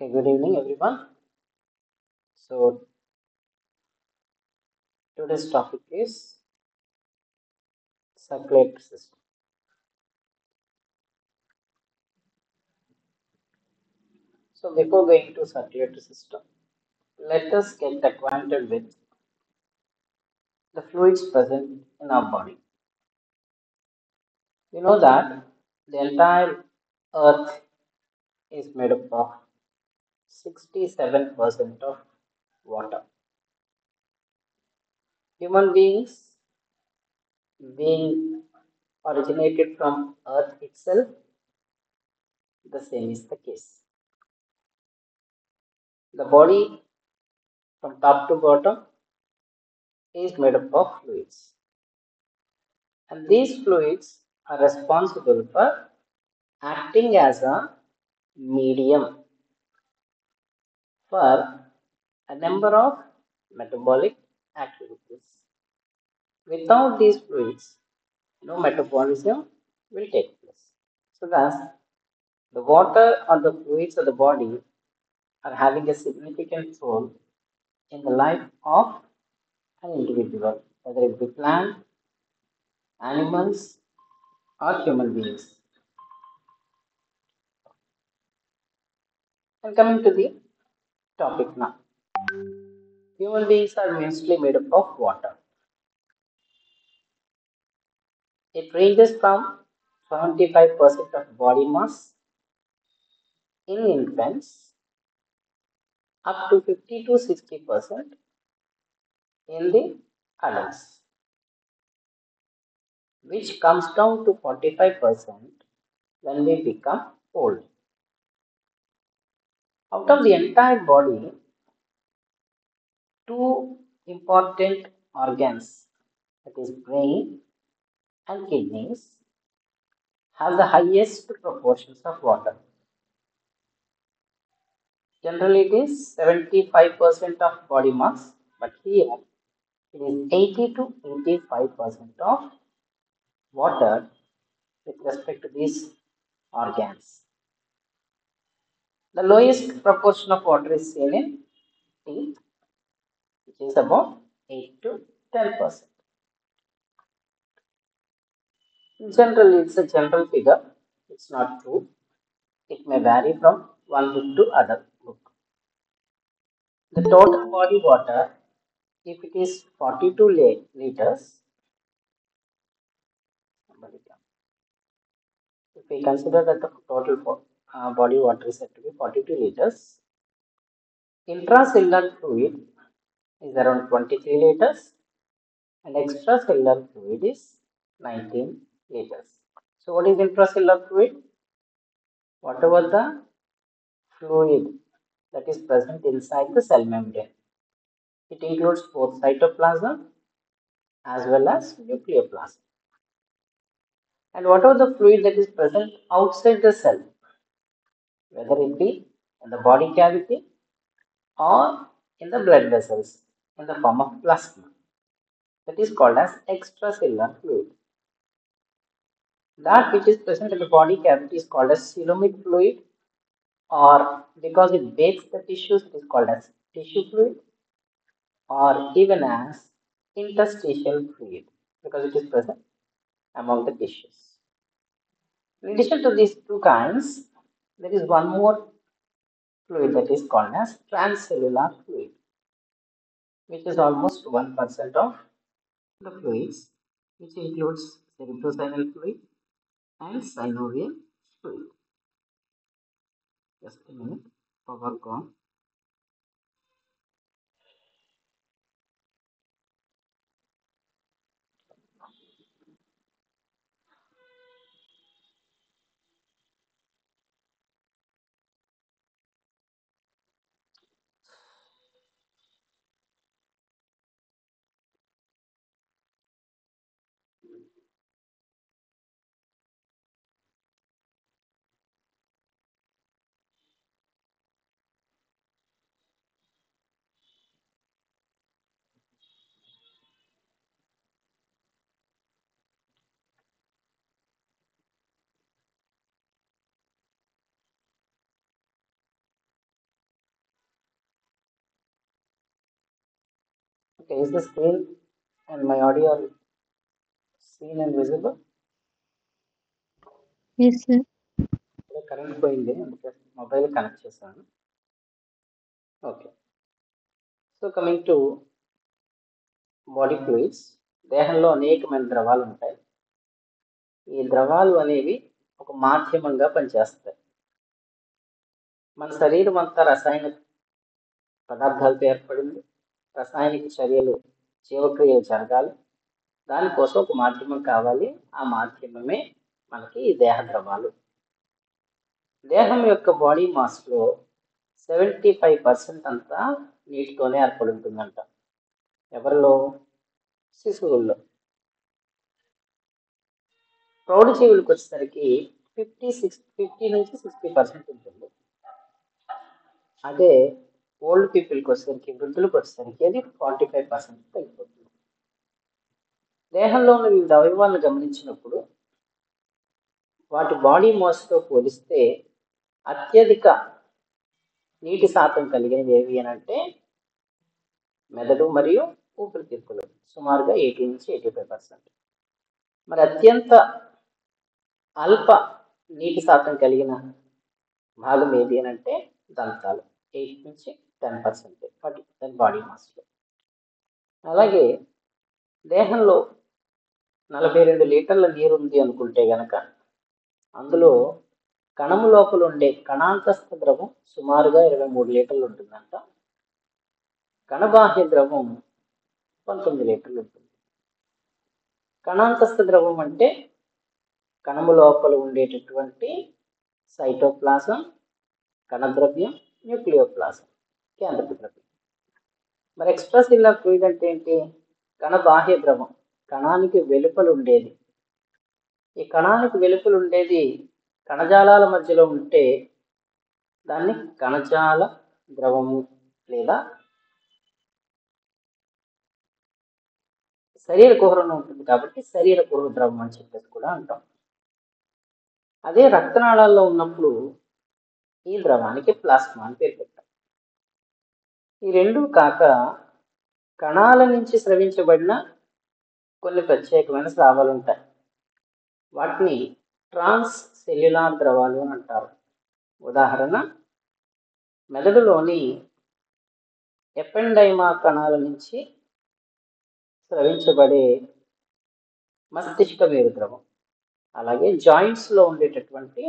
Okay, good evening, everyone. So, today's topic is circulatory system. So, before going to circulatory system, let us get acquainted with the fluids present in our body. You know that the entire Earth is made up of 67% of water. Human beings, being originated from Earth itself, the same is the case. The body, from top to bottom, is made up of fluids. And these fluids are responsible for acting as a medium for a number of metabolic activities. Without these fluids, no metabolism will take place. So, thus, the water or the fluids of the body are having a significant role in the life of an individual, whether it be plant, animals, or human beings. And coming to the topic now. Human beings are mostly made up of water. It ranges from 75% of body mass in infants up to 50 to 60% in the adults, which comes down to 45% when we become old. Out of the entire body, two important organs, that is brain and kidneys, have the highest proportions of water. Generally, it is 75% of body mass, but here it is 80 to 85% of water with respect to these organs. The lowest proportion of water is seen in teeth, which is about 8 to 10%. Generally, it's a general figure, it's not true. It may vary from one book to other book. The total body water, if it is 42 liters, if we consider that the total body water is said to be 42 liters, intracellular fluid is around 23 liters and extracellular fluid is 19 liters. So, what is intracellular fluid? Whatever the fluid that is present inside the cell membrane. It includes both cytoplasm as well as nucleoplasm. And whatever the fluid that is present outside the cell, whether it be in the body cavity or in the blood vessels in the form of plasma, that is called as extracellular fluid. That which is present in the body cavity is called as coelomic fluid, or because it bathes the tissues, it is called as tissue fluid, or even as interstitial fluid because it is present among the tissues. In addition to these two kinds, there is one more fluid that is called as transcellular fluid, which is almost 1% of the fluids, which includes cerebrospinal fluid and synovial fluid. Just a minute, power gone. Okay, is the screen and my audio seen and visible? Yes, sir. Current పోయింది అందుకే mobile connect చేశాను. Okay, so coming to body fluids, దేహంలో అనేకమైన ద్రవాలు ఉంటాయి. ఈ ద్రవాలు అనేవి ఒక మాధ్యమంగా పనిచేస్తాయి. మన శరీరం అంతా రసాయన పదార్థాలతో ఏర్పడింది. రసాయనిక చర్యలు, జీవక్రియలు జరగాలి, దానికోసం ఒక మాధ్యమం కావాలి. ఆ మాధ్యమమే మనకి ఈ దేహ ద్రవాలు. దేహం యొక్క బాడీ మాస్లో 75% అంతా నీటితోనే ఏర్పడి ఉంటుందంట. ఎవరిలో? శిశువుల్లో. ప్రౌఢజీవులకు వచ్చేసరికి 50 నుంచి 60% ఉంటుంది. అదే ఓల్డ్ పీపుల్కి వచ్చేసరికి, వృద్ధులకు వచ్చేసరికి అది 45% తగ్గిపోతుంది. దేహంలో ఉన్న వివిధ అవయవాలను గమనించినప్పుడు వాటి బాడీ మాస్తో పోలిస్తే అత్యధిక నీటి శాతం కలిగినవి ఏవి అని అంటే మెదడు మరియు ఊపిరితిత్తులు, సుమారుగా 80 నుంచి 85%. మరి అత్యంత అల్ప నీటి శాతం కలిగిన భాగం ఏది అని అంటే దంతాలు, 8 నుంచి 10% వాటి బాడీ మాస్లో. అలాగే దేహంలో 42 లీటర్ల నీరు ఉంది అనుకుంటే గనక అందులో కణము లోపల ఉండే కణాంతస్థ ద్రవం సుమారుగా 23 లీటర్లు ఉంటుందంట. కణబాహ్య ద్రవం 19 లీటర్లు ఉంటుంది. కణాంతస్థ ద్రవం అంటే కణము లోపల ఉండేటటువంటి సైటోప్లాజం, కణద్రవ్యం, న్యూక్లియోప్లాజం, కేంద్రక ద్రవ్యం. మరి ఎక్స్ట్రా సెల్యులార్ ఫ్లూయిడ్ అంటే ఏంటి? కణ బాహ్య ద్రవం, కణానికి వెలుపల ఉండేది. ఈ కణానికి వెలుపల ఉండేది కణజాలాల మధ్యలో ఉంటే దాన్ని కణజాల ద్రవము లేదా శరీర కుహరం ఉంటుంది కాబట్టి శరీర కుహర ద్రవం అని చెప్పేసి కూడా అంటాం. అదే రక్తనాళాల్లో ఉన్నప్పుడు ఈ ద్రవానికి ప్లాస్మా అని పేరు పెట్టాం. ఈ రెండు కాక కణాల నుంచి స్రవించబడిన కొన్ని ప్రత్యేకమైన స్రావాలు ఉంటాయి. వాటిని ట్రాన్స్ సెల్యులార్ ద్రవాలు అని అంటారు. ఉదాహరణ, మెదడులోని ఎపెండైమా కణాల నుంచి స్రవించబడే మస్తిష్క వేరు ద్రవం, అలాగే జాయింట్స్లో ఉండేటటువంటి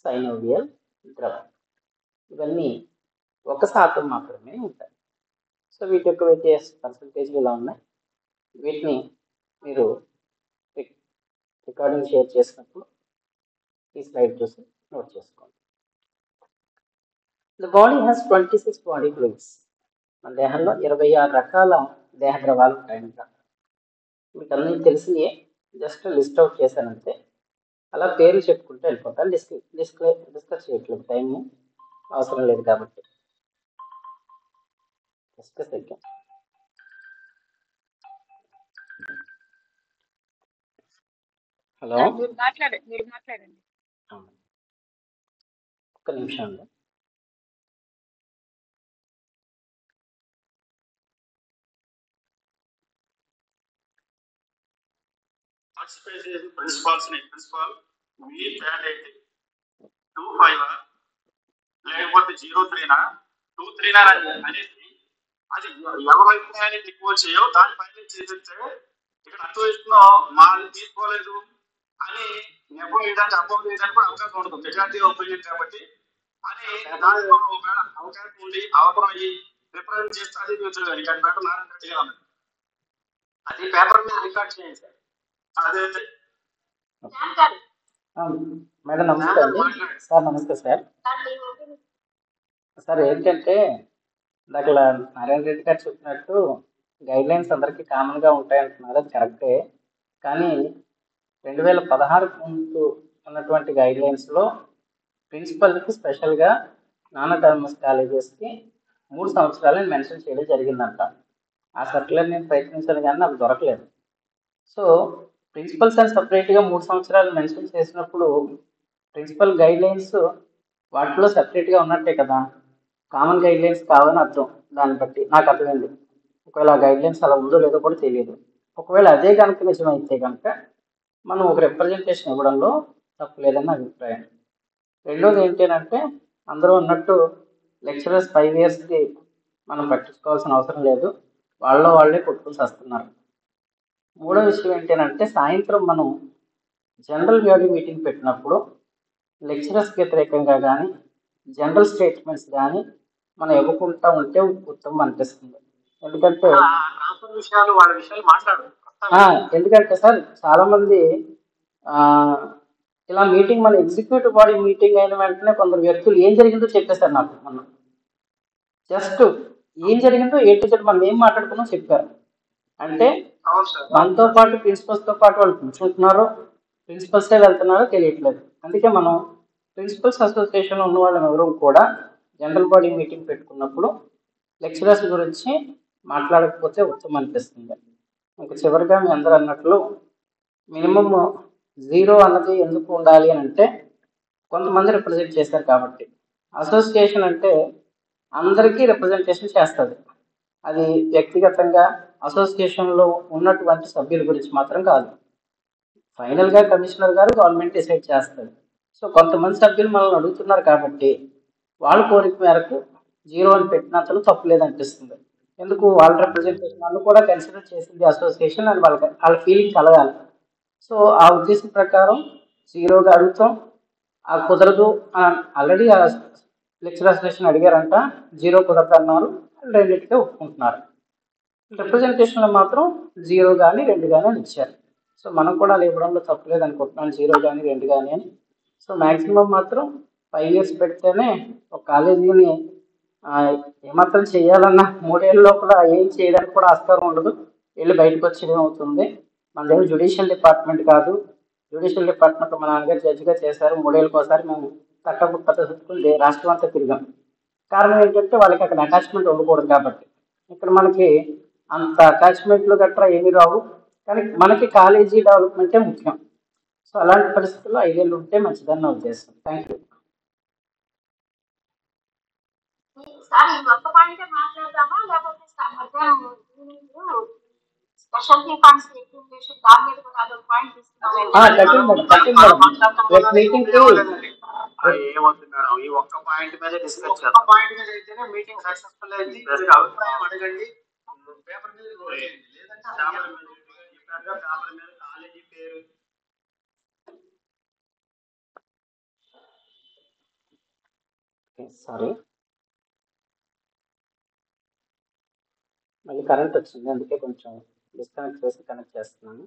సైనోవియల్ ద్రవం. ఇవన్నీ 1% మాత్రమే ఉంటాయి. సో వీటి యొక్క పర్సంటేజ్లు ఇలా ఉన్నాయి. వీటిని మీరు రికార్డింగ్ షేర్ చేసినప్పుడు ఈ స్లైడ్ చూసి నోట్ చేసుకోండి. The body has 26 body fluids. మన దేహంలో 26 రకాల దేహ ద్రవాలు ఉంటాయంట. మీకు అన్నీ తెలిసినయే, జస్ట్ లిస్ట్ అవుట్ చేశానంతే. అలా పేర్లు చెప్పుకుంటూ వెళ్ళిపోతాను. డిస్కస్ చేయట్లేదు, టైం అవసరం లేదు కాబట్టి. డిస్కస్ చేద్దాం. హలో, మీరు మాట్లాడండి. ఒక్క నిమిషం అండి. ప్రిన్సిపాల్ మీ ప్యాడ్ అయితే 25 లేకపోతే 03 23 అనేది అది ఎవరైతే అనేది ఎక్కువ చేయో దానిపైన చేసేస్తే ఇక్కడ అత్వయిస్తున్నా మాది తీసుకోలేదు అని నెపం వేయడానికి అప్పం వేయడానికి కూడా అవకాశం ఉండదు. మెజార్టీ ఒపీనియన్ కాబట్టి అని దానిలో అవకాశం ఉండి అవసరం అయ్యి రిప్రజెంట్ చేస్తే అది ఇక్కడ బెటర్ నాన్నట్టుగా ఉంది. అది పేపర్ మీద రికార్డ్ చేయండి సార్. అదే మేడం నమస్తే అండి. సార్ నమస్తే సార్. సార్ ఏంటంటే ఇందాక నారాయణ రెడ్డి గారు చెప్పినట్టు గైడ్ లైన్స్ అందరికీ కామన్గా ఉంటాయంటున్నారు, అది కరెక్టే. కానీ 2016 ముందు ఉన్నటువంటి గైడ్ లైన్స్లో ప్రిన్సిపల్కి స్పెషల్గా నాన్ అటానమస్ కాలేజెస్కి 3 సంవత్సరాలని మెన్షన్ చేయడం జరిగిందంట. ఆ సర్క్యులర్ నేను ప్రయత్నించాను కానీ నాకు దొరకలేదు. సో ప్రిన్సిపల్స్ అని సపరేట్గా 3 సంవత్సరాలు మెన్షన్ చేసినప్పుడు ప్రిన్సిపల్ గైడ్ లైన్స్ వాటిలో సపరేట్గా ఉన్నట్టే కదా, కామన్ గైడ్ లైన్స్ కావని అర్థం. దాన్ని బట్టి నాకు అర్థమైంది. ఒకవేళ ఆ గైడ్లైన్స్ అలా ఉందో లేదో కూడా తెలియదు. ఒకవేళ అదే కనుక నిజమైతే కనుక మనం ఒక రిప్రజెంటేషన్ ఇవ్వడంలో తప్పు లేదని నా అభిప్రాయం. రెండోది ఏంటి అంటే అందరూ అన్నట్టు లెక్చరర్స్ 5 ఇయర్స్కి మనం పట్టించుకోవాల్సిన అవసరం లేదు, వాళ్ళే కొట్టుకుని వస్తున్నారు. మూడో విషయం ఏంటంటే సాయంత్రం మనం జనరల్ బాడీ మీటింగ్ పెట్టినప్పుడు లెక్చరర్స్ వ్యతిరేకంగా కానీ జనరల్ స్టేట్మెంట్స్ కానీ మనం ఇవ్వకుండా ఉంటే ఉత్తమం అనిపిస్తుంది. ఎందుకంటే ట్రాన్స్ఫర్ విషయాలు వాళ్ళ విషయాలు మాట్లాడరు. ఎందుకంటే సార్ చాలా మంది ఇలా మీటింగ్ మన ఎగ్జిక్యూటివ్ బాడీ మీటింగ్ అయిన వెంటనే కొందరు వ్యక్తులు ఏం జరిగిందో చెప్పేశారు నాకు. మనం జస్ట్ ఏం జరిగిందో ఏ టీచర్ మనం ఏం మాట్లాడుకున్నా చెప్పారు. అంటే మనతో పాటు ప్రిన్సిపల్స్తో పాటు వాళ్ళు కూర్చుంటున్నారో ప్రిన్సిపల్సే వెళ్తున్నారో తెలియట్లేదు. అందుకే మనం ప్రిన్సిపల్స్ అసోసియేషన్లో ఉన్న వాళ్ళని ఎవరు కూడా జనరల్ బాడీ మీటింగ్ పెట్టుకున్నప్పుడు లెక్చరర్స్ గురించి మాట్లాడకపోతే ఉత్తమం అనిపిస్తుంది. ఇంకా చివరిగా మీ అందరూ అన్నట్లు మినిమం 0 అన్నది ఎందుకు ఉండాలి అని అంటే కొంతమంది రిప్రజెంట్ చేశారు కాబట్టి. అసోసియేషన్ అంటే అందరికీ రిప్రజెంటేషన్ చేస్తుంది. అది వ్యక్తిగతంగా అసోసియేషన్లో ఉన్నటువంటి సభ్యుల గురించి మాత్రం కాదు. ఫైనల్గా కమిషనర్ గారు గవర్నమెంట్ డిసైడ్ చేస్తారు. సో కొంతమంది సభ్యులు మనల్ని అడుగుతున్నారు కాబట్టి వాళ్ళ కోరిక మేరకు 0 అని పెట్టినంతలో తప్పు లేదనిపిస్తుంది. ఎందుకు వాళ్ళ రిప్రజెంటేషన్ వాళ్ళు కూడా కన్సిడర్ చేసింది అసోసియేషన్ అని వాళ్ళ ఫీలింగ్ కలగాలి. సో ఆ ఉద్దేశం ప్రకారం 0గా అడుగుతాం. ఆ కుదరదు ఆల్రెడీ ఆ లెక్చర్ అసోసియేషన్ అడిగారంట, 0 కుదరదు అన్నారు, రెండింటికే ఒప్పుకుంటున్నారు. రిప్రజెంటేషన్లో మాత్రం 0 కానీ 2 కానీ అని ఇచ్చారు. సో మనం కూడా అలా ఇవ్వడంలో తప్పలేదు అనుకుంటున్నాను, 0 కానీ 2 కానీ అని. సో మ్యాక్సిమం మాత్రం 5 ఇయర్స్ పెడితేనే ఒక కాలేజీని ఏమాత్రం చేయాలన్నా 3 ఏళ్ళ లోపల ఏం చేయడానికి కూడా ఆస్కారం ఉండదు, వెళ్ళి బయటకు వచ్చేయడం అవుతుంది. మన దగ్గర జ్యుడిషియల్ డిపార్ట్మెంట్ కాదు. జ్యుడిషియల్ డిపార్ట్మెంట్ మా నాన్నగారు జడ్జిగా చేశారు, 3 ఏళ్ళకి ఒకసారి మేము తట్టబుట్టతో చుట్టుకుని రాష్ట్రం అంతా తిరిగాం. కారణం ఏంటంటే వాళ్ళకి అక్కడ అటాచ్మెంట్ ఉండకూడదు కాబట్టి. ఇక్కడ మనకి అంత అటాచ్మెంట్లు గట్రా ఏమీ రావు, కానీ మనకి కాలేజీ డెవలప్మెంటే ముఖ్యం. సో అలాంటి పరిస్థితుల్లో 5 ఏళ్ళు ఉంటే మంచిదని నా ఉద్దేశం. Thank you. మాట్లాడదామా లేకపోతే స్పెషాలిటీ ఫండ్స్ రికమెండేషన్ దాని మీద కూడా అదొక పాయింట్ ఏమవుతున్నారు ఈ ఒక్క పాయింట్ మీద డిస్కస్ చేద్దాం. పాయింట్ మీద అయితేనే మీటింగ్ సక్సెస్ఫుల్ అయింది. అభిప్రాయం అడగండి, పేపర్ మీద లేదంటే పేపర్ మీద కాలేజీ పేరు. సారీ, మళ్ళీ కరెంట్ వచ్చింది, అందుకే కొంచెం డిస్కనెక్ట్ చేసి కనెక్ట్ చేస్తున్నాను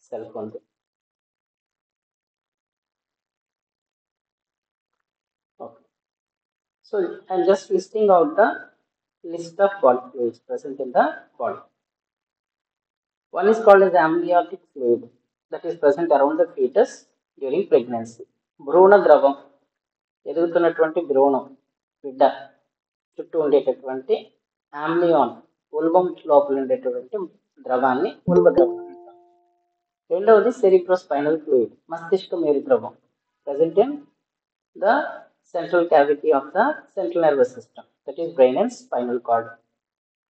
సెల్ ఫోన్కి. Okay, so I'm just listing out the list of body fluids present in the body. One is called as amniotic fluid, that is present around the fetus during pregnancy. భ్రూణ ద్రవం, ఎదుగుతున్నటువంటి భ్రూణం బిడ్డ చుట్టూ ఉండేటటువంటి ఆమ్నియాన్, ఉల్బం లోపల ఉండేటటువంటి ద్రవాన్ని ఉల్బ ద్రవం అంటాం. రెండవది సెరిబ్రోస్పైనల్ ఫ్లూయిడ్, మస్తిష్క మేరు ద్రవం, present in the central cavity of the central nervous system, that is brain and spinal cord.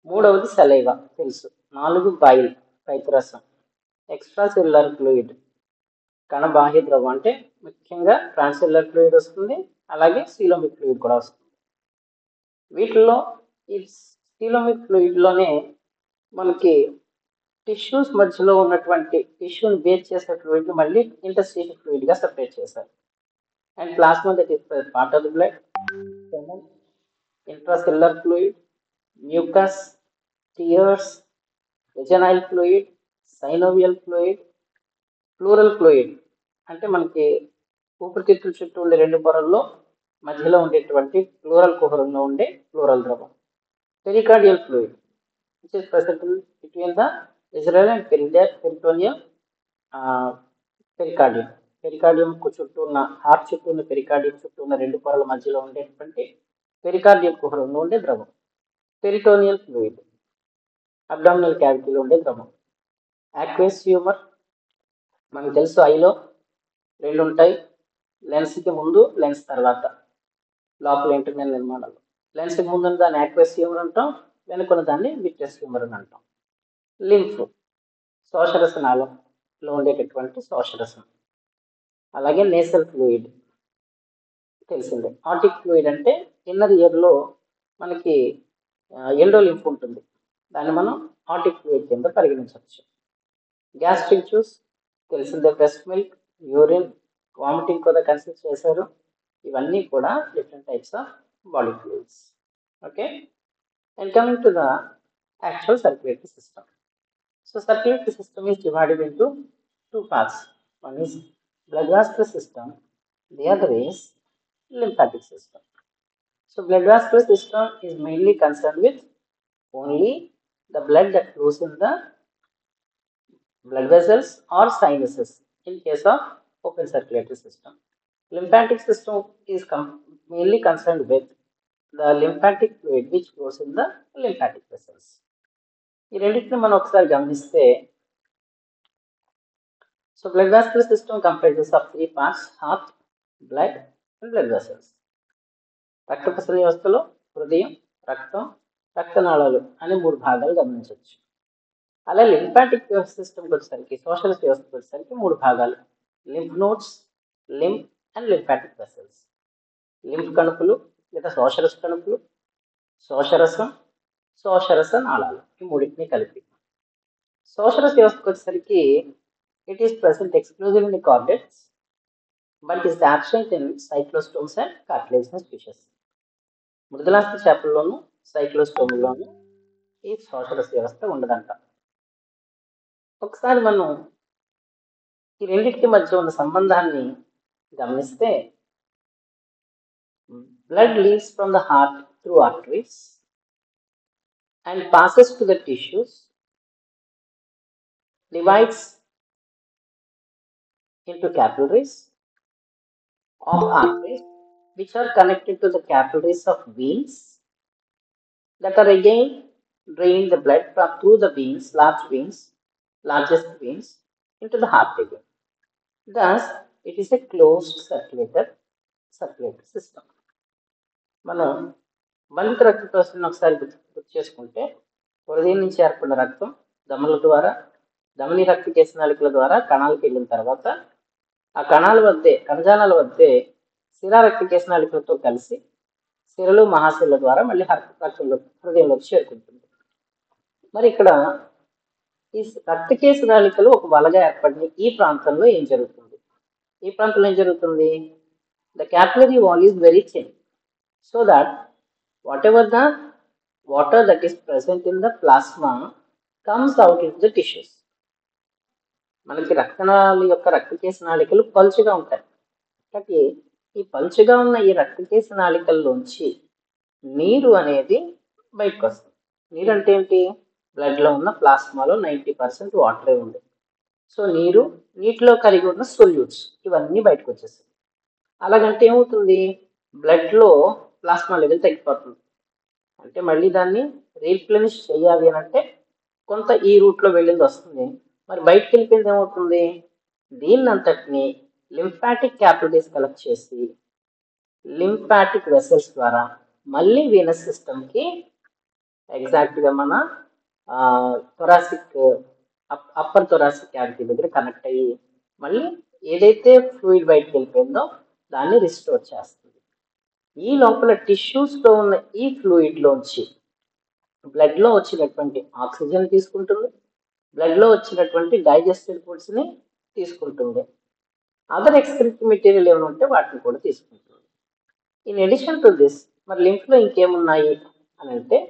మూడవది సలైవా, తెలుసు. 4 బైల్, పైత్రసం. ఎక్స్ట్రా సెల్యులర్ ఫ్లూయిడ్, కణ బాహ్య ద్రవం, అంటే ముఖ్యంగా ట్రాన్స్సెల్యులర్ ఫ్లూయిడ్ వస్తుంది, అలాగే సీలోమిక్ ఫ్లూయిడ్ కూడా వస్తుంది. వీటిల్లో ఈ సీలోమిక్ ఫ్లూయిడ్లోనే మనకి టిష్యూస్ మధ్యలో ఉన్నటువంటి టిష్యూని బేస్ చేసే ఫ్లూయిడ్ మళ్ళీ ఇంటర్స్టీషియల్ ఫ్లూయిడ్గా సపరేట్ చేశారు. And plasma, that is part of the blood, intracellular fluid, mucus, tears, vaginal fluid, synovial fluid, pleural fluid, అంటే మనకి ఊపిరితిత్తుల చుట్టూ ఉండే 2 పొరల్లో మధ్యలో ఉండేటువంటి ప్లూరల్ కుహరంలో ఉండే ప్లూరల్ ద్రవం. Pericardial fluid, which is present between the visceral and peritoneal pericardium. Pericardium చుట్టూ ఉన్న హార్ట్ చుట్టూ ఉన్న పెరికార్డియం చుట్టూ ఉన్న 2 పొరల మధ్యలో ఉండేటువంటి పెరికార్డియల్ కుహరంలో ఉండే ద్రవం. పెరిటోనియల్ ఫ్లూయిడ్, అబ్డామినల్ క్యావిటీలో ఉండే ద్రవం. యాక్వేస్ హ్యూమర్, మనకు తెలుసు ఐలో 2 ఉంటాయి, లెన్స్కి ముందు లెన్స్ తర్వాత లోపల ఇంటర్నల్ నిర్మాణాలు. లెన్స్ ముందు దాన్ని యాక్వస్ హ్యూమర్ అంటాం, వెనుకున్న దాన్ని విట్రస్ హ్యూమర్ అని అంటాం. లింఫ్ శోషరసనాళంలో ఉండేటటువంటి శోషరసం. అలాగే నేసల్ ఫ్లూయిడ్ తెలిసిందే. ఆర్టిక్ ఫ్లూయిడ్ అంటే ఇన్నర్ ఇయర్లో మనకి ఎండోలింఫ్ ఉంటుంది, దాన్ని మనం ఆర్టిక్ ఫ్లూయిడ్ కింద పరిగణించవచ్చు. గ్యాస్ట్రిక్ జ్యూస్ తెలిసిందే, బ్రెస్ట్ మిల్క్, యూరిన్, వామిటింగ్ కూడా కన్సిడర్ చేశారు. ఇవన్నీ కూడా different types of body fluids. Okay, and coming to the actual circulatory system. So circulatory system is divided into two parts. One is blood vascular system, the other is lymphatic system. So blood vascular system is mainly concerned with only the blood that flows in the blood vessels or sinuses in case of open circulatory system. Lymphatic system is mainly concerned with the lymphatic fluid which flows in the lymphatic vessels. ఈ రెండింటిని మనం ఒకసారి గమనిస్తే, so blood vascular system comprises of 3 parts: heart, blood and blood vessels. రక్తప్రసరణ వ్యవస్థలో హృదయం, రక్తం, రక్తనాళాలు అనే 3 భాగాలు గమనించవచ్చు. అలా లింఫాటిక్ సిస్టమ్కి వచ్చేసరికి, సోషల్ వ్యవస్థకి వచ్చేసరికి 3 భాగాలు: lymph nodes, lymph and lymphatic vessels. Lymph కణుపులు లేదా శోషరస కణుపులు, శోషరసం, శోషరస నాళాలు, ఈ మూడింటిని కలిపి. శోషరస వ్యవస్థకు వచ్చేసరికి it is present exclusively in the chordates but is absent in cyclostomes and cartilaginous tissues. మృదులాస్థి చేపల్లోనూ సైక్లోస్టోమ్లోనూ ఈ శోషరస వ్యవస్థ ఉండదంట. ఒకసారి మనం ఈ రెండింటికి మధ్య ఉన్న సంబంధాన్ని గమనిస్తే, blood leaves from the heart through arteries and passes to the tissues, divides into capillaries of arteries which are connected to the capillaries of veins that are again draining the blood through the veins, largest veins, into the heart again. Thus, it is a closed circulatory system. మనం బలిత రక్త ప్రసరణ ఒకసారి గుర్తు చేసుకుంటే, హృదయం నుంచి ఏర్పడిన రక్తం ధమనుల ద్వారా, ధమని రక్త కేశనాళికల ద్వారా కణాలకు వెళ్ళిన తర్వాత, ఆ కణజాలాల వద్దే శిరా రక్త కేశనాళికలతో కలిసి సిరలు, మహాశిరల ద్వారా మళ్ళీ హృదయంలోకి చేరుకుంటుంది. మరి ఇక్కడ ఈ రక్త కేశనాళికలు ఒక వలగా ఏర్పడిన ఈ ప్రాంతంలో ఏం జరుగుతుంది? The capillary wall is very thin, so that whatever the water that is present in the plasma comes out into the tissues. మనకి రక్తనాళాల యొక్క రక్తకేశనాళికలు పలుచగా ఉంటాయి. కాబట్టి ఈ పలుచగా ఉన్న ఈ రక్తకేశనాళికల్లోంచి నీరు అనేది బయటకు వస్తుంది. నీరు అంటే ఏంటి? బ్లడ్లో ఉన్న ప్లాస్మాలో 90% వాటరే ఉంది. సో నీటిలో కరిగి ఉన్న సొల్యూట్స్ ఇవన్నీ బయటకు వచ్చేస్తాయి. అలాగంటే ఏమవుతుంది? బ్లడ్లో ప్లాస్మా లెవెల్ తగ్గిపోతుంది. అంటే మళ్ళీ దాన్ని రీప్లెనిష్ చేయాలి అని అంటే కొంత ఈ రూట్లో వెళ్ళింది వస్తుంది. మరి బయటకు వెళ్ళిపోయింది ఏమవుతుంది? దీన్నంతటిని లింఫాటిక్ క్యాపిలరీస్ కలెక్ట్ చేసి లింఫాటిక్ వెసల్స్ ద్వారా మళ్ళీ వీనస్ సిస్టమ్కి ఎగ్జాక్ట్గా మన థొరాసిక్ అప్పర్ థొరాసిక్ క్యావిటీ దగ్గర కనెక్ట్ అయ్యి మళ్ళీ ఏదైతే ఫ్లూయిడ్ బయటకు వెళ్ళిపోయిందో దాన్ని రిస్టోర్ చేస్తుంది. ఈ లోపల టిష్యూస్లో ఉన్న ఈ ఫ్లూయిడ్లోంచి బ్లడ్లో వచ్చినటువంటి ఆక్సిజన్ తీసుకుంటుంది, బ్లడ్లో వచ్చినటువంటి డైజెస్టెడ్ ఫుడ్స్ని తీసుకుంటుంది, అదర్ ఎక్స్క్రీటరీ మెటీరియల్ ఏమైనా ఉంటే వాటిని కూడా తీసుకుంటుంది. ఇన్ అడిషన్ టు దిస్, మరి లింఫ్లో ఇంకేమున్నాయి అని అంటే,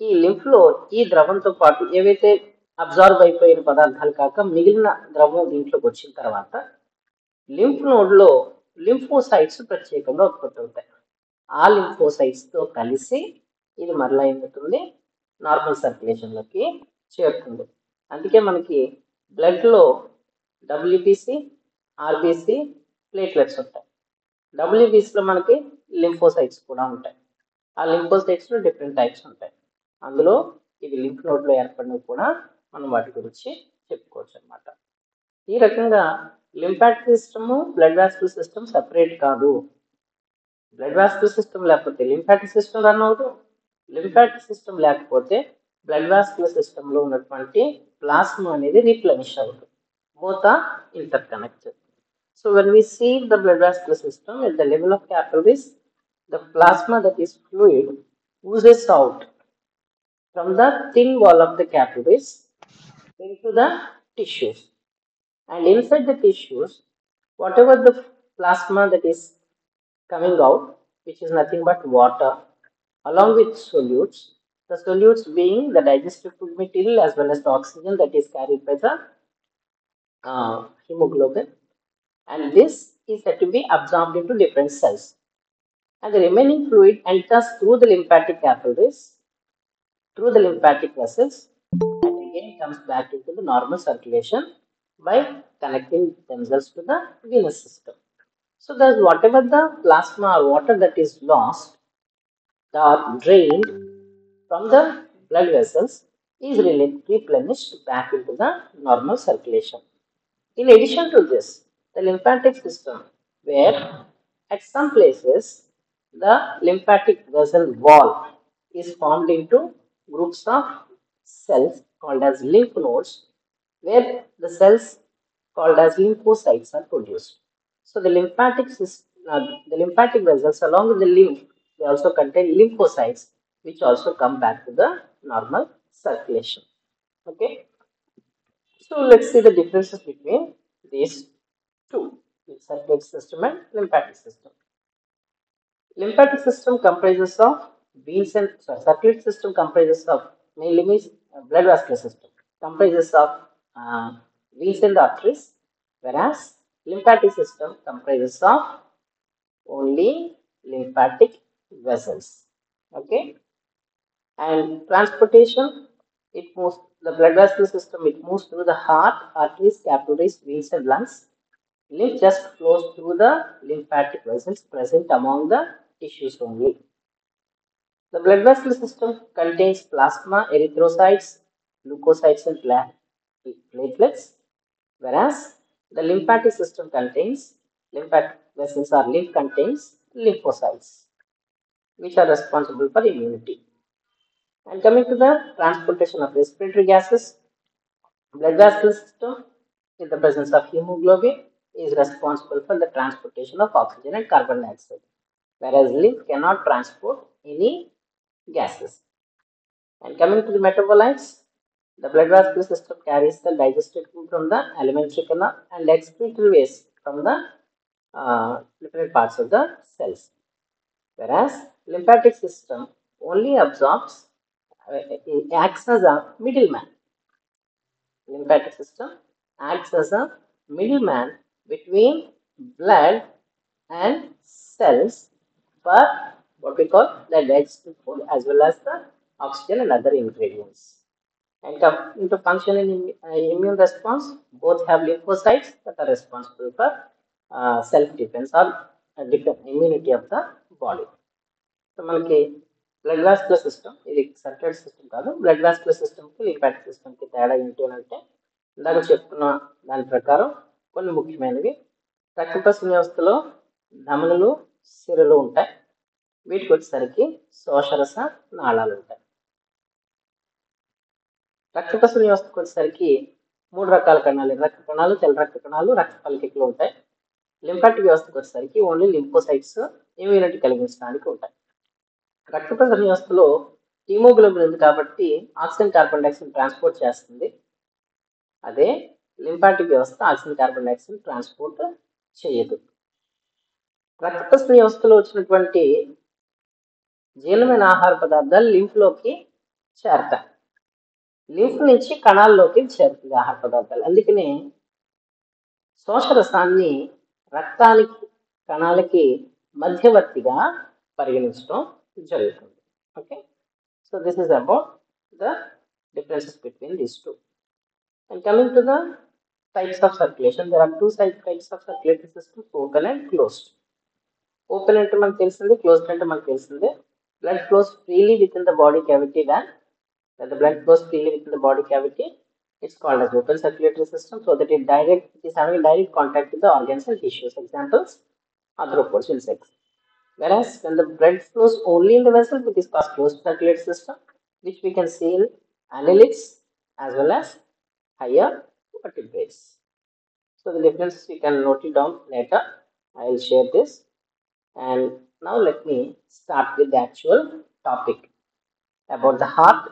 ఈ లింఫ్లో ఈ ద్రవంతో పాటు ఏవైతే అబ్జార్బ్ అయిపోయిన పదార్థాలు కాక మిగిలిన ద్రవం దీంట్లోకి వచ్చిన తర్వాత లింఫ్ నోడ్లో లింఫోసైట్స్ ప్రత్యేకంగా ఉత్పత్తి అవుతాయి. ఆ లింఫోసైట్స్తో కలిసి ఇది మరలా ఏమవుతుంది? నార్మల్ సర్క్యులేషన్లోకి చేరుతుంది. అందుకే మనకి బ్లడ్లో డబ్ల్యూబీసీ, ఆర్బీసీ, ప్లేట్లెట్స్ ఉంటాయి. డబ్ల్యూబీసీలో మనకి లింఫోసైట్స్ కూడా ఉంటాయి. ఆ లింఫోసైట్స్లో డిఫరెంట్ టైప్స్ ఉంటాయి. అందులో ఇవి లింఫ్ నోడ్లో ఏర్పడినవి కూడా మనం వాటి గురించి చెప్పుకోవచ్చు అనమాట. ఈ రకంగా lymphatic system, blood vascular system separate కాదు. బ్లడ్ వాస్కులర్ సిస్టమ్ లేకపోతే లింఫాటిక్ సిస్టమ్ రన్ అవ్వదు. లింఫాటిక్ సిస్టమ్ లేకపోతే బ్లడ్ వాస్కులర్ సిస్టంలో ఉన్నటువంటి ప్లాస్మా అనేది రీప్లెనిష్ అవుతుంది. Both are interconnected. So when we see the blood vascular system at the level of capillaries, the plasma that is fluid oozes out from the thin wall of the capillaries into the tissues. And inside the tissues, whatever the plasma that is coming out, which is nothing but water, along with solutes, the solutes being the digestive food material as well as the oxygen that is carried by the hemoglobin, and this is said to be absorbed into different cells. And the remaining fluid enters through the lymphatic capillaries, through the lymphatic vessels, and again comes back into the normal circulation by connecting themselves to the venous system. So there's whatever the plasma or water that is lost or drained from the blood vessels is replenished back into the normal circulation. In addition to this, the lymphatic system, where at some places the lymphatic vessel wall is formed into groups of cells called as lymph nodes, where the cells called as lymphocytes are produced. So the lymphatic vessels along with the lymph, they also contain lymphocytes, which also come back to the normal circulation. Okay. So let's see the differences between these two, the circulatory system and lymphatic system. Lymphatic system comprises of veins and circulatory system comprises of mainly means blood vascular system comprises of veins and arteries, whereas lymphatic system comprises of only lymphatic vessels. Okay, and transportation, it moves the blood vascular system, it moves through the heart, arteries, capillaries, veins and lungs. Lymph just flows through the lymphatic vessels present among the tissues only. The blood vascular system contains plasma, erythrocytes, leukocytes and platelets, whereas the lymphatic system contains lymphatic vessels or lymph contains lymphocytes, which are responsible for immunity. And coming to the transportation of respiratory gases, blood vascular system, in the presence of hemoglobin, is responsible for the transportation of oxygen and carbon dioxide, whereas lymph cannot transport any gases. And coming to the metabolites, the blood vascular system carries the digested food from the alimentary canal and excretory waste from the different parts of the cells, whereas lymphatic system only absorbs, acts as a middleman. Lymphatic system acts as a middleman between blood and cells for what we call the digestive food as well as the oxygen and other ingredients. And come into function in immune response, both have lymphocytes that are responsible for self-defense or immunity of the body. So మనకి blood vascular system, ఇది circulatory system కాదు. Blood vascular సిస్టమ్కి lymphatic సిస్టమ్కి తేడా ఏంటి అని అంటే, ఇందాక చెప్తున్న దాని ప్రకారం కొన్ని ముఖ్యమైనవి. రక్తప్రసరణ వ్యవస్థలో ధమనులు, సిరలు ఉంటాయి. వీటికి వచ్చేసరికి శోషరస నాళాలు ఉంటాయి. రక్తప్రసరణ వ్యవస్థకు వచ్చేసరికి 3 రకాల కణాలు, రక్త కణాలు, తెల్ల రక్త కణాలు, రక్త ఫలికలు ఉంటాయి. లింఫాటిక్ వ్యవస్థకు వచ్చేసరికి ఓన్లీ లింఫోసైట్స్ ఇమ్యూనిటీ కలిగించడానికి ఉంటాయి. రక్త ప్రసరణ వ్యవస్థలో హీమోగ్లోబిన్ ఉంది కాబట్టి ఆక్సిజన్ కార్బన్ డైఆక్సైడ్ ట్రాన్స్పోర్ట్ చేస్తుంది. అదే లింఫాటిక్ వ్యవస్థ ఆక్సిజన్ కార్బన్ డైఆక్సైడ్ ట్రాన్స్పోర్ట్ చేయదు. రక్త ప్రసరణ వ్యవస్థలో వచ్చినటువంటి జీర్ణమైన ఆహార పదార్థాలు లింఫ్లోకి చేరతాయి. లింఫ్ నుంచి కణాల్లోకి చేరుతుంది ఆహార పదార్థాలు. అందుకనే శోషరసాన్ని రక్తానికి కణాలకి మధ్యవర్తిగా పరిగణించడం జరుగుతుంది. Okay, so this is about the differences between these two. And coming to the types of circulation, there are two types of circulatory systems, open and closed. Open అంటే మనకు తెలిసింది, closed అంటే మనకు తెలిసింది. Blood flows freely within the body cavity. When the blood flows freely within the body cavity, it's called as open circulatory system, so that it is having direct contact with the organs and tissues. Examples: arthropods, insects. Whereas when the blood flows only in the vessel, it is called closed circulatory system, which we can see in annelids as well as higher vertebrates. So the difference you can note it down later. I will share this. And now let me start with the actual topic about the heart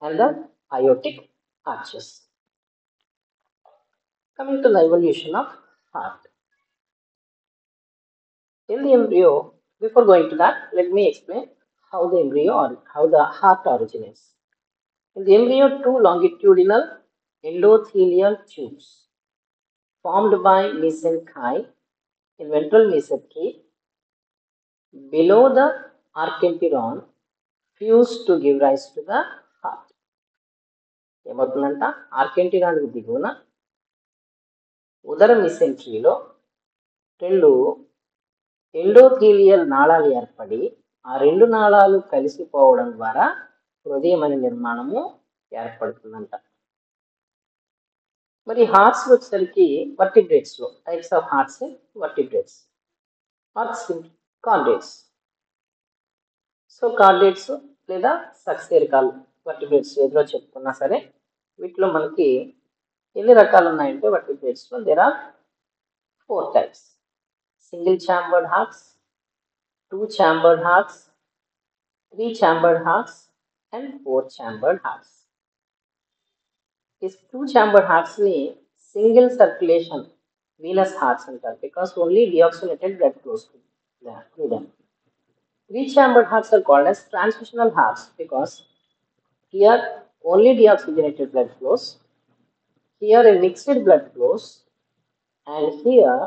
and the aortic arches. Coming to the evolution of heart. In the embryo, before going to that, let me explain how the embryo or how the heart originates. In the embryo, two longitudinal endothelial tubes formed by mesenchyme in ventral mesentery below the archenteron fuse to give rise to the heart. ఏమవుతుందంట ఆర్కెంటిరానికి దిగువన ఉదర మిసెంట్రీలో రెండు endothelial నాళాలు ఏర్పడి ఆ రెండు నాళాలు కలిసిపోవడం ద్వారా హృదయం అనే నిర్మాణము ఏర్పడుతుందంట. మరి హార్ట్స్ వచ్చేసరికి వర్టిబ్రేట్స్ లో types of hearts vertebrates chordates. So chordates లేదా సక్సేరికాల్ వర్టిబ్రేట్స్ ఏదో చెప్పుకున్నా సరే వీటిలో మనకి ఎన్ని రకాలు ఉన్నాయంటే వర్టిబ్రేట్స్ లో there are 4 types. Single chambered hearts, 2 chambered hearts, 3 chambered hearts and 4 chambered hearts. These 2 chambered hearts ni single circulation venous hearts antar because only deoxygenated blood flows through them. 3 chambered hearts are called as transitional hearts because here only deoxygenated blood flows, here a mixed blood flows, and here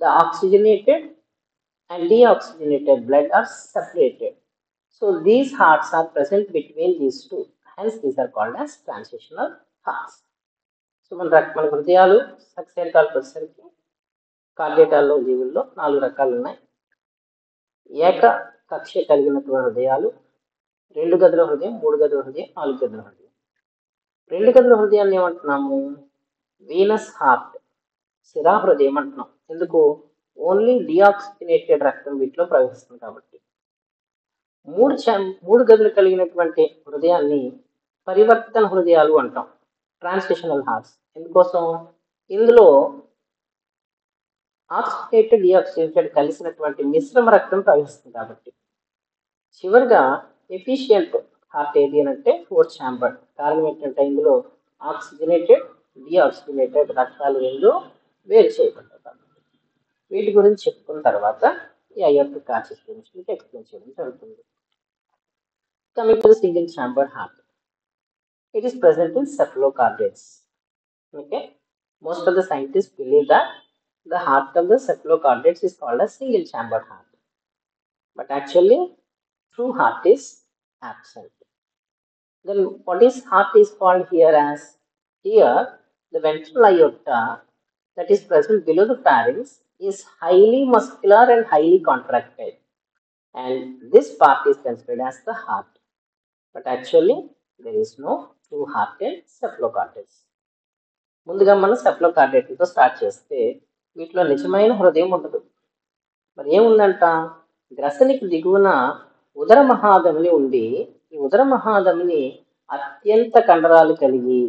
the oxygenated and deoxygenated blood are separated. So these hearts are present between these two. Hence these are called as transitional hearts. So మన హృదయాలు సక్సేరికాల్ వచ్చేసరికి కార్డియేటాల్లో జీవుల్లో 4 రకాలు ఉన్నాయి. ఏక కక్ష కలిగినటువంటి హృదయాలు, 2 గదుల హృదయం, 3 గదుల హృదయం, 4 గదుల హృదయం. 2 గదుల హృదయాన్ని ఏమంటున్నాము? వీనస్ హార్ట్, శిరా హృదయం అంటున్నాం. ఎందుకు? ఓన్లీ డిఆక్సిజనేటెడ్ రక్తం వీటిలో ప్రవహిస్తుంది కాబట్టి. 3 గదులు కలిగినటువంటి హృదయాన్ని పరివర్తన హృదయాలు అంటాం, ట్రాన్స్లేషనల్ హార్ట్స్. ఎందుకోసం? ఇందులో ఆక్సిజనేటెడ్ డిఆక్సిజనేటెడ్ కలిసినటువంటి మిశ్రమ రక్తం ప్రవహిస్తుంది కాబట్టి. చివరిగా ఎఫిషియంట్ హార్ట్ ఏది అని అంటే 4 ఛాంబర్డ్. కారణం ఏంటంటే ఇందులో ఆక్సిజనేటెడ్ డిఆక్సిజనేటెడ్ రక్తాలు రెండు వేరు చేయబడ్డాయి. వీటి గురించి చెప్పుకున్న తర్వాత ఈ అయోర్టిక్ ఆర్చెస్ గురించి మీకు ఎక్స్ప్లెయిన్ చేయడం జరుగుతుంది. Coming to the single chambered heart, it is present in cephalocardiates. Okay, most of the scientists believe that the heart of the cephalocardiates is called a single chambered heart, but actually true heart is absent. Then what is heart is called here as? Here the ventral aorta that is present below the pharynx is highly muscular and highly contracted, and this part is considered as the heart. But actually there is no true heart in cephalocardiates. ముందుగా మనం సెఫ్లోకార్డియేట్లతో start చేస్తే వీటిలో నిజమైన హృదయం ఉండదు. మరి ఏముందంట? గ్రసనికి దిగువన ఉదర మహాధమని ఉండి ఈ ఉదర మహాధమని అత్యంత కండరాలు కలిగి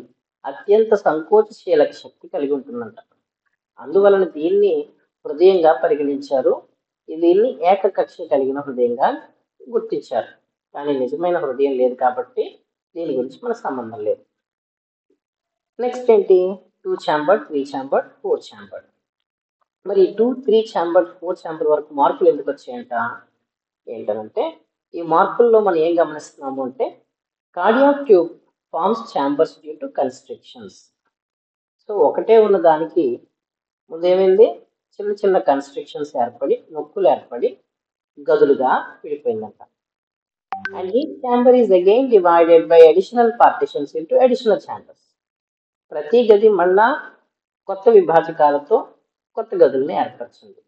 అత్యంత సంకోచశీల శక్తి కలిగి ఉంటుందంట. అందువలన దీన్ని హృదయంగా పరిగణించారు. దీన్ని ఏకకక్ష కలిగిన హృదయంగా గుర్తించారు. కానీ నిజమైన హృదయం లేదు కాబట్టి దీని గురించి మనకు సంబంధం లేదు. నెక్స్ట్ ఏంటి? 2 ఛాంబర్డ్, 3 ఛాంబర్డ్, 4 ఛాంబర్డ్. మరి 2, 3 ఛాంబర్డ్, 4 ఛాంబర్డ్ వరకు మార్పులు ఎందుకు వచ్చాయంట? ఏంటంటే ఈ మార్పుల్లో మనం ఏం గమనిస్తున్నాము అంటే cardiac tube forms chambers due to constrictions. So ఒకటే ఉన్న దానికి ముందేమైంది? చిన్న చిన్న కన్స్ట్రిక్షన్స్ ఏర్పడి నొక్కులు ఏర్పడి గదులుగా విడిపోయిందంట. And each chamber is again divided by additional partitions into additional chambers. ప్రతి గది మళ్ళా కొత్త విభాజకాలతో కొత్త గదుల్ని ఏర్పరిచింది.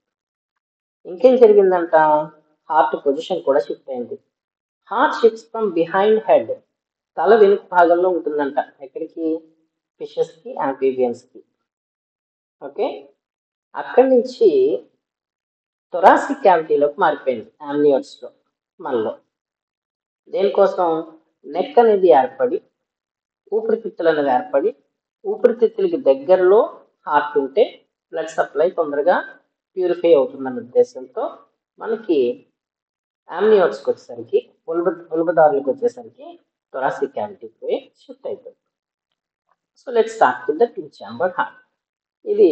ఇంకేం జరిగిందంట? హార్ట్ పొజిషన్ కూడా షిఫ్ట్ అయింది. Heart shifts from behind head, తల వెనుక భాగంలో ఉంటుందంట. ఎక్కడికి? ఫిషెస్ కి, ఆంఫీబియన్స్ కి. ఓకే, అక్కడి నుంచి థొరాసిక్ క్యావిటీలోకి మారిపోయింది యామ్నియోట్స్లో మనలో. దేనికోసం? నెక్ అనేది ఏర్పడి, ఊపిరితిత్తులు అనేది ఏర్పడి, ఊపిరితిత్తులకి దగ్గరలో హార్ట్ ఉంటే బ్లడ్ సప్లై తొందరగా ప్యూరిఫై అవుతుందన్న ఉద్దేశంతో మనకి యామ్నియోట్స్కి వచ్చేసరికి, ఉల్బదారులకు వచ్చేసరికి థొరాసిక్ క్యావిటీకి పోయి షిఫ్ట్ అవుతుంది. So let's start with the 2 chamber heart. ఇది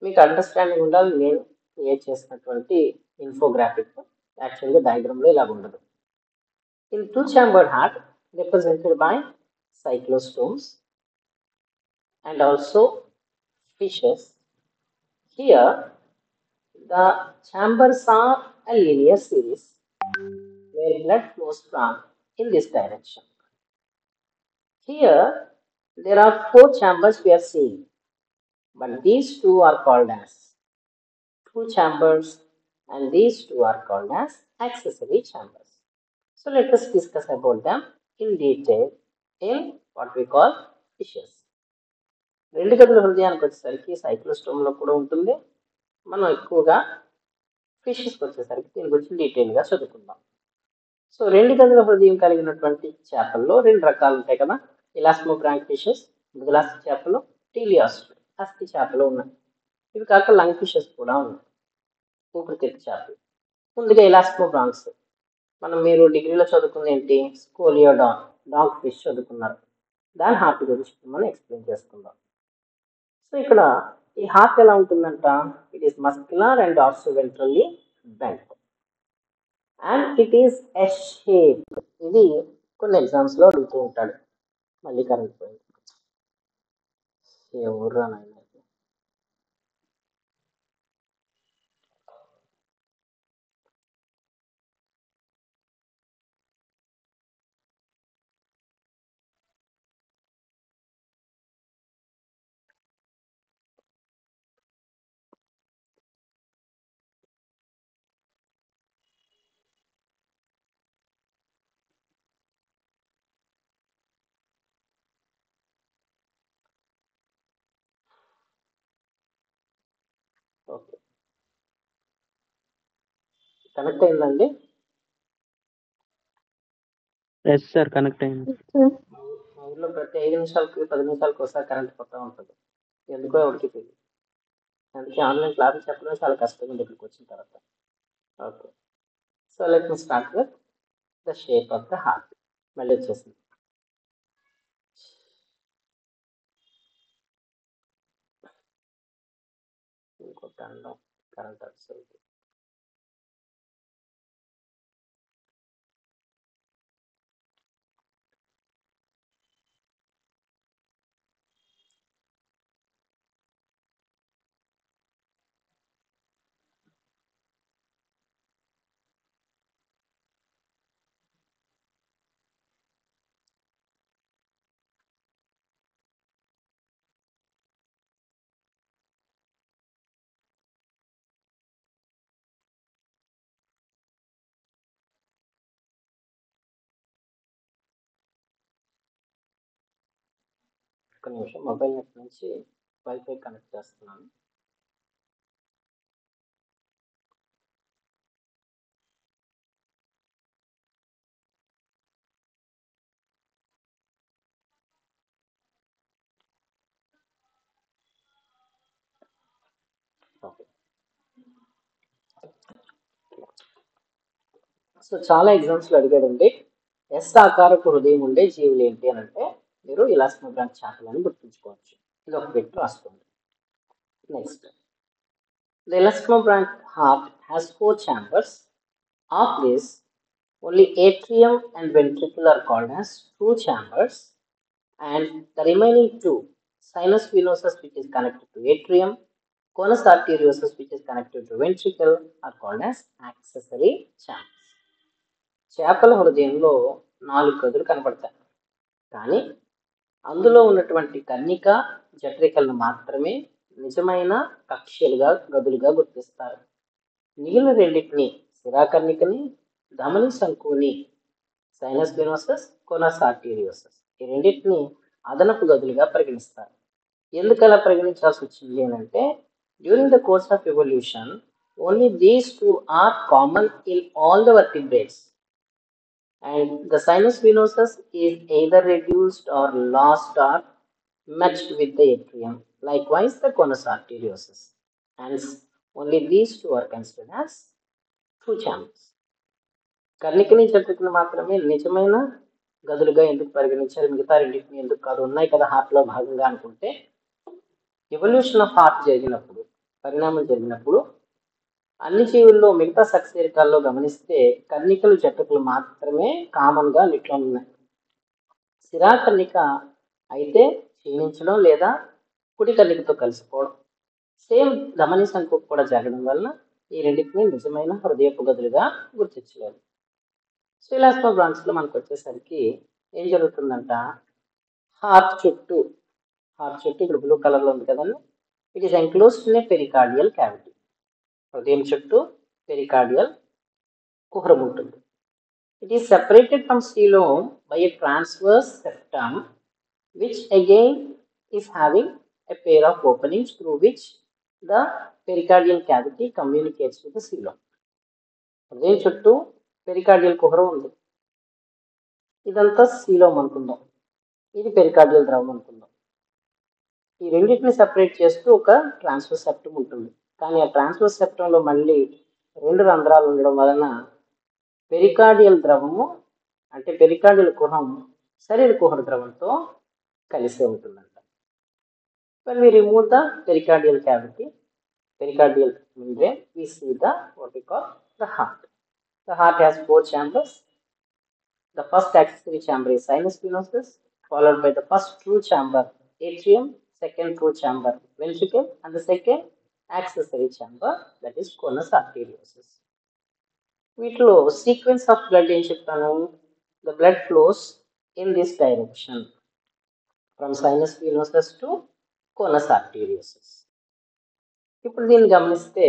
మీకు అండర్స్టాండింగ్ ఉండాలి. నేను క్రియేట్ చేసినటువంటి ఇన్ఫోగ్రాఫిక్ యాక్చువల్గా డయాగ్రామ్లో ఇలా ఉండదు. In 2 chamber heart represented by cyclostomes and also fishes. Here the chambers are a linear series where blood flows from in this direction. Here there are 4 chambers we are seeing, but these two are called as 2 chambers and these two are called as accessory chambers. So let us discuss about them in detail in what we call fishes. రెండు గదుల హృదయానికి వచ్చేసరికి సైక్లోస్టోమ్లో కూడా ఉంటుంది. మనం ఎక్కువగా ఫిషెస్కి వచ్చేసరికి దీని గురించి డీటెయిల్గా చదువుకుందాం. సో రెండు గదుల హృదయం కలిగినటువంటి చేపల్లో 2 రకాలు ఉంటాయి కదా. ఇలాస్మోబ్రాంక్ ఫిషెస్, మృదులాస్థి చేపలు, టీలియాస్లు అస్థి చేపలు ఉన్నాయి. ఇవి కాక లంగ్ ఫిషెస్ కూడా ఉన్నాయి, ఊపిరితిత్తు చేపలు. ముందుగా ఇలాస్మోబ్రాంక్స్, మీరు డిగ్రీలో చదువుకుంది ఏంటి? స్కోలియోడాన్, డాగ్ ఫిష్ చదువుకున్నారు. దాని హార్ట్ గురించి మనం ఎక్స్ప్లెయిన్ చేసుకుందాం. సో ఇక్కడ ఈ హార్ట్ ఎలా ఉంటుందంట? It is muscular and also ventrally bent and it is S shape. ఇది కొన్ని ఎగ్జామ్స్లో అడుగుతూ ఉంటాడు. మళ్ళీ కరెంట్ పోయింది. ఎవరు నాయన? ఓకే, కనెక్ట్ అయిందండి? ఎస్ సార్, కనెక్ట్ అయింది. మా ఊర్లో ప్రతి 5 నిమిషాలకి 10 నిమిషాలకు ఒకసారి కరెంట్ పోతూ ఉంటుంది. ఎందుకో ఎవరికి తెలియదు. అందుకే ఆన్లైన్ క్లాసులు చెప్పడం చాలా కష్టంగా ఉంది ఇక్కడికి వచ్చిన తర్వాత. Okay, so let me start with the shape of the heart. మళ్ళీ వచ్చేసింది. ఇంకొక అండం కరెంట్ వస్తుంది. ఒక నిమిషం, మొబైల్ నెట్ నుంచి వైఫై కనెక్ట్ చేస్తున్నాను. ఓకే, సో చాలా ఎగ్జామ్స్లో అడిగాడండి, ఎస్ ఆకారపు హృదయం ఉండే జీవులు ఏంటి అని అంటే మీరు ఇలాస్మోబ్రాంక్ చేపలని గుర్తుంచుకోవచ్చు. ఇది ఒక పెట్టి రాసుకోండి. Next, the elasmobranch heart has 4 chambers. Of this, only atrium and ventricle are called as 2 chambers, and the remaining 2, sinus venosus which is connected to atrium, conus arteriosus which is connected to ventricle are called as accessory chambers. చేపల హృదయంలో 4 గదులు కనబడతాయి, కానీ అందులో ఉన్నటువంటి కన్నిక, జఠరికలను మాత్రమే నిజమైన కక్ష్యలుగా, గదులుగా గుర్తిస్తారు. మిగిలిన రెండింటిని, శిరాకర్ణికని, ధమని సంకుని, సైనస్ వెనోసస్, కోనస్ ఆర్టీరియోసస్, ఈ రెండింటిని అదనపు గదులుగా పరిగణిస్తారు. ఎందుకు అలా పరిగణించాల్సి వచ్చింది అని అంటే, during the course of evolution only these two are common in all the vertebrates. And the sinus venosus is either reduced or lost or merged with the atrium. Likewise, the conus arteriosus. Hence, only these two are considered as true chambers. కర్ణికని చట్రికలు మాత్రమే నిజమైన గదులుగా ఎందుకు పరిగణించారు, మిగతా రెండింటిని ఎందుకు కాదు, ఉన్నాయి కదా హార్ట్లో భాగంగా అనుకుంటే, ఎవల్యూషన్ ఆఫ్ హార్ట్ జరిగినప్పుడు, పరిణామం జరిగినప్పుడు అన్ని జీవుల్లో మిగతా సకశేరుకాల్లో గమనిస్తే కర్ణికలు చట్రికలు మాత్రమే కామన్గా అన్నిట్లో ఉన్నాయి. శిరాకర్ణిక అయితే క్షీణించడం లేదా కుడి కర్ణికతో కలిసిపోవడం సేమ్ ధమని సంఖ్య కూడా జరగడం వల్ల ఈ రెండింటిని నిజమైన హృదయపు గదులుగా గుర్తించలేదు. సో ఎలాస్టో బ్రాంచ్లో మనకు వచ్చేసరికి ఏం జరుగుతుందంట, హార్ట్ చుట్టూ ఇక్కడ బ్లూ కలర్లో ఉంది కదండి, it is enclosed in a pericardial cavity. హృదయం చుట్టూ పెరికార్డియల్ కుహరం ఉంటుంది. It is separated from coelom by a transverse septum, which again is having a pair of openings through which the pericardial cavity communicates with the coelom. హృదయం చుట్టూ pericardial కుహరం ఉంది. ఇదంతా coelom అనుకుందాం, ఇది పెరికార్డియల్ ద్రవం అనుకుందాం. ఈ రెండింటిని సెపరేట్ చేస్తూ ఒక ట్రాన్స్వర్స్ సెప్టమ్ ఉంటుంది. కానీ ఆ ట్రాన్స్వర్స్ సెప్టంలో మళ్ళీ రెండు రంధ్రాలు ఉండడం వలన పెరికార్డియల్ ద్రవము అంటే పెరికార్డియల్ కుహరం శరీర కుహర ద్రవంతో కలిసే ఉంటుందంట. When we remove the pericardial cavity, pericardial membrane, we see what we call the heart. The heart has four chambers. The first accessory chamber is sinus venosus, followed by the first true chamber atrium, second true chamber ventricle, and the second accessory chamber, that is conus arteriosus. వీటిలో sequence of blood ఏం చెప్తాను, the blood flows in this direction from sinus venosus to conus arteriosus. ఇప్పుడు దీన్ని గమనిస్తే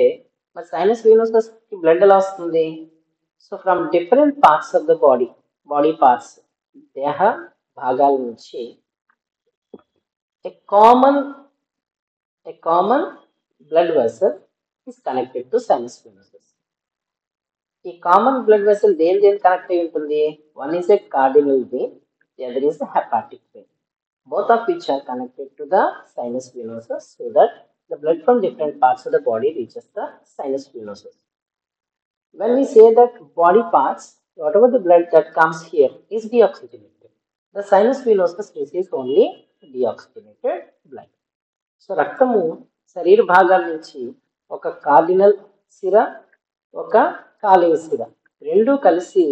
మరి sinus వీనోసస్కి blood ఎలా వస్తుంది? So from different parts of the body parts, దేహ భాగాల నుంచి a common blood vessel is connected to sinus venosus. ఈ కామన్ బ్లడ్ వెసల్ దేని కనెక్ట్ అయి ఉంటుంది? One is a cardinal vein, the other is a hepatic vein. Both of which are connected to the sinus venosus so that the blood from different parts of the body reaches the sinus venosus. When we say that body parts, whatever the blood that comes here is deoxygenated. The sinus venosus receives only deoxygenated blood. So రక్తము శరీర భాగాల నుంచి ఒక cardinal సిర, ఒక కాలేయ సిర రెండు కలిసి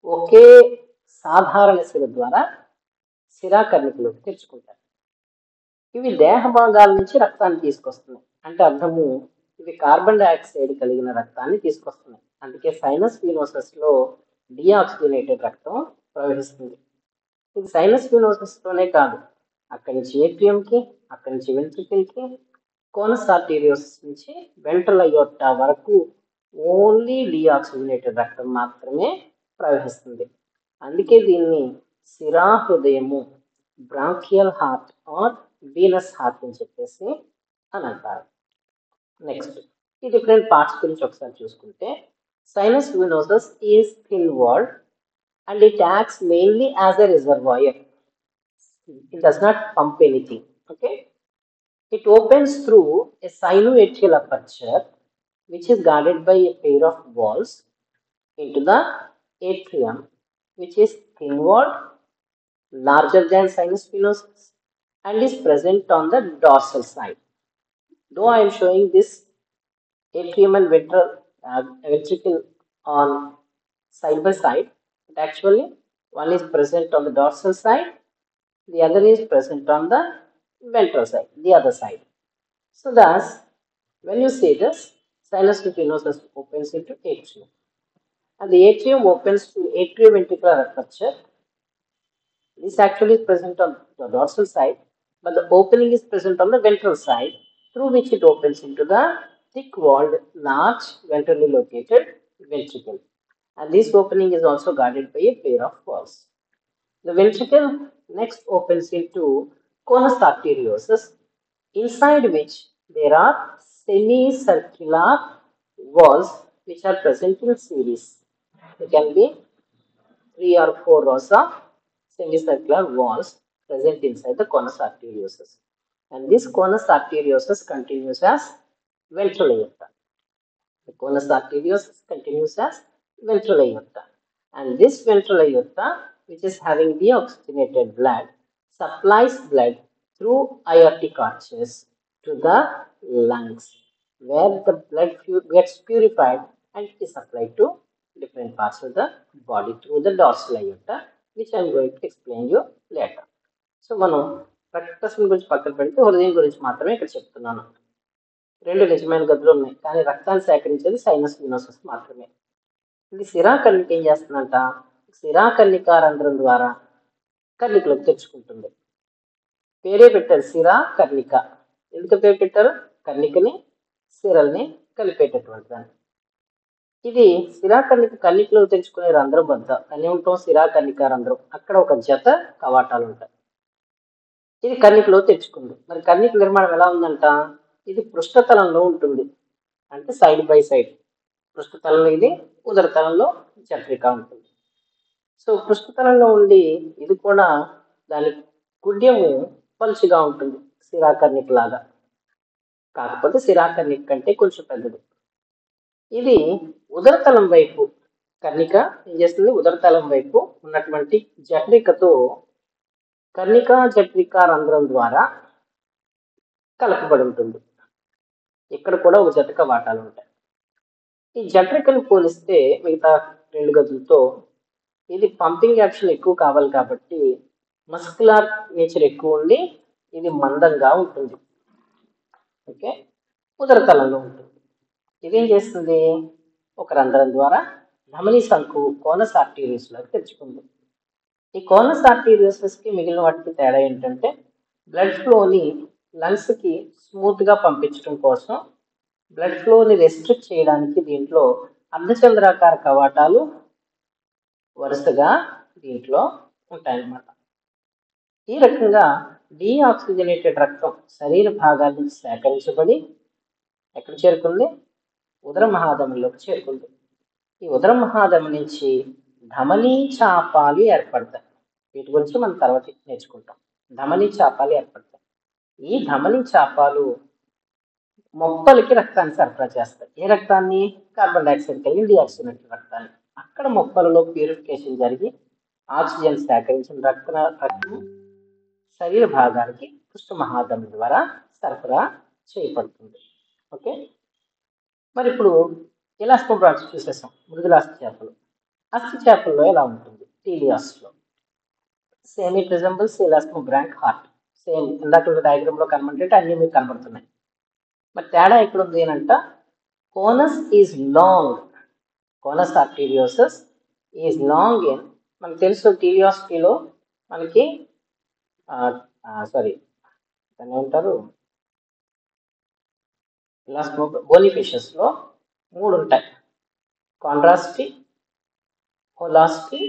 ఒకే సాధారణ సిర ద్వారా శిరాకర్ణికలోకి తెచ్చుకుంటారు. ఇవి దేహ భాగాల నుంచి రక్తాన్ని తీసుకొస్తున్నాయి. అంటే అర్థము ఇవి కార్బన్ డైఆక్సైడ్ కలిగిన రక్తాన్ని తీసుకొస్తున్నాయి. అందుకే సైనస్ వీనోసస్లో డిఆక్సిజనేటెడ్ రక్తం ప్రవహిస్తుంది. ఇది సైనస్ వీనోసస్లోనే కాదు, అక్కడి నుంచి ఏట్రియంకి, అక్కడి నుంచి వెంట్రికల్కి, కోనస్ ఆర్టీరియోసస్ నుంచి వెంట్రల్ అయోర్టా వరకు ఓన్లీ డిఆక్సిజనేటెడ్ రక్తం మాత్రమే ప్రవహిస్తుంది. అందుకే దీన్ని శిరా హృదయము, branchial heart or venous heart అని చెప్పేసి అని అంటారు. నెక్స్ట్ ఈ డిఫరెంట్ పార్ట్స్ గురించి ఒకసారి చూసుకుంటే, sinus venosus is thin walled and it acts mainly as a reservoir. It does not pump anything. Okay, it opens through a sinoatrial aperture which is guarded by a pair of walls into the atrium, which is thin walled, larger than sinus venosus, and is present on the dorsal side. Though I am showing this atrium and ventricle on side by side, but actually one is present on the dorsal side, the other is present on the ventral side, the other side. So thus, when you see this, sinus venosus opens into atrium, and the atrium opens to atrioventricular aperture. This actually is present on the dorsal side, but the opening is present on the ventral side, through which it opens into the thick-walled, large, ventrally located ventricle. And this opening is also guarded by a pair of walls. The ventricle next opens into conus arteriosus, inside which there are semicircular walls which are present in series. It can be 3 or 4 rows of semicircular walls present inside the conus arteriosus. And this conus arteriosus continues as ventral aorta. The conus arteriosus continues as ventral aorta. And this ventral aorta, which is having deoxygenated blood, supplies blood through aortic arches to the lungs, where the blood gets purified and is supplied to different parts of the body through the dorsal aorta, which I am going to explain you later. So మనం రక్తస్రావం గురించి పక్కన పెడితే హృదయం గురించి మాత్రమే ఇక్కడ చెప్తున్నాను. రెండు నిజమైన గదులు ఉన్నాయి, కానీ రక్తాన్ని సేకరించేది సైనస్ వినోసస్ మాత్రమే. ఇది శిరాకర్ణిక ఏం చేస్తుందంట, శిరాకర్ణికా రంధ్రం ద్వారా కర్ణికలకు తెచ్చుకుంటుంది. పేరే పెట్టారు శిరాకర్ణిక. ఎందుకు పేరు పెట్టారు? కర్ణికని శిరల్ని కలిపేటటువంటి దాన్ని. ఇది శిరాకర్ణిక కర్ణికలకు తెచ్చుకునే రంధ్రం వద్ద అని ఉంటాం శిరాకర్ణిక రంధ్రం. అక్కడ ఒక జత కవాటాలు ఉంటాయి. ఇది కర్ణికలో తెచ్చుకుంది. మరి కర్ణిక నిర్మాణం ఎలా ఉందంట, ఇది పృష్ఠతలంలో ఉంటుంది, అంటే సైడ్ బై సైడ్. పృష్ఠతలంలో ఇది, ఉదరతలంలో జఠరిక ఉంటుంది. సో పృష్ఠతలంలో ఉండి ఇది కూడా దాని కుడ్యము పలుచుగా ఉంటుంది శిరాకర్ణిక లాగా, కాకపోతే శిరాకర్ణిక కంటే కొంచెం పెద్దది. ఇది ఉదరతలం వైపు, కర్ణిక ఏం చేస్తుంది, ఉదరతలం వైపు ఉన్నటువంటి జఠరికతో కర్ణికా జఠరికా రంధ్రం ద్వారా కలపబడి ఉంటుంది. ఇక్కడ కూడా ఒక జత కవాటాలు ఉంటాయి. ఈ జఠరికను పోలిస్తే మిగతా రెండు గదులతో ఇది పంపింగ్ యాక్షన్ ఎక్కువ కావాలి కాబట్టి మస్కులార్ నేచర్ ఎక్కువ ఉండి ఇది మందంగా ఉంటుంది. ఓకే, ఉదరతలంలో ఉంటుంది. ఇదేం చేస్తుంది, ఒక రంధ్రం ద్వారా ధమని సంకు కోనస్ ఆర్టీరియోస్లోకి తెచ్చుకుంది. ఈ కోనస్ ఆర్టీరియోసెస్కి మిగిలిన వాటికి తేడా ఏంటంటే, బ్లడ్ ఫ్లోని లంగ్స్కి స్మూత్గా పంపించడం కోసం బ్లడ్ ఫ్లోని రెస్ట్రిక్ట్ చేయడానికి దీంట్లో అర్ధచంద్రాకార కవాటాలు వరుసగా దీంట్లో ఉంటాయన్నమాట. ఈ రకంగా డీఆక్సిజనేటెడ్ రక్తం శరీర భాగాల నుంచి సేకరించబడి ఎక్కడ చేరుకుంది, ఉదర మహాధమనిలోకి చేరుకుంది. ఈ ఉదర మహాధమని నుంచి ధమనీ చాపాలు ఏర్పడతాయి. వీటి గురించి మనం తర్వాత నేర్చుకుంటాం. ధమనీ చాపాలు ఏర్పడతాయి. ఈ ధమనీ చాపాలు మొప్పలకి రక్తాన్ని సరఫరా చేస్తాయి. ఏ రక్తాన్ని? కార్బన్ డైఆక్సైడ్ కలిగిన డీఆక్సిజనేటెడ్ రక్తాన్ని. అక్కడ మొప్పలలో ప్యూరిఫికేషన్ జరిగి ఆక్సిజన్ సేకరించిన రక్తం శరీర భాగానికి పృష్ఠ మహాధమని ద్వారా సరఫరా చేయబడుతుంది. ఓకే, మరి ఇప్పుడు ఎలాస్టోబ్రాన్స్ చూసేసాం, మృదులాస్థి చేపలు. అస్థి చేపల్లో ఎలా ఉంటుంది, టీలియాస్లో same it resembles elasmobranch heart. Same ఇందాక డయాగ్రామ్లో కనబడితే అన్నీ మీకు కనబడుతున్నాయి. మరి తేడా ఎక్కడ ఉంది అనంట, conus is long, conus arteriosus is long in, మనకు తెలుసు టీలియాస్టీలో మనకి దాన్ని ఏమంటారు, బోనిఫిషస్లో 3 ఉంటాయి, కాండ్రాస్టీ, హోలాస్టీ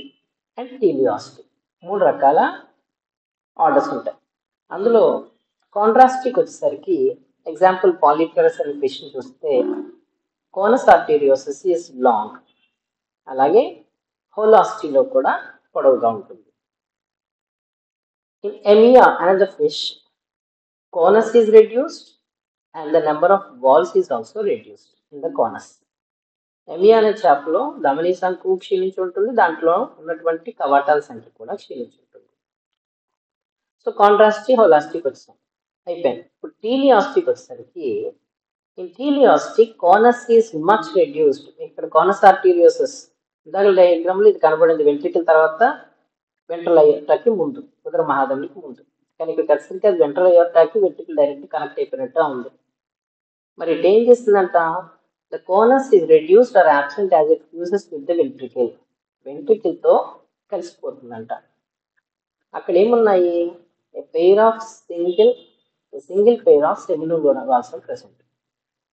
అండ్ టీలియాస్టీ. 3 రకాల ఆర్డర్స్ ఉంటాయి. అందులో కాండ్రాస్టీకి వచ్చేసరికి ఎగ్జాంపుల్ పాలిప్టెరస్ అనే ఫిష్ని చూస్తే కోనస్ ఆర్టీరియోసస్ ఈజ్ లాంగ్. అలాగే హోలాస్టీలో కూడా పొడవుగా ఉంటుంది. In Emia, another fish, conus is reduced and the number of valves is also reduced in the conus. ఎమియా అనే చేపలో ధమనీ సంఖ్య క్షీణించి ఉంటుంది, దాంట్లో ఉన్నటువంటి కవాటాల సంఖ్య కూడా క్షీణించి ఉంటుంది. సో కాంట్రాస్టీ, హోలాస్టిక్ వచ్చాం, అయిపోయింది. ఇప్పుడు టీలియాస్టిక్ వచ్చేసరికి ఇన్ టీలియాస్టిక్ కోనస్ ఈజ్ మచ్ రెడ్యూస్డ్. ఇక్కడ కోనస్ ఆర్టీరియోసస్ ఇందాక డయాగ్రామ్లో ఇది కనబడింది వెంట్రికల్ తర్వాత వెంట్రల్ అయోర్టాకి ముందు, ఉదర మహాధమనికి ముందు. కానీ ఇక్కడ ఖచ్చితంగా అది వెంట్రల్ అయోర్టాకి వెంట్రికల్ డైరెక్ట్ కనెక్ట్ అయిపోయినట్టు ఉంది. మరి ఇది ఏం చేస్తుందంట, the conus is reduced or absent as it fuses with the ventricle. వెంట్రికల్తో కలిసిపోతుందంట. అక్కడ ఏమున్నాయి, single pair of semilunar valves are present.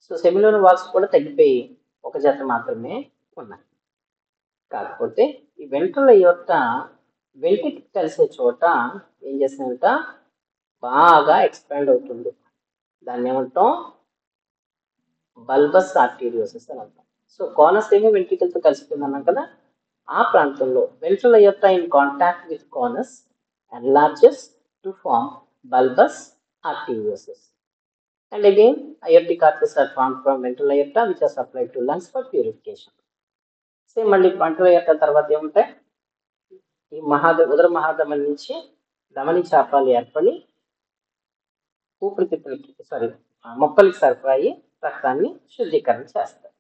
So semilunar valves కూడా తగ్గిపోయి ఒక జత మాత్రమే ఉన్నాయి. కాకపోతే ఈ వెంట్రల్ అయోర్టా వెంట్రికల్ కలిసే చోట ఏం చేస్తుందంట, బాగా ఎక్స్పాండ్ అవుతుంది. దాన్ని ఏమంటాం, బల్బస్ ఆర్టీరియోసిస్ అని అంటాం. సో కోనస్ ఏమో వెంట్రికల్తో కలిసిపోయింది అన్నాం కదా, ఆ ప్రాంతంలో ventral aorta in contact with conus enlarges to form bulbous arteriosus. And again, aortic arteries are formed from ventral aorta which are supplied to lungs for purification. Same మళ్ళీ ventral aorta తర్వాత ఏముంటాయి, ఈ ఉదర మహాధమని నుంచి ధమని చాపాలు ఏర్పడి ఊపిరితిత్తులకి మొక్కలకి సరఫరా అయ్యి రక్తాన్ని శుద్ధీకరణ చేస్తారు.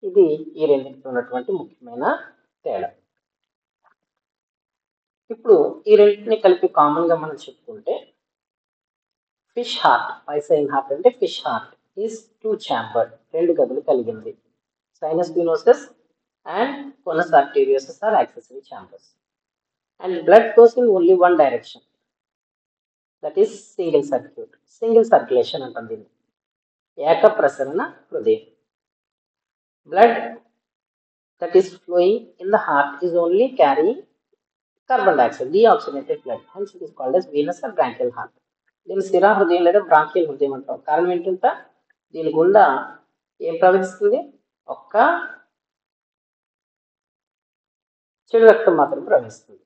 ఇది ఈ రెండింటికి ఉన్నటువంటి ముఖ్యమైన తేడా. ఇప్పుడు ఈ రెండింటిని కలిపి కామన్ గా మనం చెప్పుకుంటే ఫిష్ హార్ట్, పైసైన్ హార్ట్ అంటే ఫిష్ హార్ట్ ఈస్ 2 chambered, 2 గదులు కలిగింది. Sinus venosus and conus arteriosus are accessory chambers. And blood flows in only one direction, that is single circuit, single circulation అంటాం దీన్ని, ఏక ప్రసరణ హృదయం. Blood that is flowing in the heart is only carrying carbon dioxide, deoxygenated blood, hence it is called as venous or branchial heart. దీని శిరా హృదయం లేదా bronchial హృదయం అంటాం. కారణం ఏంటంటే దీని గుండా ఏం ప్రవహిస్తుంది, ఒక్క చెడు రక్తం మాత్రం ప్రవహిస్తుంది,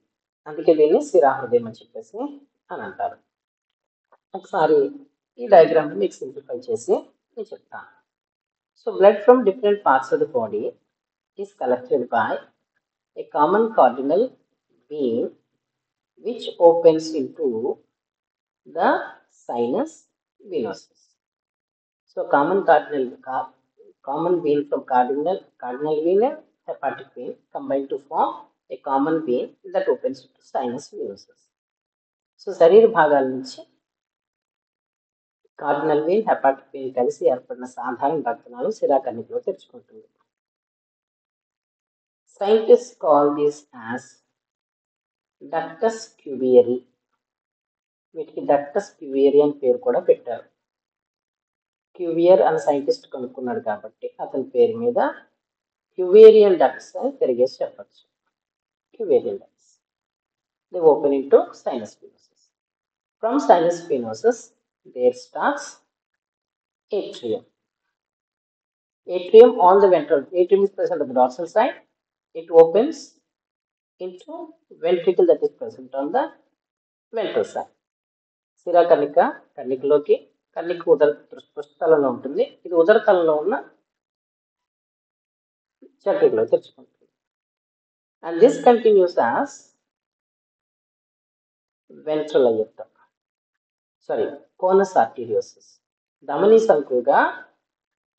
అందుకే దీన్ని శిరా హృదయం అని చెప్పేసి అని అంటారు. ఒకసారి ఈ డయాగ్రామ్ మీకు సింప్లిఫై చేసి నేను చెప్తాను. So blood from different parts of the body is collected by a common cardinal vein which opens into the sinus venosus. So common vein from cardinal vein and hepatic vein combine to form a common vein that opens into sinus venosus. So శరీర భాగాల నుంచి cardinal vein, hepatic vein కలిసి ఏర్పడిన సాధారణ రక్తనాళం శిరాకర్ణికలో తెరుచుకుంటుంది. Scientists call this as ductus cuvieri. వీటికి ductus క్యూవియరీ అని పేరు కూడా పెట్టారు. క్యూవియర్ అనే సైంటిస్ట్ కనుక్కున్నాడు కాబట్టి అతని పేరు మీద క్యూవేరియన్ డక్ట్స్ అని తిరిగేసి చెప్పచ్చు. Cuvierian ducts they open into sinus venosus. From sinus venosus there starts atrium. Atrium on the ventral. Atrium is present on the dorsal side. It opens into ventricle that is present on the ventral side. శిరా కర్ణికలోకి, కర్ణిక ఉదర పృష్ఠతలంలో ఉంటుంది. ఇది ఉదరతలంలో ఉన్న చక్రికలో తెరుచుకుంటుంది. And this continues as ventral aorta, conus arteriosus, ధమని సంకుగా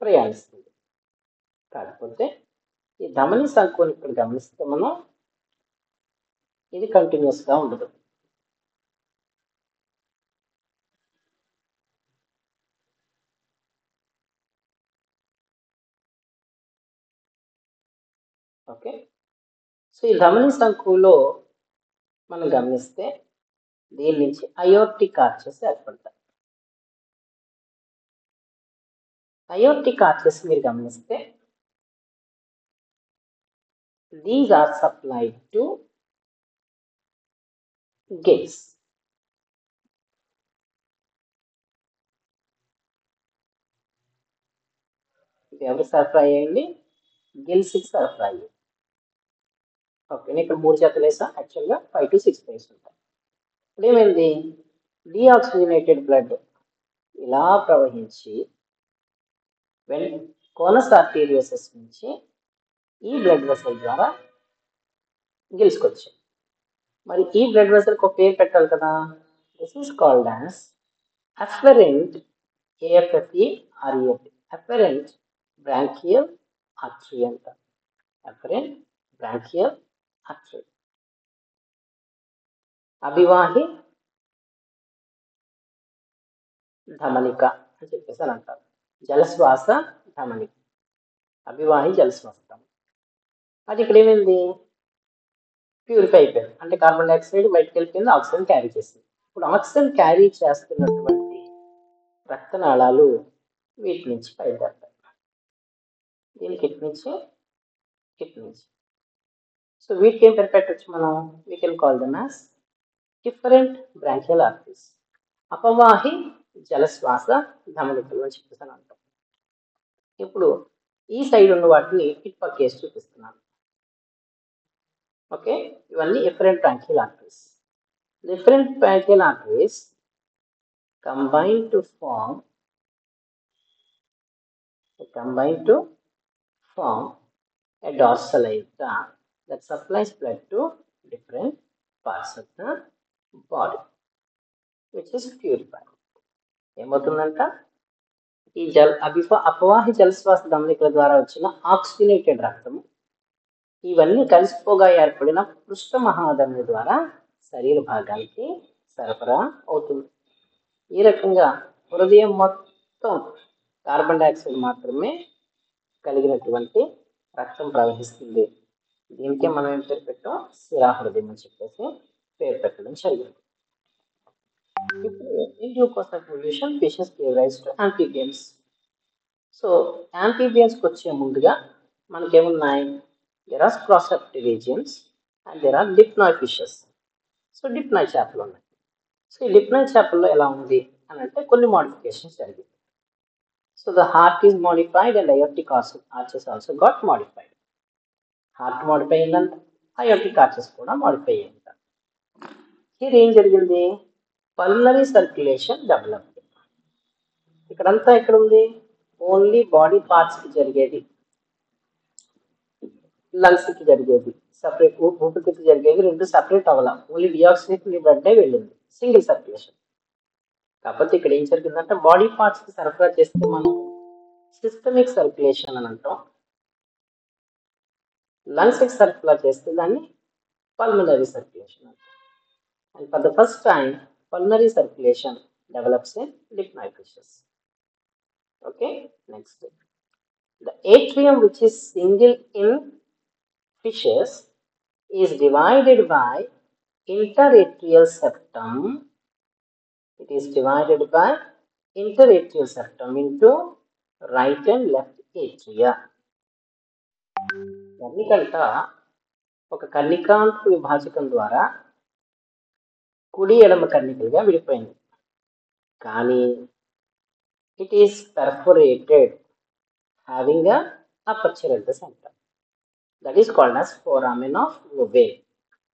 ప్రయాణిస్తుంది. కాకపోతే ఈ ధమని సంకుని ఇక్కడ గమనిస్తే మనం ఇది కంటిన్యూస్ గా ఉండదు. ఓకే, సో ఈ ధమని సంకులో మనం గమనిస్తే దీని నుంచి అయోర్టిక్ ఆర్చెస్ ఏర్పడతాయి. అయోర్టిక్ ఆర్చెస్ మీరు గమనిస్తే these are supplied to gills. ఎవరు సరఫరా అయ్యండి, గిల్స్కి సరఫరా అయ్యి. ఓకే, నేను ఇక్కడ 3 జతలు వేసా, యాక్చువల్గా 5 to 6 pairs ఉంటాయి. ఇప్పుడు ఏమైంది, డీఆక్సిజనేటెడ్ బ్లడ్ ఇలా ప్రవహించి కోనస్ ఆర్టెరియోసస్ నుంచి ఈ బ్లడ్ వెసల్ ద్వారా గిల్స్కి వచ్చాయి. మరి ఈ బ్లడ్ వెసల్కి ఒక పేరు పెట్టాలి కదా, this is called as afferent, AFFERENT, afferent branchial artery అంట. Afferent branchial artery. అభివాహి ధమనిక అని చెప్పేసి అని అంటారు. జలశ్వాస ధమనిక, అభివాహి జలశ్వాస ధమనిక. అది ఇక్కడ ఏమైంది, ప్యూరిఫై అయిపోయింది. అంటే కార్బన్ డైఆక్సైడ్ బయటకు వెళ్ళిపోయింది, ఆక్సిజన్ క్యారీ చేసింది. ఇప్పుడు ఆక్సిజన్ క్యారీ చేస్తున్నటువంటి రక్తనాళాలు వీటి నుంచి బయలుదేరుతాయి. దీనికి ఇటు నుంచి. సో వీటికి ఏం పేరు పెట్టచ్చు మనం, we can call them as different branchial arteries, అపవాహి జలశ్వాస ధమనికలు అని చెప్పేసి అంటాం. ఇప్పుడు ఈ సైడ్ ఉన్న వాటిని ఇటు పక్క వేసి చూపిస్తున్నాను. ఓకే, ఇవన్నీ efferent bronchial arteries. Different brachial arteries combine to form a dorsal aorta that supplies blood to different parts of the body, which is purified. ఏమవుతుందంట, ఈ అపవాహి జలశ్వాస ధమనికల ద్వారా వచ్చిన ఆక్సిజనేటెడ్ రక్తము ఇవన్నీ కలిసిపోగా ఏర్పడిన పృష్ఠ మహాధమని ద్వారా శరీర భాగానికి సరఫరా అవుతుంది. ఈ రకంగా హృదయం మొత్తం కార్బన్ డైఆక్సైడ్ మాత్రమే కలిగినటువంటి రక్తం ప్రవహిస్తుంది. దీనికే మనం ఏం పేరు పెట్టాం, శిరాహృదయం అని చెప్పేసి పేరు పెట్టడం జరిగింది. ఇప్పుడు in due course of evolution fishes gave rise to amphibians. So యాంఫీబియన్స్కి వచ్చే ముందుగా మనకేమున్నాయి, there are cross-septarians and there are dipnoid fishes. So dipnoi చేపలు ఉన్నాయి. సో ఈ డిప్నాయ్ చేపల్లో ఎలా ఉంది అని అంటే కొన్ని మోడిఫికేషన్స్ జరిగింది. So the heart is modified and aortic arches also got modified. Heart modify అయిందంట, అయోర్టిక్ ఆర్చెస్ కూడా మోడిఫై అయ్యిందంట. ఇది ఏం జరిగింది, పల్మనరీ సర్క్యులేషన్ డెవలప్డ్. ఇక్కడంతా ఎక్కడ ఉంది, ఓన్లీ బాడీ పార్ట్స్కి జరిగేది, లంగ్స్కి జరిగేది సపరేట్, ఊపిరితిత్తుకి జరిగేది రెండు సపరేట్ అవ్వాల, ఓన్లీ డిఆక్సిజనేటెడ్ బ్లడ్ వెళ్ళింది, సింగిల్ సర్క్యులేషన్. కాకపోతే ఇక్కడ ఏం జరిగిందంటే బాడీ పార్ట్స్కి సరఫరా చేస్తే మనం సిస్టమిక్ సర్క్యులేషన్ అని అంటాం, లంగ్స్కి సరఫరా చేస్తే దాన్ని పల్మనరీ సర్క్యులేషన్ అంటాం. And for the first time pulmonary circulation develops in dipnoi fishes. Okay, next the atrium, which is single in fishes, is divided by interatrial septum. It is divided by interatrial septum into right and left atria. కర్ణికంట ఒక కర్ణికాంత విభాజకం ద్వారా కుడి ఎడమ కర్ణికలుగా విడిపోయింది. కానీ it is perforated having a aperture at the center. That is called as foramen of ovale.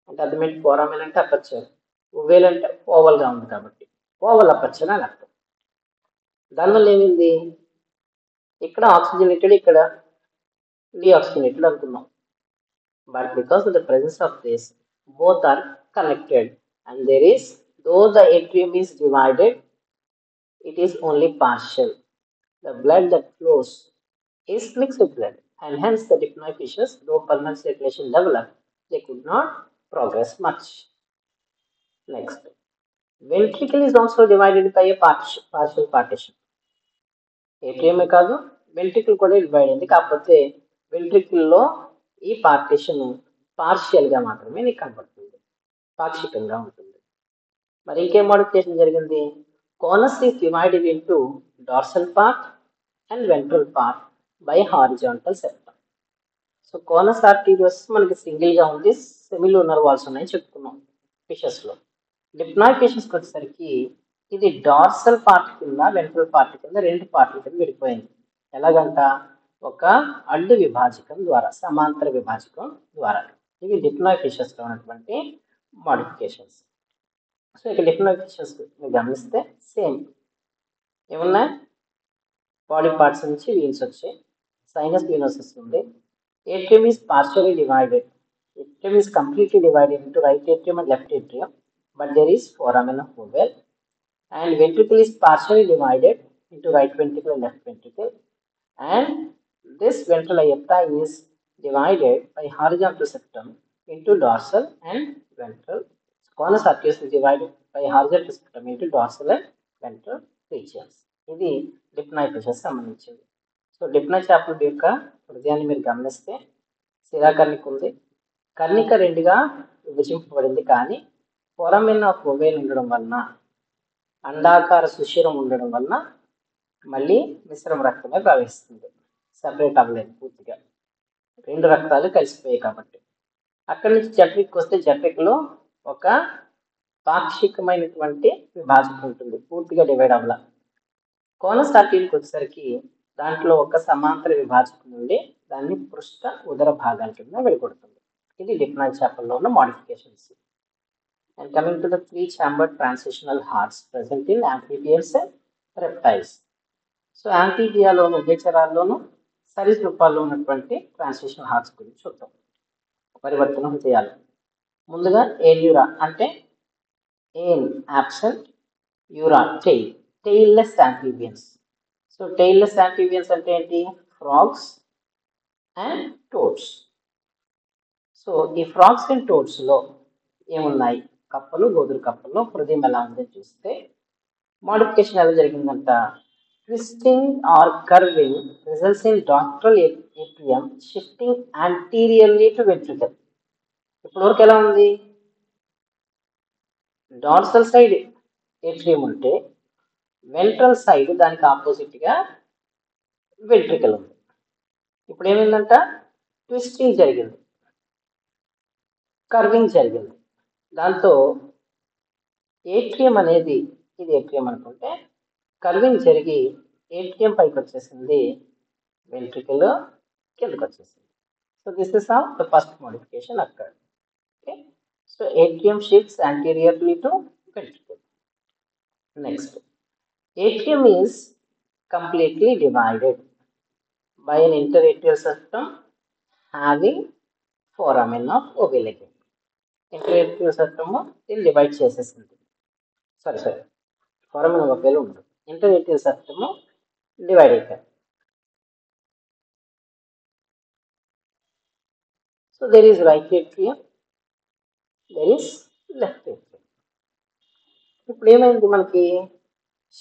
అంటే అర్థమేంటి, foramen అంటే aperture, ovale అంటే oval గా ఉంది కాబట్టి ఓవల్ అపర్చర్ అని అర్థం. దానివల్ల ఏమైంది, ఇక్కడ ఆక్సిజనేటెడ్, ఇక్కడ డిఆక్సిజనేటెడ్ అనుకున్నాం. But because of the presence of this both are connected and there is, though the atrium is divided, it is only partial. The blood that flows is mixed blood, and hence the dipnoid fishes, though pulmonary circulation developed, they could not progress much. Next, ventricle is also divided by a partial partition. atrium కాదు, ventricle కూడా divide అయింది, కాకపోతే వెంట్రికల్లో ఈ partition పార్షియల్గా మాత్రమే నీకు కనబడుతుంది, పాక్షికంగా ఉంటుంది. మరి ఇంకేం మోడిఫికేషన్ జరిగింది, కోనస్ is divided into dorsal part and ventral part by horizontal septum. So conus arterius మనకి సింగిల్ గా ఉంది, సెమిలూనర్ వాల్స్ ఉన్నాయని చెప్పుకున్నాం ఫిషెస్ లో. డిప్నాయ్ ఫిషెస్కి వచ్చేసరికి ఇది డార్సల్ పార్ట్ కింద వెంట్రల్ పార్ట్ కింద రెండు పార్ట్ల కింద విడిపోయింది. ఎలాగంట, ఒక అడ్డు విభాజకం ద్వారా, సమాంతర విభాజకం ద్వారా. ఇవి డిప్నాయ్ ఫిషెస్ లో ఉన్నటువంటి మోడిఫికేషన్స్. సో ఇక డిప్నాయ్ ఫిషెస్ మీరు గమనిస్తే సేమ్ ఏమున్నాయి, బాడీ పార్ట్స్ నుంచి వీన్స్ వచ్చాయి, సైనస్ వీనోసస్ ఉంది, atrium is partially divided, atrium is completely divided into right atrium and left atrium, but there is foramen of ovale, and ventricle is partially divided into right ventricle and left ventricle, and this ventral aorta is divided by horizontal septum into dorsal and ventral. Conus arterius is divided by horizontal septum into dorsal and ventral regions. ఇది డిప్నాయ్ fishes సంబంధించింది. So డిప్నాయ్ చేపల యొక్క హృదయాన్ని మీరు గమనిస్తే శిరాకర్ణిక ఉంది, కర్ణిక రెండుగా విభజింపబడింది, కానీ foramen of ovale ఉండడం వలన, అండాకార సుషిరం ఉండడం వలన మళ్ళీ మిశ్రమ రక్తమే ప్రవహిస్తుంది, సపరేట్ అవ్వలేదు పూర్తిగా, రెండు రక్తాలు కలిసిపోయాయి కాబట్టి. అక్కడి నుంచి జఠరిక్ వస్తే జఠరికలో ఒక పాక్షికమైనటువంటి విభాజకం ఉంటుంది, పూర్తిగా డివైడ్ అవ్వాల. కోనస్ ఆర్టీరీకి వచ్చేసరికి దాంట్లో ఒక సమాంతర విభాజకం నుండి దాన్ని పృష్ఠ ఉదర భాగాల కింద విడగొడుతుంది. ఇది డిఫరెంట్ చేపల్లో ఉన్న modifications. And coming to the 3 chambered transitional hearts present in amphibians and reptiles. So యాంఫీబియాలోను ఉభయచరాల్లోనూ సరీసృపాల్లో ఉన్నటువంటి ట్రాన్సిషనల్ హార్ట్స్ గురించి చూద్దాం. పరివర్తనం చేయాలి. ముందుగా ఏన్యూరా అంటే an absent, ura tail, tailless amphibians. So tailless amphibians అంటే ఏంటి? Frogs and toads. సో ఈ ఫ్రాగ్స్ అండ్ టోడ్స్లో ఏమున్నాయి? కప్పలు, గోధుమ కప్పల్లో హృదయం ఎలా ఉందని చూస్తే మోడిఫికేషన్ ఎలా జరిగిందంట? Twisting or curving results in doctoral atrium shifting anteriorly to ventricle. ఇప్పటివరకు ఎలా ఉంది? డార్సల్ సైడ్ ఏట్రియం ఉంటే వెంట్రల్ సైడ్ దానికి ఆపోజిట్గా వెంట్రికల్ ఉంది. ఇప్పుడు ఏమైందంట? ట్విస్టింగ్ జరిగింది, కర్వింగ్ జరిగింది. దాంతో ఏట్రియం అనేది, ఇది ఏట్రియం అనుకుంటే, కర్వింగ్ జరిగి ఏట్రియం పైకి వచ్చేసింది, వెంట్రికల్ కిందకి వచ్చేసింది. So this is how the first modification occurred. Okay, so atrium shifts anteriorly to ventricle. Next, atrium is completely divided by an interatrial septum having foramen of ovale. Interatrial septum దీన్ని divide చేసేసింది. Sorry foramen of ovale ఉండదు, interatrial septum divide అయిపోయింది. So there is right atrium, there is left atrium. ఇప్పుడు ఏమైంది? మనకి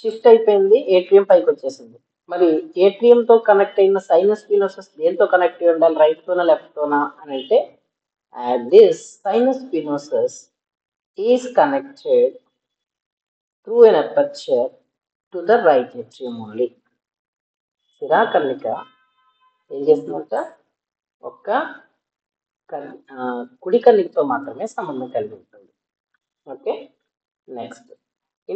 shift అయిపోయింది, atrium పైకి వచ్చేసింది. మరి ఏట్రియంతో కనెక్ట్ అయిన సైనస్ వీనోసస్ దేంతో కనెక్ట్ అయి ఉండాలి? రైట్ తోనా లెఫ్ట్ తోనా అని అంటే, this sinus venosus is connected through an aperture to the right atrium only. శిరాకర్ణిక ఏం చేస్తుందంట? ఒక్క కుడి కర్ణికతో మాత్రమే సంబంధం కలిగి ఉంటుంది. Okay, next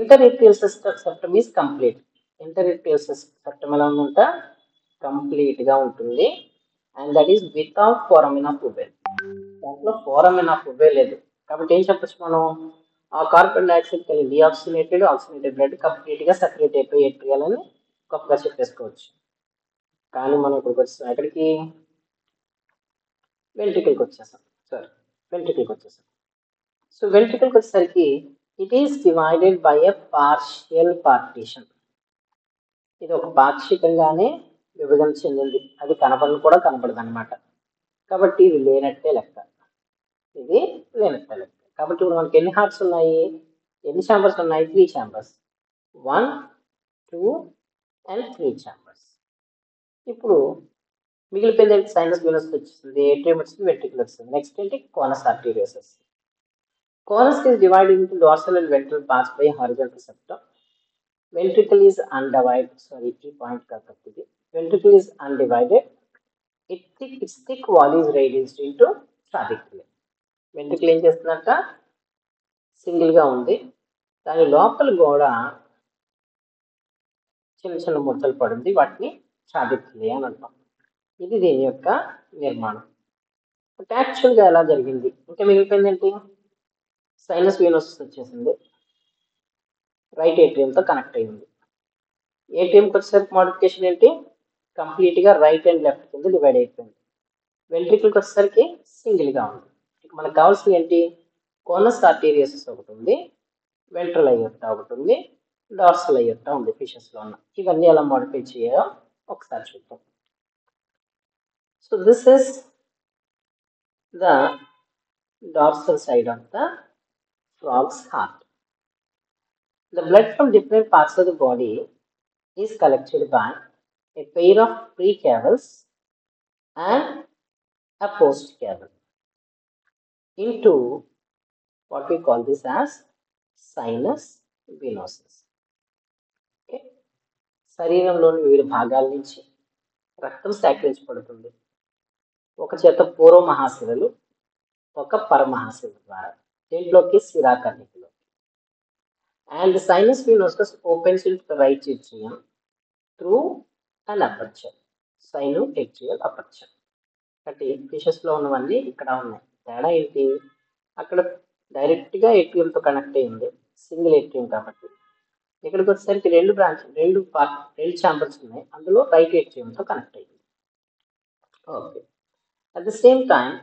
interatrial septum is complete. Interatrial septum ఎలా ఉందంట? కంప్లీట్గా ఉంటుంది. And that is without foramen of ovale. దాంట్లో ఫోరామెన్ ఆఫ్ ఓవేల్ లేదు. కాబట్టి ఏం చెప్పచ్చు మనం? ఆ కార్బన్ డైఆక్సైడ్ కలిగి డిఆక్సినేటెడ్, ఆక్సినేటెడ్ బ్లడ్ కంప్లీట్గా సెపరేట్ అయిపోయి ఏట్రియాల్ అని గొప్పగా చెప్పేసుకోవచ్చు. కానీ మనం ఇక్కడికి వచ్చేసాం, ఎక్కడికి? వెంట్రికల్కి వచ్చేసాం. వెంట్రికల్కి వచ్చేసాం. సో వెంట్రికల్కి వచ్చేసరికి it is divided by a partial partition. ఇది ఒక పాక్షికంగానే విభజన చెందింది, అది కనపడను కూడా కనపడదు అనమాట. కాబట్టి ఇది లేనట్టే లెక్క, ఇది లేనట్టే లెక్క. కాబట్టి ఇప్పుడు మనకి ఎన్ని హార్ట్స్ ఉన్నాయి? ఎన్ని ఛాంబర్స్ ఉన్నాయి? 3 ఛాంబర్స్, 1, 2 and 3 ఛాంబర్స్. ఇప్పుడు మిగిలిపోయింది సైనస్ వీనస్ వచ్చేసింది, ఏట్రియం వచ్చింది, వెంట్రికల్ వచ్చింది. నెక్స్ట్ ఏంటి? కోనస్ ఆర్టీరియస్. కోనస్ is divided into dorsal and ventral parts by horizontal septum. Ventricle is undivided. Sorry, key point kaakapidi. Ventricle is undivided. Its thick wall is raised into trabeculae. Ventricle ఏం చేస్తుందంట? సింగిల్గా ఉంది, దాని లోపల కూడా చిన్న చిన్న ముద్దలు పడింది, వాటిని ట్రాబెక్యులే అని అంటాం. ఇది దీని యొక్క నిర్మాణం. బట్ యాక్చువల్గా ఎలా జరిగింది? ఇంకా మిగిలిపోయింది ఏంటి? సైనస్ వీనోసస్ వచ్చేసింది, రైట్ ఏట్రియంతో కనెక్ట్ అయింది. ఏట్రియంకి వచ్చేసరికి మోడిఫికేషన్ ఏంటి? కంప్లీట్గా రైట్ అండ్ లెఫ్ట్ కింద డివైడ్ అయిపోయింది. వెంట్రికల్కి వచ్చేసరికి సింగిల్గా ఉంది. మనకు కావాల్సింది ఏంటి? కోనస్ ఆర్టీరియస్ ఒకటి ఉంది, వెంట్రల్ అయ్యొట్టా ఒకటి ఉంది, డార్సల్ అయ్యొట్టా ఉంది ఫిషెస్లో ఉన్న. ఇవన్నీ ఎలా మోడిఫై చేయాలో ఒకసారి చూద్దాం. So this is the dorsal side of the frog's heart. The blood from different parts of the body is collected by a pair of precavals and a postcaval into what we call this as sinus venosus. Okay. శరీరంలోని వివిధ భాగాల నుంచి రక్తం సేకరించబడుతుంది. ఒక చేత పూర్వ మహాశిరలు, ఒక పరమహాశిర ద్వారా దీంట్లోకి శిరాకర్ణికలో. And the sinus venosus opens into the right atrium through and aperture, sinoatrial aperture. అంటే ఫిషెస్లో ఉన్నవన్నీ ఇక్కడ ఉన్నాయి. తేడా ఏంటి, అక్కడ డైరెక్ట్గా ఏట్రియంతో కనెక్ట్ అయ్యింది, సింగిల్ ఏట్రియం కాబట్టి. ఇక్కడికి వచ్చేసరికి రెండు ఛాంబర్స్ ఉన్నాయి, అందులో రైట్ ఏట్రియంతో కనెక్ట్ అయ్యింది. Okay. At the same time,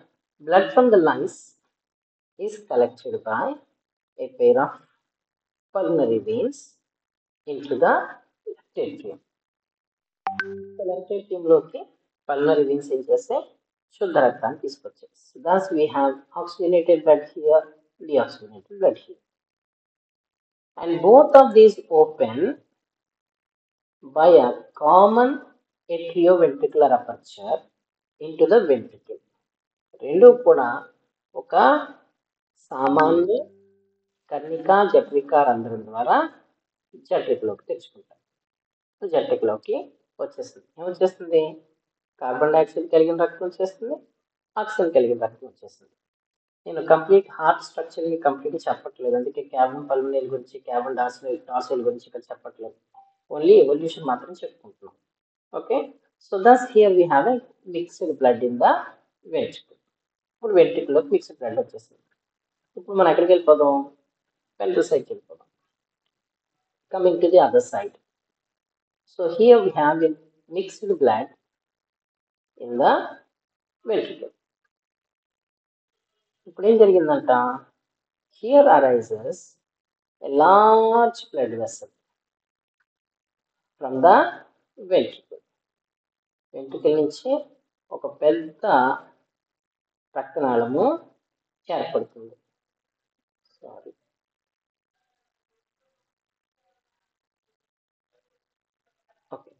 blood from the lungs is collected by a pair of pulmonary veins into the left atrium. Left atriumలోకి pulmonary veins ఏం చేస్తే శుద్ధ రక్తాన్ని తీసుకొచ్చాయి. So thus we have oxygenated blood here, deoxygenated blood here. And both of these open by a common atrioventricular aperture into the ventricle. రెండు కూడా ఒక సామాన్య కర్ణికా జఠరికా రంధ్రం ద్వారా జఠరికలోకి తెచ్చుకుంటాం. జఠరికలోకి వచ్చేస్తుంది. ఏమొచ్చేస్తుంది, కార్బన్ డైఆక్సైడ్ కలిగిన రక్తం వచ్చేస్తుంది, ఆక్సిజన్ కలిగిన రక్తం వచ్చేస్తుంది. నేను కంప్లీట్ హార్ట్ స్ట్రక్చర్ని కంప్లీట్ చెప్పట్లేదు, అందుకే క్యాబన్ పల్మనరీ గురించి, క్యాబన్ డార్సల్ గురించి ఇక్కడ చెప్పట్లేదు, ఓన్లీ ఎవల్యూషన్ మాత్రం చెప్పుకుంటున్నాం. Okay. So thus here we have a mixed blood in the ventricle. ఇప్పుడు వెంట్రికల్లోకి మిక్స్డ్ బ్లడ్ వచ్చేస్తుంది. ఇప్పుడు మనం ఎక్కడికి వెళ్ళిపోదాం, వెంట్రల్ సైడ్కి వెళ్ళిపోదాం. Coming to the other side. So here we have a mixed blood in the ventricle. ఇప్పుడు ఏం జరిగిందంట, here arises a large blood vessel from the ventricle. Ventricle నుంచి ఒక పెద్ద రక్తనాళము ఏర్పడుతుంది. Sorry, okay.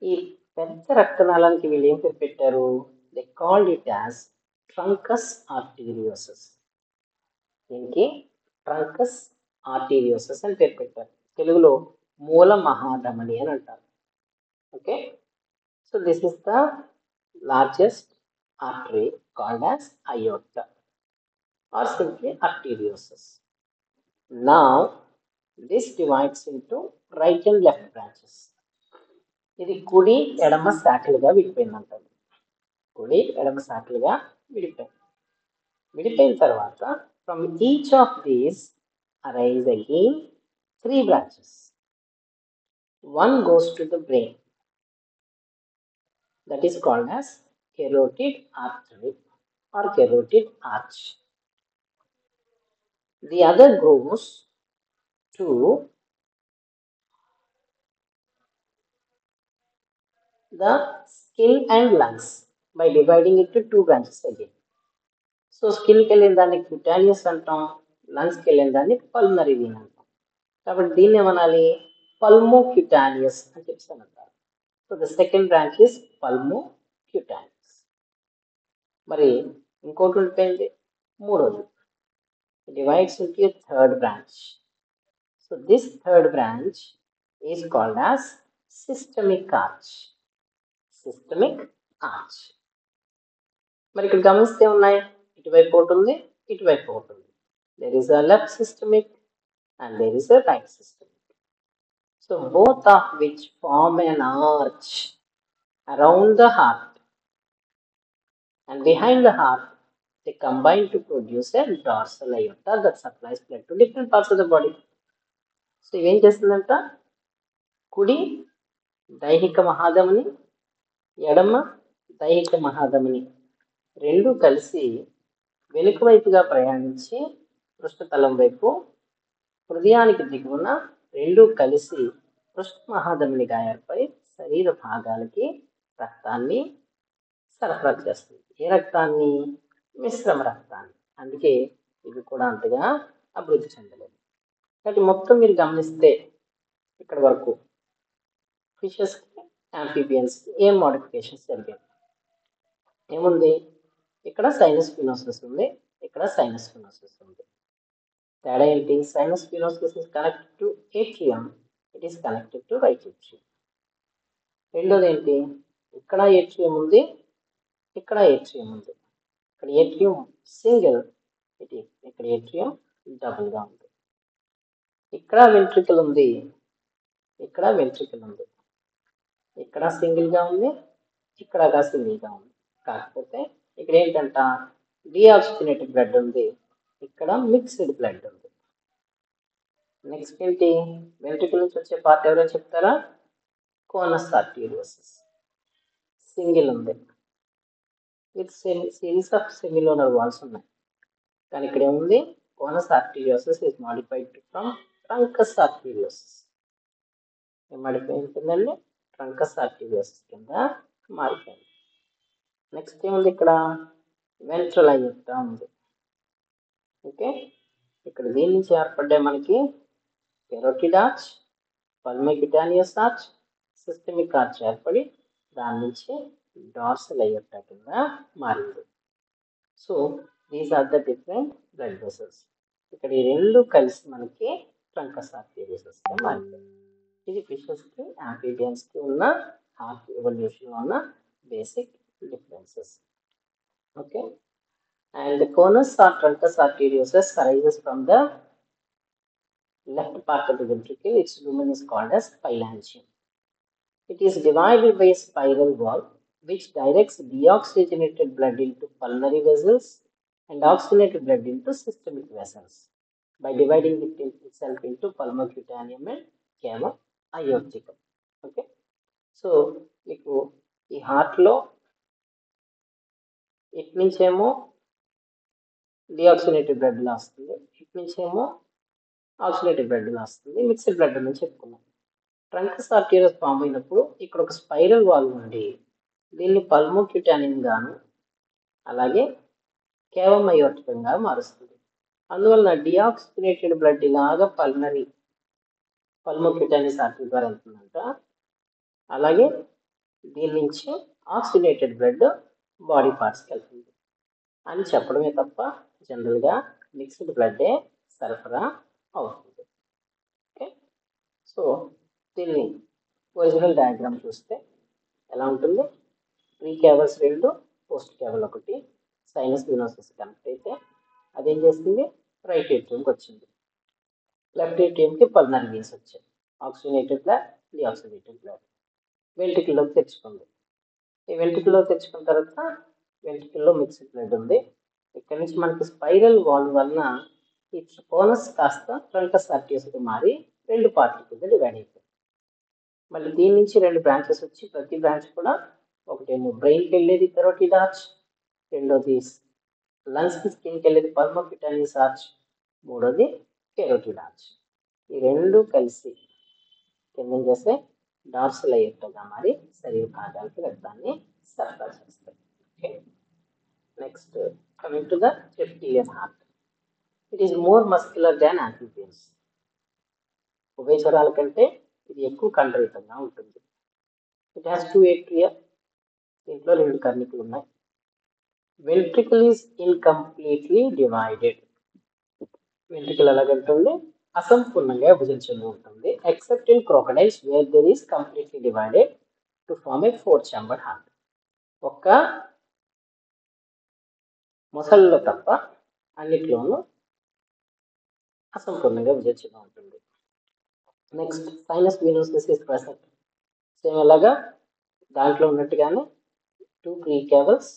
ఈ పెద్ద రక్తనాళానికి వీళ్ళు ఏం పేరు పెట్టారు, దే కాల్డ్ ఇట్ యాజ్ ట్రంకస్ ఆర్టీరియోసస్. దీనికి ట్రంకస్ ఆర్టీరియోసస్ అని పేరు పెట్టారు. తెలుగులో మూల మహాధమని అని అంటారు. Okay. So this is the largest artery called as aorta or simply arteriosus. Now this divides into right and left branches. ఇది కుడి ఎడమ శాఖలుగా విడిపోయిందంటారు. కుడి ఎడమ శాఖలుగా విడిపోయిన తర్వాత from each of these arise again 3 branches. One goes to the brain, that is called as carotid artery or carotid arch. The other goes to the skin and lungs by dividing it to 2 branches again. So skin కి వెళ్ళిన దాన్ని క్యూటానియస్ అంటాం, లంగ్స్కి వెళ్ళిన దాన్ని pulmonary Wien అంటాం. కాబట్టి దీన్ని ఏమనాలి, పల్మోక్యూటానియస్ అని చెప్తానంటారు. So the second branch is pulmocutaneous. మరి ఇంకోటి ఉండిపోయింది, మూడోది. It divides into a third branch. So this third branch is called as systemic arch. Systemic arch. మరి ఇక్కడ గమనిస్తే ఉన్నాయి, ఇటువైపు ఒకటి ఉంది, ఇటువైపు ఒకటి ఉంది. There is a left systemic and there is a right systemic. So both of which form an arch around the heart, and behind the heart they combine to produce a dorsal aorta that supplies blood to different parts of the body. So ఇవేం చేస్తుందంట, కుడి దైహిక మహాధమని, ఎడమ దైహిక మహాధమని రెండు కలిసి వెనుక వైపుగా ప్రయాణించి పృష్ఠతలం వైపు హృదయానికి దిగువన రెండు కలిసి పృష్ఠ మహాధమనిగా ఏర్పడి శరీర భాగాలకి రక్తాన్ని సరఫరా చేస్తుంది. ఏ రక్తాన్ని, మిశ్రమ రక్తాన్ని. అందుకే ఇవి కూడా అంతగా అభివృద్ధి చెందలేదు. కాబట్టి మొత్తం మీరు గమనిస్తే ఇక్కడ వరకు ఫిషెస్కి, యాంఫీబియన్స్కి ఏం మోడిఫికేషన్స్ జరిగాయి. ఏముంది, ఇక్కడ సైనస్ ఫినోసిస్ ఉంది, ఇక్కడ సైనస్ ఫినోసిస్ ఉంది. తేడా ఏంటి, sinus venosus is connected to atrium, it is connected to right atrium. రెండోది ఏంటి, ఇక్కడ ఏట్రియం ఉంది, ఇక్కడ ఏట్రియం ఉంది. ఇక్కడ ఏట్రియం సింగిల్, ఇక్కడ ఏట్రియం డబుల్గా ఉంది. ఇక్కడ వెంట్రికల్ ఉంది, ఇక్కడ వెంట్రికల్ ఉంది. ఇక్కడ సింగిల్గా ఉంది, ఇక్కడ సింగిల్గా ఉంది. కాకపోతే ఇక్కడ ఏంటంట డిఆక్సిజనేటెడ్ బ్లడ్ ఉంది, ఇక్కడ మిక్స్డ్ బ్లడ్ ఉంది. నెక్స్ట్ ఏంటి, వెంట్రుకల నుంచి వచ్చే పార్ట్ ఎవరైనా చెప్తారా? కోనస్ ఆర్టీరియోసెస్. సింగిల్ ఉంది with series of semilunar walls ఉన్నాయి. కానీ ఇక్కడ ఏముంది, కోనస్ ఆర్టీరియోసెస్ ఇస్ మాడిఫైడ్ ఫ్రమ్ ట్రంకస్ ఆర్టీరియోసెస్. ఏం మాడిఫై ఉంటుందండి? ట్రంకస్ ఆర్టీరియోసెస్ కింద మారిపోయింది. నెక్స్ట్ ఏముంది, ఇక్కడ వెంట్రల్ అయ్యా ఉంది. ఓకే, ఇక్కడ దీని నుంచి ఏర్పడ్డాయి మనకి carotid arch, pulmocutaneous arch, systemic arch ఏర్పడి దాని నుంచి డార్సల్ అయ్యా కింద మారింది. So these are the different blood vessels. ఇక్కడ ఈ రెండు కలిసి మనకి ట్రంకస్ ఆర్టీరియోసెస్గా మారిపోయింది. ఇది ఫిషెస్కి యాంఫీబియన్స్కి ఉన్న హార్ట్ ఎవల్యూషన్లో ఉన్న basic differences. Okay, and the conus or truncus arteriosus arises from the left part of the ventricle. Its lumen is called as phalangium. It is divided by a spiral valve which directs deoxygenated blood into pulmonary vessels and oxygenated blood into systemic vessels by dividing itself into pulmocutaneum and cava aorticum. Okay, so మీకు ఈ హార్ట్లో ఇటు నుంచేమో deoxygenated బ్లడ్లో వస్తుంది, ఇటు నుంచేమో oxygenated బ్లడ్లో వస్తుంది, mixed blood నుంచి చెప్పుకున్నాం. ట్రంకస్ ఆర్టీరియస్ ఫామ్ అయినప్పుడు ఇక్కడ ఒక స్పైరల్ వాల్ ఉండి దీన్ని పల్మోక్యుటానియం గాను అలాగే కేవం అయోర్టికంగా మారుస్తుంది. అందువలన డిఆక్సినేటెడ్ బ్లడ్ ఇలాగా పల్మోక్యుటానియస్ ఆర్టరీ ద్వారా వెళ్తుందంట. అలాగే దీని నుంచి ఆక్సినేటెడ్ బ్లడ్ బాడీ పార్ట్స్కి వెళ్తుంది అని చెప్పడమే తప్ప జనరల్గా మిక్స్డ్ బ్లడ్డే సరఫరా అవుతుంది. ఓకే, సో దీన్ని ఒరిజినల్ డయాగ్రామ్ చూస్తే ఎలా ఉంటుంది, pre cavals 2, post caval 1, sinus venosus connect అయితే అదేం చేస్తుంది, రైట్ ఏట్రియంకి వచ్చింది, లెఫ్ట్ ఏట్రియంకి పల్మనరీ వీన్స్ వచ్చాయి, ఆక్సిజనేటెడ్ బ్లడ్, డిఆక్సినేటెడ్ బ్లడ్ వెంట్రికల్లోకి తెచ్చుకుంది. ఈ వెంట్రికల్లో తెచ్చుకున్న తర్వాత వెంట్రికల్లో మిక్స్డ్ బ్లడ్ ఉంది. ఇక్కడ నుంచి మనకి స్పైరల్ వాల్ వలన ఈ కోనస్ కాస్త ట్రంకస్ ఆర్టీరియస్గా మారి 2 పార్ట్ల కింద డివైడ్ అయిపోయింది. మళ్ళీ దీని నుంచి 2 బ్రాంచెస్ వచ్చి ప్రతి బ్రాంచ్ కూడా ఒకటేమో బ్రెయిన్కి వెళ్ళేది కెరోటిడ్ ఆర్చ్, రెండోది లంగ్స్కి స్కిన్కి వెళ్ళేది పల్మోక్యుటానియస్ ఆర్చ్, మూడోది కెరోటిడ్ ఆర్చ్. ఈ 2 కలిసి కింద చేస్తే డార్సల్ అయ్యేట్టుగా మరి శరీర భాగాలకి రక్తాన్ని సరఫరా చేస్తాయి. Okay, next coming to the reptilian heart. It is more muscular than amphibians. ఉభయచరాల కంటే ఇది ఎక్కువ కండరయుతంగా ఉంటుంది. ఇట్ హ్యాస్ 2 ఏట్రియా, దీంట్లో 2 కర్ణికలు ఉన్నాయి. Ventricle is incompletely divided. Ventricle ఎలాగంటుంది, అసంపూర్ణంగా విభజించి ఉంటుంది, except in crocodiles where there is completely divided to form a 4 chambered heart. ఒక్క మొసళ్ళలో తప్ప అన్నిట్లోనూ అసంపూర్ణంగా విభజించి ఉంటుంది. Next sinus venosus is present. Same ఎలాగా దాంట్లో ఉన్నట్టుగానే 2 ప్రీ క్యావల్స్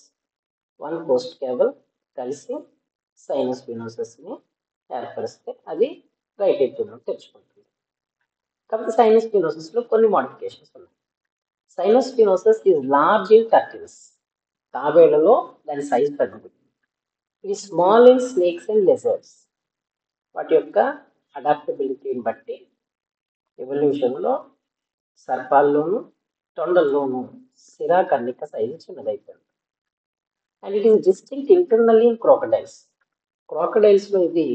1 పోస్ట్ క్యావల్ కలిసి సైనస్ వినోసస్ని ఏర్పరిస్తే అది రైట్ ఏట్రియంలో తెచ్చుకుంటుంది. కాబట్టి సైనస్ వినోసస్లో కొన్ని మోడిఫికేషన్స్ ఉన్నాయి. Sinus venosus is large in turtles. తాబేళ్లలో దాని సైజ్ పెద్దది. ఇది small in snakes and lizards. వాటి యొక్క అడాప్టబిలిటీని బట్టి ఎవల్యూషన్లో సర్పాల్లోనూ తొండల్లోనూ సిరా కర్ణిక సైజు చిన్నదైపోయింది. And it is distinct internally in crocodiles. క్రోకడైల్స్లో ఇది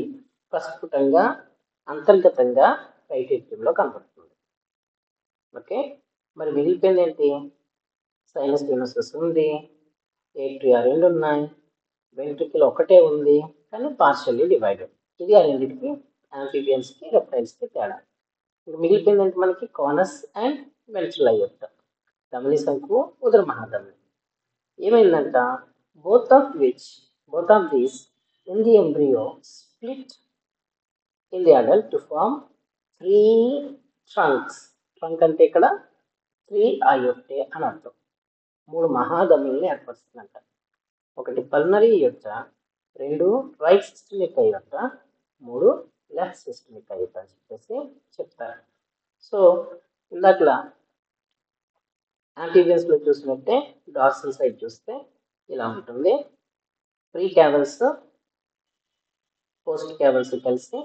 ప్రస్ఫుటంగా అంతర్గతంగా రైట్ ఏట్రియంలో కనబడుతుంది. ఓకే, మరి మిగిలిపోయింది ఏంటి, సైనస్ వినోసస్ ఉంది, ఏట్రియా 2 ఉన్నాయి, వెంట్రికల్ ఒకటే ఉంది కానీ పార్షియల్లీ డివైడెడ్. ఇది ఆ రెండింటికి యాంఫీబియన్స్కి రెప్టైల్స్కి తేడా. ఇప్పుడు మిగిలిపోయింది ఏంటి మనకి, కోనస్ అండ్ వెంట్రల్ అయోర్టా, ధమని సంకు ఉదర మహాధమని. ఏమైందంట, both of these in the embryo split in the adult to form 3 trunks. Trunk అంటే ఇక్కడ 3 అయోర్టే అని అర్థం. 3 మహాధమనుల్ని ఏర్పరుస్తుందంట. ఒకటి pulmonary aorta, 2 right systemic aorta, 3 left systemic aorta అని చెప్పేసి చెప్తారు. సో ఇందాకలా యాంఫీబియన్స్ లో చూసినట్టే డార్సల్ సైడ్ చూస్తే ఇలా ఉంటుంది. ప్రీ క్యావల్స్ పోస్ట్ క్యావల్స్ కలిసి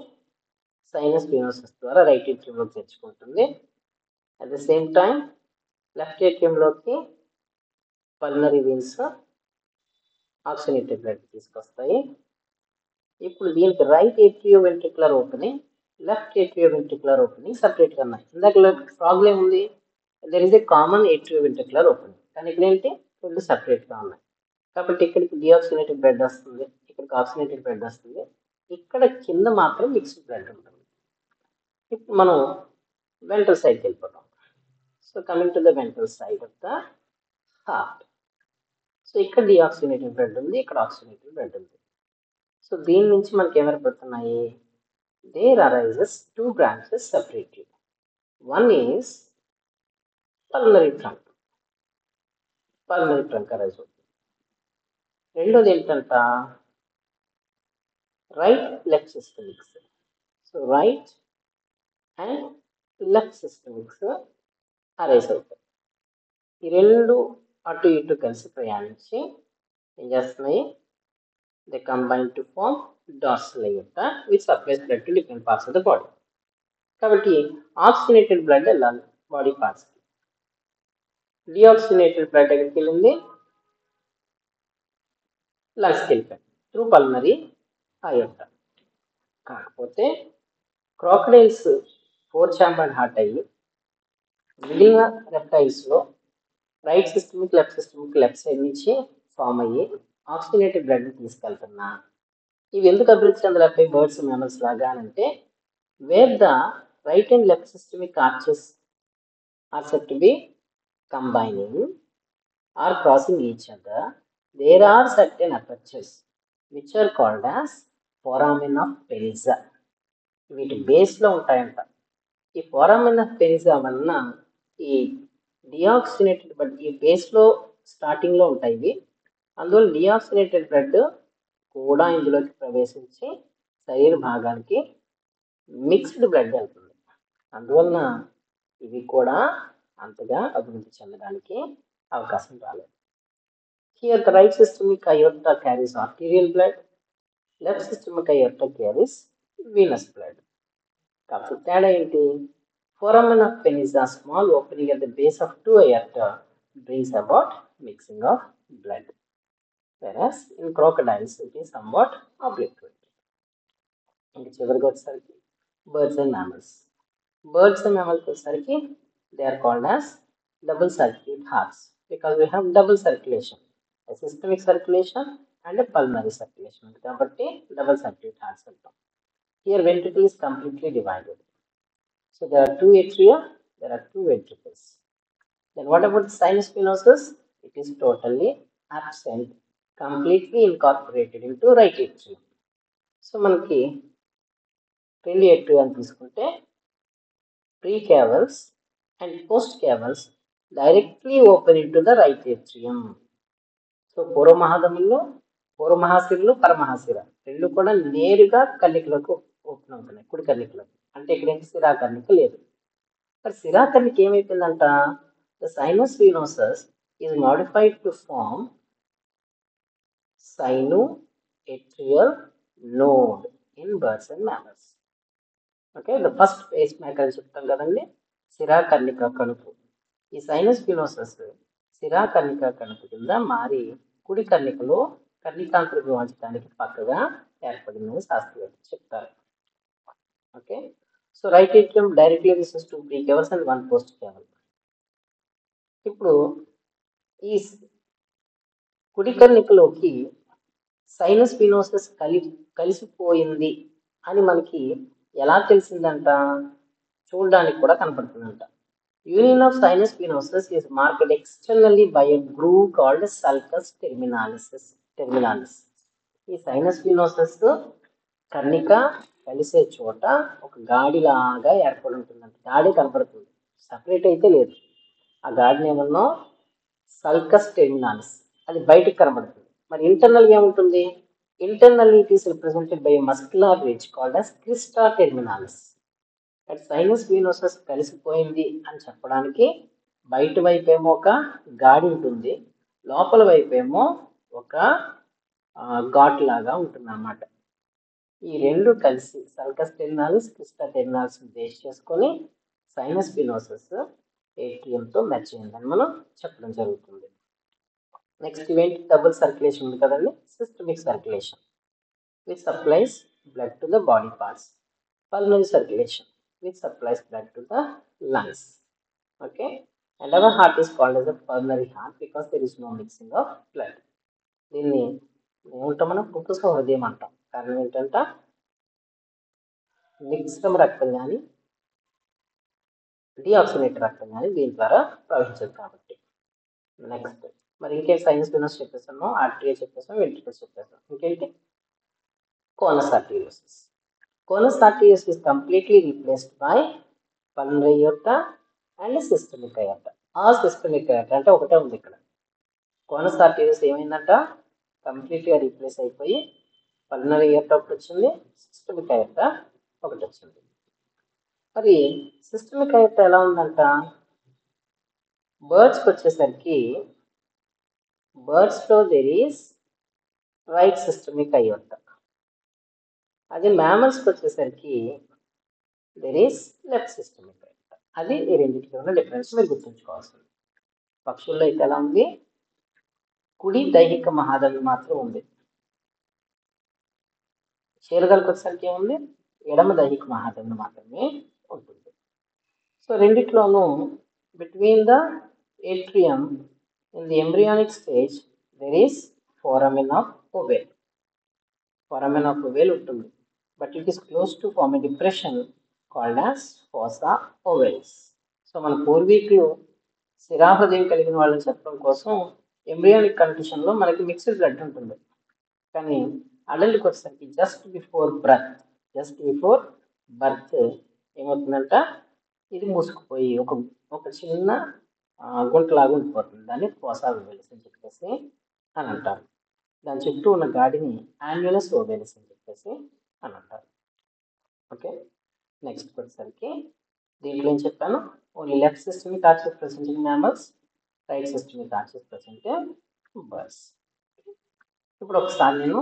సైనస్ వెనోసస్ ద్వారా రైట్ ఏట్రియంలోకి తెచ్చుకుంటుంది. At the same time left ఏట్రియంలోకి పల్మనరీ వెయిన్స్ ఆక్సిజనేటెడ్ బ్లడ్ తీసుకొస్తాయి. ఇప్పుడు దీనికి right atrioventricular opening, left atrioventricular opening సపరేట్గా ఉన్నాయి. ఇందాక ప్రాబ్లం ఉంది, there is a common atrioventricular opening, కానీ ఇక్కడ ఏంటి రెండు సపరేట్గా ఉన్నాయి. కాబట్టి ఇక్కడికి డిఆక్సినేటెడ్ బ్లడ్ వస్తుంది, ఇక్కడికి ఆక్సినేటెడ్ బ్లడ్ వస్తుంది, ఇక్కడ కింద మాత్రం మిక్స్డ్ బ్లడ్ ఉంటుంది. ఇప్పుడు మనం వెంట్రల్ సైడ్కి వెళ్ళిపోతాం. So coming to the ventral side of the heart. So ఇక్కడ డిఆక్సినేటెడ్ బ్లడ్ ఉంది, ఇక్కడ ఆక్సినేటెడ్ బ్లడ్ ఉంది. సో దీని నుంచి మనకి ఏమేర్పడుతున్నాయి? There arises 2 branches separately. One is pulmonary trunk. Pulmonary trunk arise అవుతుంది. రెండోది ఏంటంట? Right left systemics. So right and left systemics arise అవుతాయి. ఈ రెండు అటు ఇటు కలిసి ప్రయాణించి ఏం చేస్తున్నాయి? They combine to form dorsal aorta which supplies blood to different parts of the body. కాబట్టి ఆక్సినేటెడ్ బ్లడ్ వెళ్ళాలి బాడీ పార్ట్స్కి. డిఆక్సినేటెడ్ బ్లడ్ ఎక్కడికి వెళ్ళింది? లంగ్స్కి వెళ్ళిపోయింది త్రూ పల్మనరీ అయోర్టా. కాకపోతే క్రాకడైల్స్ 4 chambered హార్ట్ అయ్యి మిగిలిన రెప్టైల్స్లో right systemic left systemic left side నుంచి ఫామ్ అయ్యి ఆక్సిజనేటెడ్ బ్లడ్ని తీసుకెళ్తున్నా. ఇవి ఎందుకు అభివృద్ధి చెందలేకపోయి బర్డ్స్ మ్యామల్స్ లాగా అని అంటే, where the right and left systemic arches are set to be combining or crossing each other, there are certain apertures which are called as foramen of Peniza. వీటి బేస్లో ఉంటాయంట. ఈ foramen of Peniza వలన ఈ deoxygenated blood ఈ బేస్లో స్టార్టింగ్లో ఉంటాయి ఇవి. అందువల్ల డిఆక్సినేటెడ్ బ్లడ్ కూడా ఇందులోకి ప్రవేశించి శరీర భాగానికి మిక్స్డ్ బ్లడ్ వెళ్తుంది. అందువలన ఇవి కూడా అంతగా అభివృద్ధి చెందడానికి అవకాశం రాలేదు. Here the right systemic aorta carries arterial blood, left systemic aorta carries venous blood. కాబట్టి తేడా ఏంటి? foramen of Peniza, small opening at the base of 2 aorta, brings about mixing of blood, whereas in crocodiles it is somewhat obliterated. ఇంకా చివరికి వచ్చేసరికి birds and mammals. Birds and mammals వచ్చేసరికి they are called as double circuit hearts because we have double circulation, a systemic circulation and a pulmonary circulation. కాబట్టి double circuit hearts అంటాం. Here ventricle is completely divided. So there are 2 atria, there are 2 ventricles. Then what about the sinus venosus? It is totally absent, completely incorporated into right atrium. So మనకి 2 atria అని తీసుకుంటే pre cavals and post cavals directly open into the right atrium. So పూర్వమహాశిరలు పరమహాశిర రెండు కూడా నేరుగా కన్నికలకు open అవుతున్నాయి, కుడి కన్నికలకు. అంటే ఇక్కడ ఏంటి? శిరాకర్ణిక లేదు. మరి శిరాకర్ణిక ఏమైపోయిందంట? The sinus venosus is modified to form sinoatrial node in birds and mammals. Okay, the first pacemaker అని చెప్తాం కదండి, శిరాకర్ణిక కణుపు. ఈ సైనస్ ఫినోసస్ శిరాకర్ణిక కణుపు కింద మారి కుడి కర్ణికలో కర్ణికాంతర విభజించడానికి పక్కగా ఏర్పడిందని శాస్త్రవేత్తలు చెప్తారు. Okay, so right atrium directly receives 2 pre cavals and 1 post caval. ఇప్పుడు ఈ కుడి కర్ణికలోకి సైనస్ ఫినోసస్ కలిసిపోయింది అని మనకి ఎలా తెలిసిందంట? చూడడానికి కూడా కనపడుతుందంట. Union of sinus venosus is marked externally by a groove called sulcus terminalis. ఈ సైనస్ వినోసస్ కర్ణిక కలిసే చోట ఒక గాడిలాగా ఏర్పడి ఉంటుందంట. గాడి కనపడుతుంది, సపరేట్ అయితే లేదు. ఆ ఆ గాడిని ఏమన్నా సల్కస్ టెర్మినాలిస్, అది బయటికి కనబడుతుంది. మరి ఇంటర్నల్ ఏముంటుంది? Internally it is represented by muscular ridge called as crista terminalis. Sinus venosus కలిసిపోయింది అని చెప్పడానికి బయట వైపు ఏమో ఒక గాడి ఉంటుంది, లోపల వైపు ఏమో ఒక ఘాట్ లాగా ఉంటుంది అన్నమాట. ఈ రెండు కలిసి సల్కస్ టెర్మినాలిస్, క్రిస్టా టెర్మినాలిస్ బేస్ చేసుకొని సైనస్ వీనోసస్ ఏట్రియంతో మ్యాచ్ అయిందని మనం చెప్పడం జరుగుతుంది. నెక్స్ట్ ఇవేంటి? డబుల్ సర్క్యులేషన్ ఉంది కదండి, systemic circulation which supplies blood to the body parts, pulmonary circulation which supplies blood to the lungs. Okay, and our heart is called as a pulmonary heart because there is no mixing of blood. దీన్ని ఏమంటాం మనం? కుక్కుస హృదయం అంటాం. కారణం ఏంటంటే mixed రక్తం కానీ deoxygenated రక్తం కానీ దీని ద్వారా ప్రవహించదు కాబట్టి. నెక్స్ట్ మరి ఇంకేం సైనస్ వీనస్ చెప్పేసాము, ఆర్టరీ చెప్పేసాం, వెంట్రికల్స్ చెప్పేసాం. ఇంకేంటి? కోనస్ ఆర్టెరియోసిస్. Conus arteriosus is completely replaced by pulmonary aorta and systemic aorta. ఆ సిస్టమిక్ aorta అంటే ఒకటే ఉంది ఇక్కడ. కోనస్ ఆర్టెరియోస్ ఏమైందంట? కంప్లీట్గా రీప్లేస్ అయిపోయి పల్మనరీ aorta ఒకటి వచ్చింది, సిస్టమిక్ aorta ఒకటి వచ్చింది. మరి సిస్టమిక్ aorta ఎలా ఉందంట? బర్డ్స్కి వచ్చేసరికి బర్డ్స్లో there is right systemic aorta. అది మ్యామల్స్కి వచ్చేసరికి there is left systemic aorta. అది ఈ రెండింటికి ఉన్న డిఫరెన్స్ మీరు గుర్తుంచుకోవాల్సింది. పక్షుల్లో అయితే ఎలా ఉంది? కుడి దైహిక మహాదండం మాత్రం ఉంది. చేరుగలకు వచ్చేసరికి ఏముంది? ఎడమ దైహిక మహాదండం మాత్రమే ఉంటుంది. సో రెండిట్లోనూ between the atrium in the embryonic stage there is foramen of ovale. Foramen of ovale ఉంటుంది, but it is close to form a depression called as fossa ovalis. So మన పూర్వీకులు శిరాహృదయం కలిగిన వాళ్ళని చెప్పడం కోసం ఎంబ్రియానిక్ కండిషన్లో మనకి మిక్స్డ్ బ్లడ్ ఉంటుంది, కానీ అడల్ట్కి వచ్చేసరికి జస్ట్ బిఫోర్ బర్త్ ఏమవుతుందంట? ఇది మూసుకుపోయి ఒక చిన్న గుంటలాగా ఉండిపోతుంది. దాన్ని ఫోసా ఓవెలిస్ అని చెప్పేసి అని అంటారు. దాని చుట్టూ ఉన్న గాడిని యాన్యులస్ ఓవెలిస్ అని చెప్పేసి అని అంటారు. ఓకే, నెక్స్ట్ వచ్చేసరికి దీంట్లో ఏం చెప్పాను? Only left systemic arches present in mammals, right systemic arches present in birds. ఇప్పుడు ఒకసారి నేను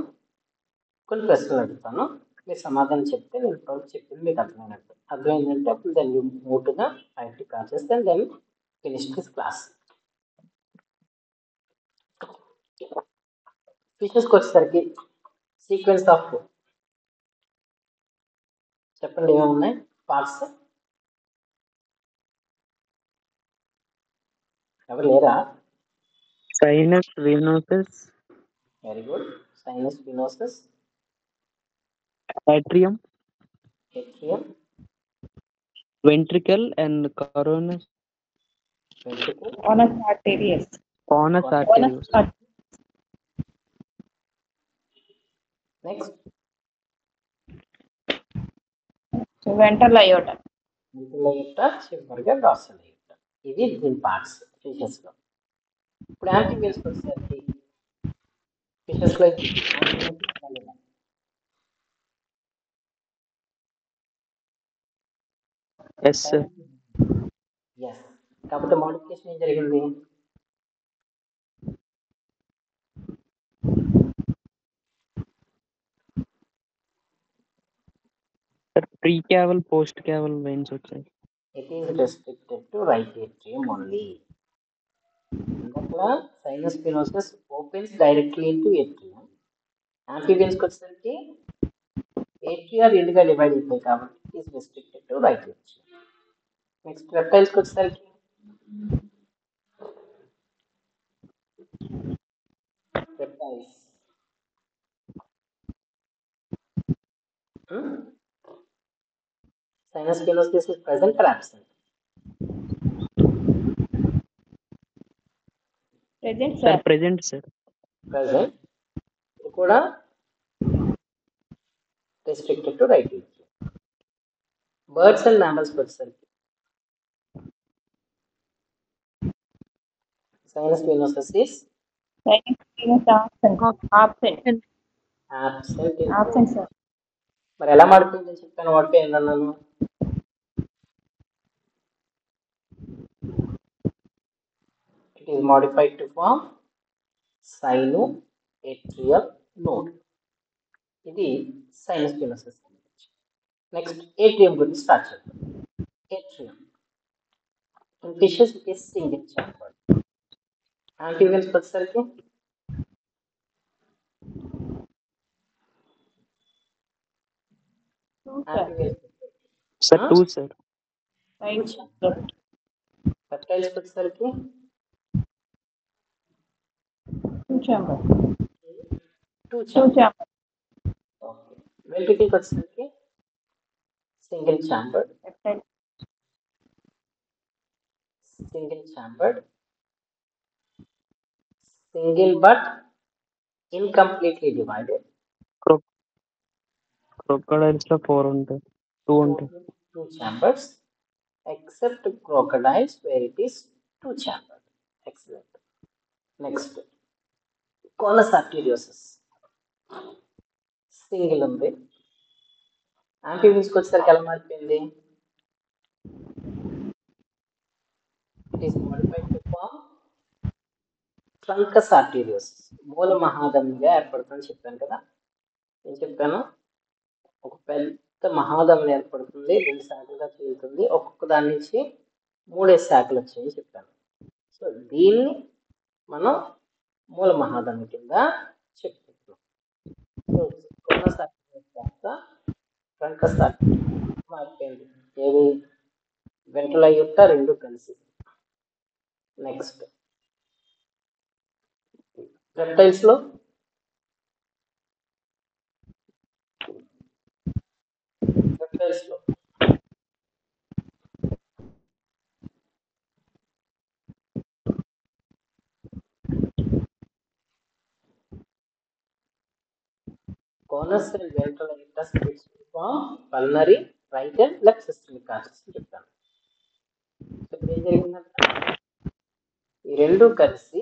కొన్ని ప్రశ్నలు అడుగుతాను, మీరు సమాధానం చెప్తే నేను ఇప్పుడు చెప్పింది మీకు అర్థమైనట్టు. అర్థమైందంటే అప్పుడు దాన్ని మూవ్ టు ద ఐటీ arches then finish this class. ఫిషెస్కి వచ్చేసరికి సీక్వెన్స్ ఆఫ్ చెప్పండి ఏమేమి ఉన్నాయి పార్ట్స్? ఎవరు లేరా? Sinus venosus, very good. Sinus venosus, atrium, atrium, ventricle and coronus, ventricle, Conus arterius. conus arterius, next Ventral aorta. Middle aorta, చివరిగా dorsal అయ్యట. ఇది దీని పార్ట్స్ ఫిషెస్లో. ఇప్పుడు యాంఫీబియన్స్కి వచ్చేసరికి ఫిషెస్లో yes sir, ఎస్. కాకపోతే మోడిఫికేషన్ ఏం జరిగింది? precaval post caval veins వచ్చాయి. It is restricted to right atrium only. ఇందాక sinus spinosus opens directly into atrium. Amphibians వచ్చేసరికి atria రెండుగా డివైడ్ అయిపోయి కాబట్టి it is restricted to right atrium. Next reptiles వచ్చేసరికి reptiles sinus spinosus is present or absent? Present, sir sir. present sir, Present. ఇది కూడా restricted to right atrium. Birds and mammals వచ్చేసరికి Sinus venosus is Sinus venous absent. Absent. absent in Absent, sir. మరి ఎలా మాడిపోయిందని చెప్పాను, వాడిపోయింది అన్నాను. It is modified to form sinoatrial node. ఇది sinus వెనసస్. Next atrium గురించి start చేద్దాం. Atrium in fishes it is single chamber. Amphibians వచ్చేసరికి Sir, 2, sir. Right. Reptiles వచ్చేసరికి 2 chamber. 2 2 chamber. Okay. వెంట్రికల్కి వచ్చేసరికి single chambered, single but incompletely divided. Crocodiles లో 4 ఉంటాయి, 2 ఉంటాయి. 2 chambers except crocodiles where it is 2 chambered. Excellent. Next, conus arteriosus single ఉంది. యాంఫీబియన్స్కి వచ్చేసరికి ఎలా మారిపోయింది? It is modified to form truncus arteriosus. మూల మహాధమనిగా ఏర్పడుతుందని చెప్పాను కదా. నేను చెప్పాను ఒక పెద్ద మహాధమని ఏర్పడుతుంది, 2 శాఖలుగా చీలుతుంది, ఒక్కొక్క దాని నుంచి 3 శాఖలు వచ్చాయని చెప్పాను. సో దీన్ని మనం మూల మహాధమని కింద చెప్పుకుంటున్నాం. సో కోనస్ ఆర్టీరియోస్ కాస్త ట్రంకస్ ఆర్టీరియోస్ మారిపోయింది. ఏవి? వెంట్రల్ అయ్యుట్ట 2 కలిసి. నెక్స్ట్ రెప్టైల్స్ లో conus and ventral aorta splits to form pulmonary right and left systemic arteries అని చెప్తాను. ఇప్పుడు ఏం జరిగిందంటే ఈ 2 కలిసి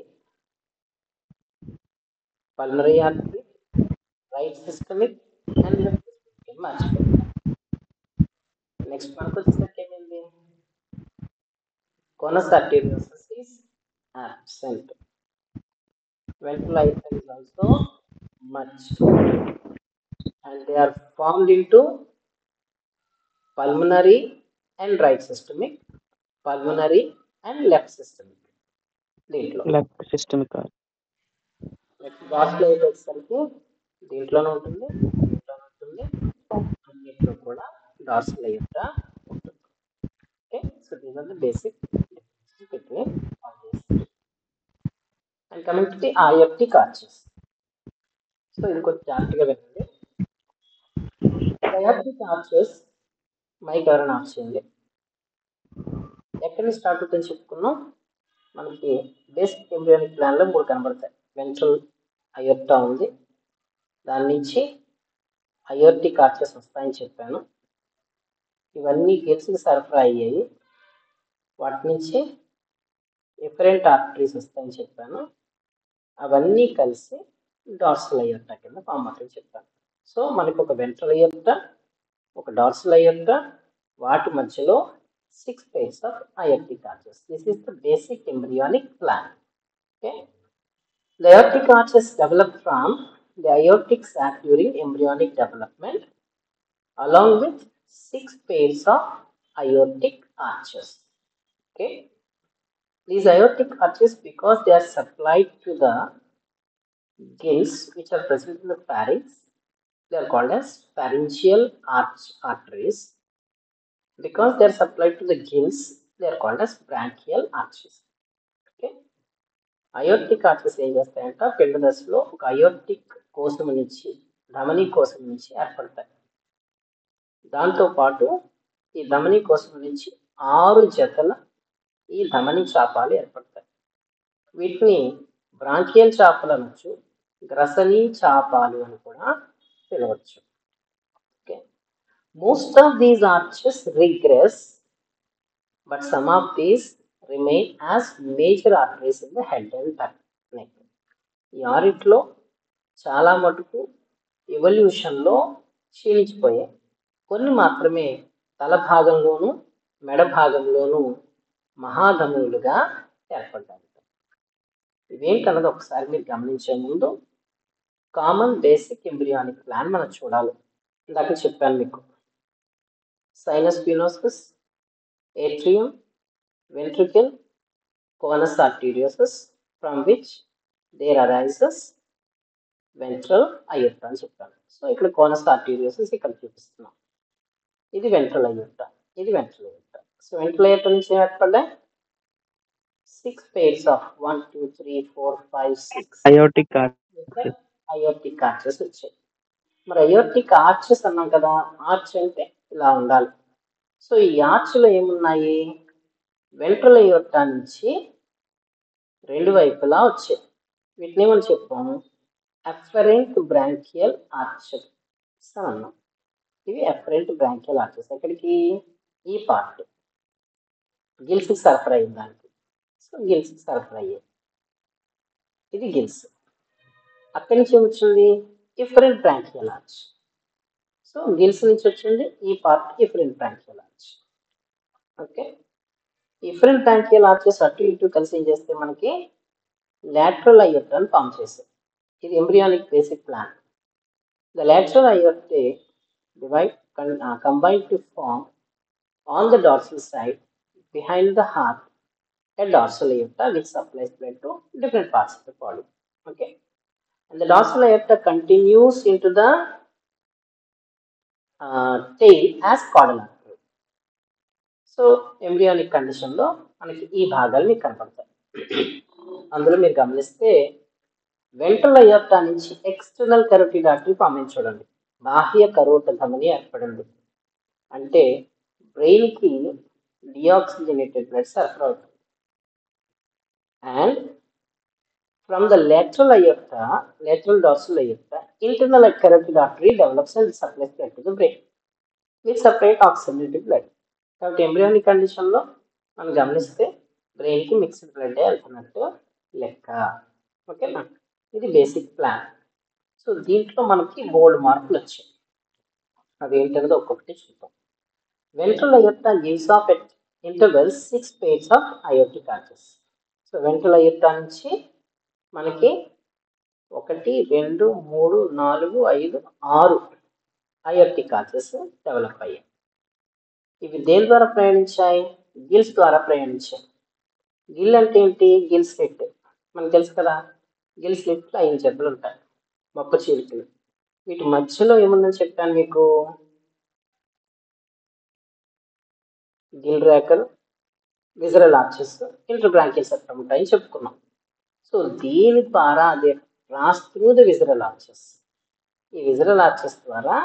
pulmonary artery, right systemic and left systemic మార్చిపోయింది. నెక్స్ట్ మనకు వచ్చేసరికి ఏమైంది? Conus arteriosus is absent. Ventral aorta is also merged and they are formed into pulmonary and right systemic, pulmonary and left systemic. దీంట్లో లెఫ్ట్ సిస్టమిక్. నెక్స్ట్ వాస్కులైట్ వచ్చేసరికి దీంట్లోనే ఉంటుంది, అన్నిట్లో కూడా డార్సల్ అయ్యుట్ట ఉంటుంది. Okay, so these are the basic differences between all these three. And coming to the aortic arches. So ఇది కొంచెం జాగ్రత్తగా వినండి. aortic arches మైక్ ఎవరైనా ఆఫ్ చేయండి. ఎక్కడి నుంచి స్టార్ట్ అవుతుందని చెప్పుకున్నాం. మనకి బేసిక్ ఎంబ్రియానిక్ ప్లాన్లో 3 కనబడతాయి. వెంట్రల్ అయోర్టా ఉంది, దాని నుంచి అయోర్టిక్ ఆర్చెస్ వస్తాయని చెప్పాను. ఇవన్నీ గిల్స్కి సరఫరా అయ్యాయి, వాటి నుంచి డిఫరెంట్ ఆర్టరీస్ వస్తాయని చెప్పాను. అవన్నీ కలిసి డార్సల్ అయోర్టా కింద ఫామ్ అవుతాయని చెప్పాను. సో మనకు ఒక వెంట్రల్ అయోర్టా, ఒక డార్సల్ అయోర్టా, వాటి మధ్యలో 6 pairs of aortic arches. This is the basic embryonic plan. Okay. The aortic arches develop from the aortic sac during embryonic development along with 6 pairs of aortic arches. Okay. These aortic arches, because they are supplied to the gills which are present in the pharynx, they are called as pharyngeal arteries. Because they are supplied to the gills, they are called as branchial arches. Okay. Aortic arches ఏం చేస్తాయంటే పిండ దశలో ఒక aortic కోశం నుంచి, ధమని కోశం నుంచి ఏర్పడతాయి. దాంతోపాటు ఈ ధమని కోశం నుంచి 6 జతల ఈ ధమని చాపాలు ఏర్పడతాయి. వీటిని బ్రాంకియల్ చాపలు అనొచ్చు, గ్రసనీ చాపాలు అని కూడా పిలవచ్చు. Okay, most of these arches regress, but some of these remain as major arteries in the head and neck. ఈ ఆరిట్లో చాలా మటుకు ఎవల్యూషన్లో క్షీణించిపోయాయి. కొన్ని మాత్రమే తల భాగంలోను మెడ భాగంలోను మహాధములుగా ఏర్పడ్డాయి. ఇవేంటన్నది ఒకసారి మీరు గమనించే ముందు కామన్ బేసిక్ ఎంబ్రియానిక్ ప్లాన్ మనం చూడాలి. ఇందాక చెప్పాను మీకు sinus spinosus, atrium, ventricle, conus arteriosus from which there arises ventral aorta అని చెప్పాను. సో ఇక్కడ కోనస్ ఆర్టీరియోసస్ ఇక్కడ చూపిస్తున్నాం. ఇది వెంట్రల్ అయోర్టా, ఇది ventral aorta. So ventral aorta నుంచి ఏర్పడ్డాయి 6 pairs of 1, 2, 3, 4, 5, 6 aortic aortic arches వచ్చాయి. మరి అయోర్టిక్ ఆర్చెస్ అన్నాం కదా, ఆర్చ్ అంటే ఇలా ఉండాలి. సో ఈ ఆర్చ్లో ఏమున్నాయి, వెంట్రల్ అయోర్టా నుంచి రెండు వైపులా వచ్చాయి. వీటిని ఏమని చెప్పాము, ఎఫరెంట్ బ్రాంకియల్ ఆర్చెస్ అని అన్నాం. ఇవి ఎఫరెంట్ బ్రాంకియల్ ఆర్చెస్. ఎక్కడికి, ఈ పార్ట్ గిల్స్కి సరఫరా అయింది దానికి. సో గిల్స్కి సరఫరా అయ్యాయి. ఇది గిల్స్. అక్కడి నుంచి వచ్చింది efferent bronchial arch. So gills నుంచి వచ్చింది ఈ part efferent bronchial arch. Okay, efferent bronchial arches అటు ఇటు కలిసి ఏం చేస్తే మనకి లాటరల్ అయోర్టాను ఫామ్ చేస్తాయి. ఇది embryonic basic plan. The lateral aortae combined to form on the dorsal side behind the heart a dorsal aorta which supplies blood to different parts of the body. Okay, and the dorsal aorta continues into the tail as caudal artery. So embryonic కండిషన్లో మనకి ఈ భాగాలు మీకు కనపడతాయి. అందులో మీరు గమనిస్తే ventral aorta నుంచి ఎక్స్టర్నల్ కరోటిడ్ ఆర్టరీ ఫామ్ అయింది చూడండి. బాహ్య కరోట ధమని ఏర్పడింది. అంటే బ్రెయిన్కి డిఆక్సిజనేటెడ్ బ్లడ్ సరఫరా అవుతుంది. And from the lateral aorta, lateral dorsal aorta, internal carotid artery develops and supplies blood to the brain with separate oxygenated blood. కాబట్టి ఎంబ్రియానిక్ కండిషన్లో మనం గమనిస్తే బ్రెయిన్కి మిక్స్డ్ బ్లడ్ వెళ్తున్నట్టు లెక్క. ఓకేనా, ఇది బేసిక్ ప్లాన్. సో దీంట్లో మనకి బోల్డ్ మార్కులు వచ్చాయి. అవి ఏంటనేది ఒక్కొక్కటి చూద్దాం. Ventral aorta gives of at intervals 6 pairs of aortic arches. So ventral aorta నుంచి మనకి 1, 2, 3, 4, 5, 6 అయోర్టిక్ ఆర్చెస్ డెవలప్ అయ్యాయి. ఇవి దేని ద్వారా ప్రయాణించాయి, గిల్స్ ద్వారా ప్రయాణించాయి. గిల్ అంటే ఏంటి, గిల్ స్లిట్ మనకు తెలుసు కదా. గిల్ స్లిట్లో 5 జబ్బులు ఉంటాయి, మొప్ప చీలికలు. వీటి మధ్యలో ఏముందని చెప్పాను మీకు, గిల్ రేకలు, విజరల్ ఆర్చెస్, ఇంటర్బ్రాంకియల్ సెప్టమ్ ఉంటాయని చెప్పుకున్నాం. సో దీని ద్వారా అదే రాస్ త్రూ ద విజరల్ ఆర్చెస్. ఈ విజరల్ ఆర్చెస్ ద్వారా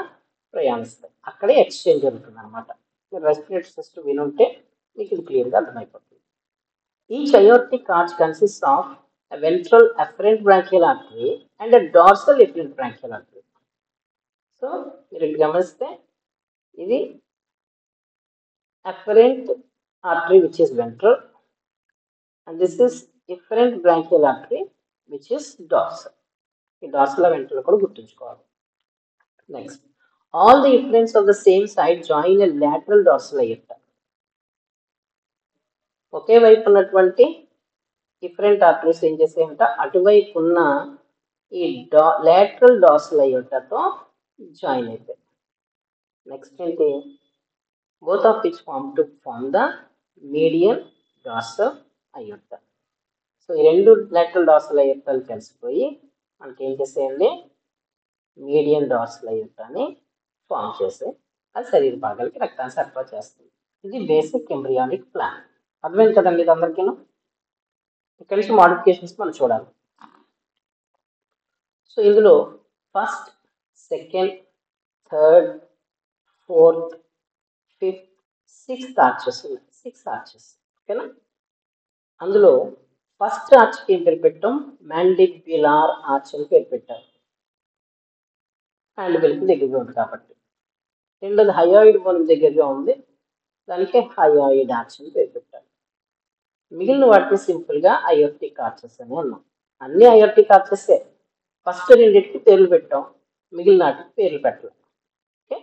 ప్రయాణిస్తాయి. అక్కడే ఎక్స్చేంజ్ జరుగుతుంది అనమాట. మీరు రెస్పిరేటరీ సిస్టమ్ వినుంటే మీకు ఇది క్లియర్గా అర్థమైపోతుంది. Each aortic arch consist of a ventral afferent branchial artery and a dorsal efferent branchial artery. So మీరు ఇక్కడ గమనిస్తే ఇది afferent artery which is ventral and this is efferent branchial artery which is dorsal. ఈ dorsal ventral కూడా గుర్తుంచుకోవాలి. Next, all the efferents of the same side join a lateral dorsal aorta. ఒకే వైపు ఉన్నటువంటి డిఫరెంట్ ఆర్టరీస్ ఏం చేసాయంట, అటువైపు ఉన్న ఈ లాటరల్ డార్సల్ అయోర్టాతో జాయిన్ అయిపోయాయి. నెక్స్ట్ ఏంటి, both of which form the median dorsal aorta. So ఈ రెండు లాటరల్ డార్సల్ అయోర్టాలు కలిసిపోయి మనకి ఏం చేసేయండి, మీడియన్ డార్సల్ అయోర్టాని ఫామ్ చేసే అది శరీర భాగాలకి రక్తాన్ని సరఫరా చేస్తుంది. ఇది బేసిక్ ఎంబ్రియానిక్ ప్లాన్. అర్థమైంది కదండి ఇది అందరికీ. ఇక్కడ నుంచి మోడిఫికేషన్స్ మనం చూడాలి. సో ఇందులో first, second, third, fourth, fifth, 6th arches ఉన్నాయి. 6 ఆర్చెస్. ఓకేనా, అందులో ఫస్ట్ ఆర్చ్కి ఏం పేరు పెట్టాం, మ్యాండిబ్యులార్ ఆర్చ్ అని పేరు పెట్టారు. హ్యాండ్బెల్కి దగ్గరగా ఉంది కాబట్టి. రెండోది హయోయిడ్ బోన్ దగ్గరగా ఉంది, దానికి హయోయిడ్ ఆర్చ్ అని పేరు పెట్టారు. మిగిలిన వాటిని సింపుల్గా అయోర్టిక్ ఆర్చెస్ అని అన్నాం. అన్ని అయోర్టిక్ ఆర్చెసే. ఫస్ట్ రెండింటికి పేర్లు పెట్టాం, మిగిలిన వాటికి పేర్లు పెట్టాం. Okay,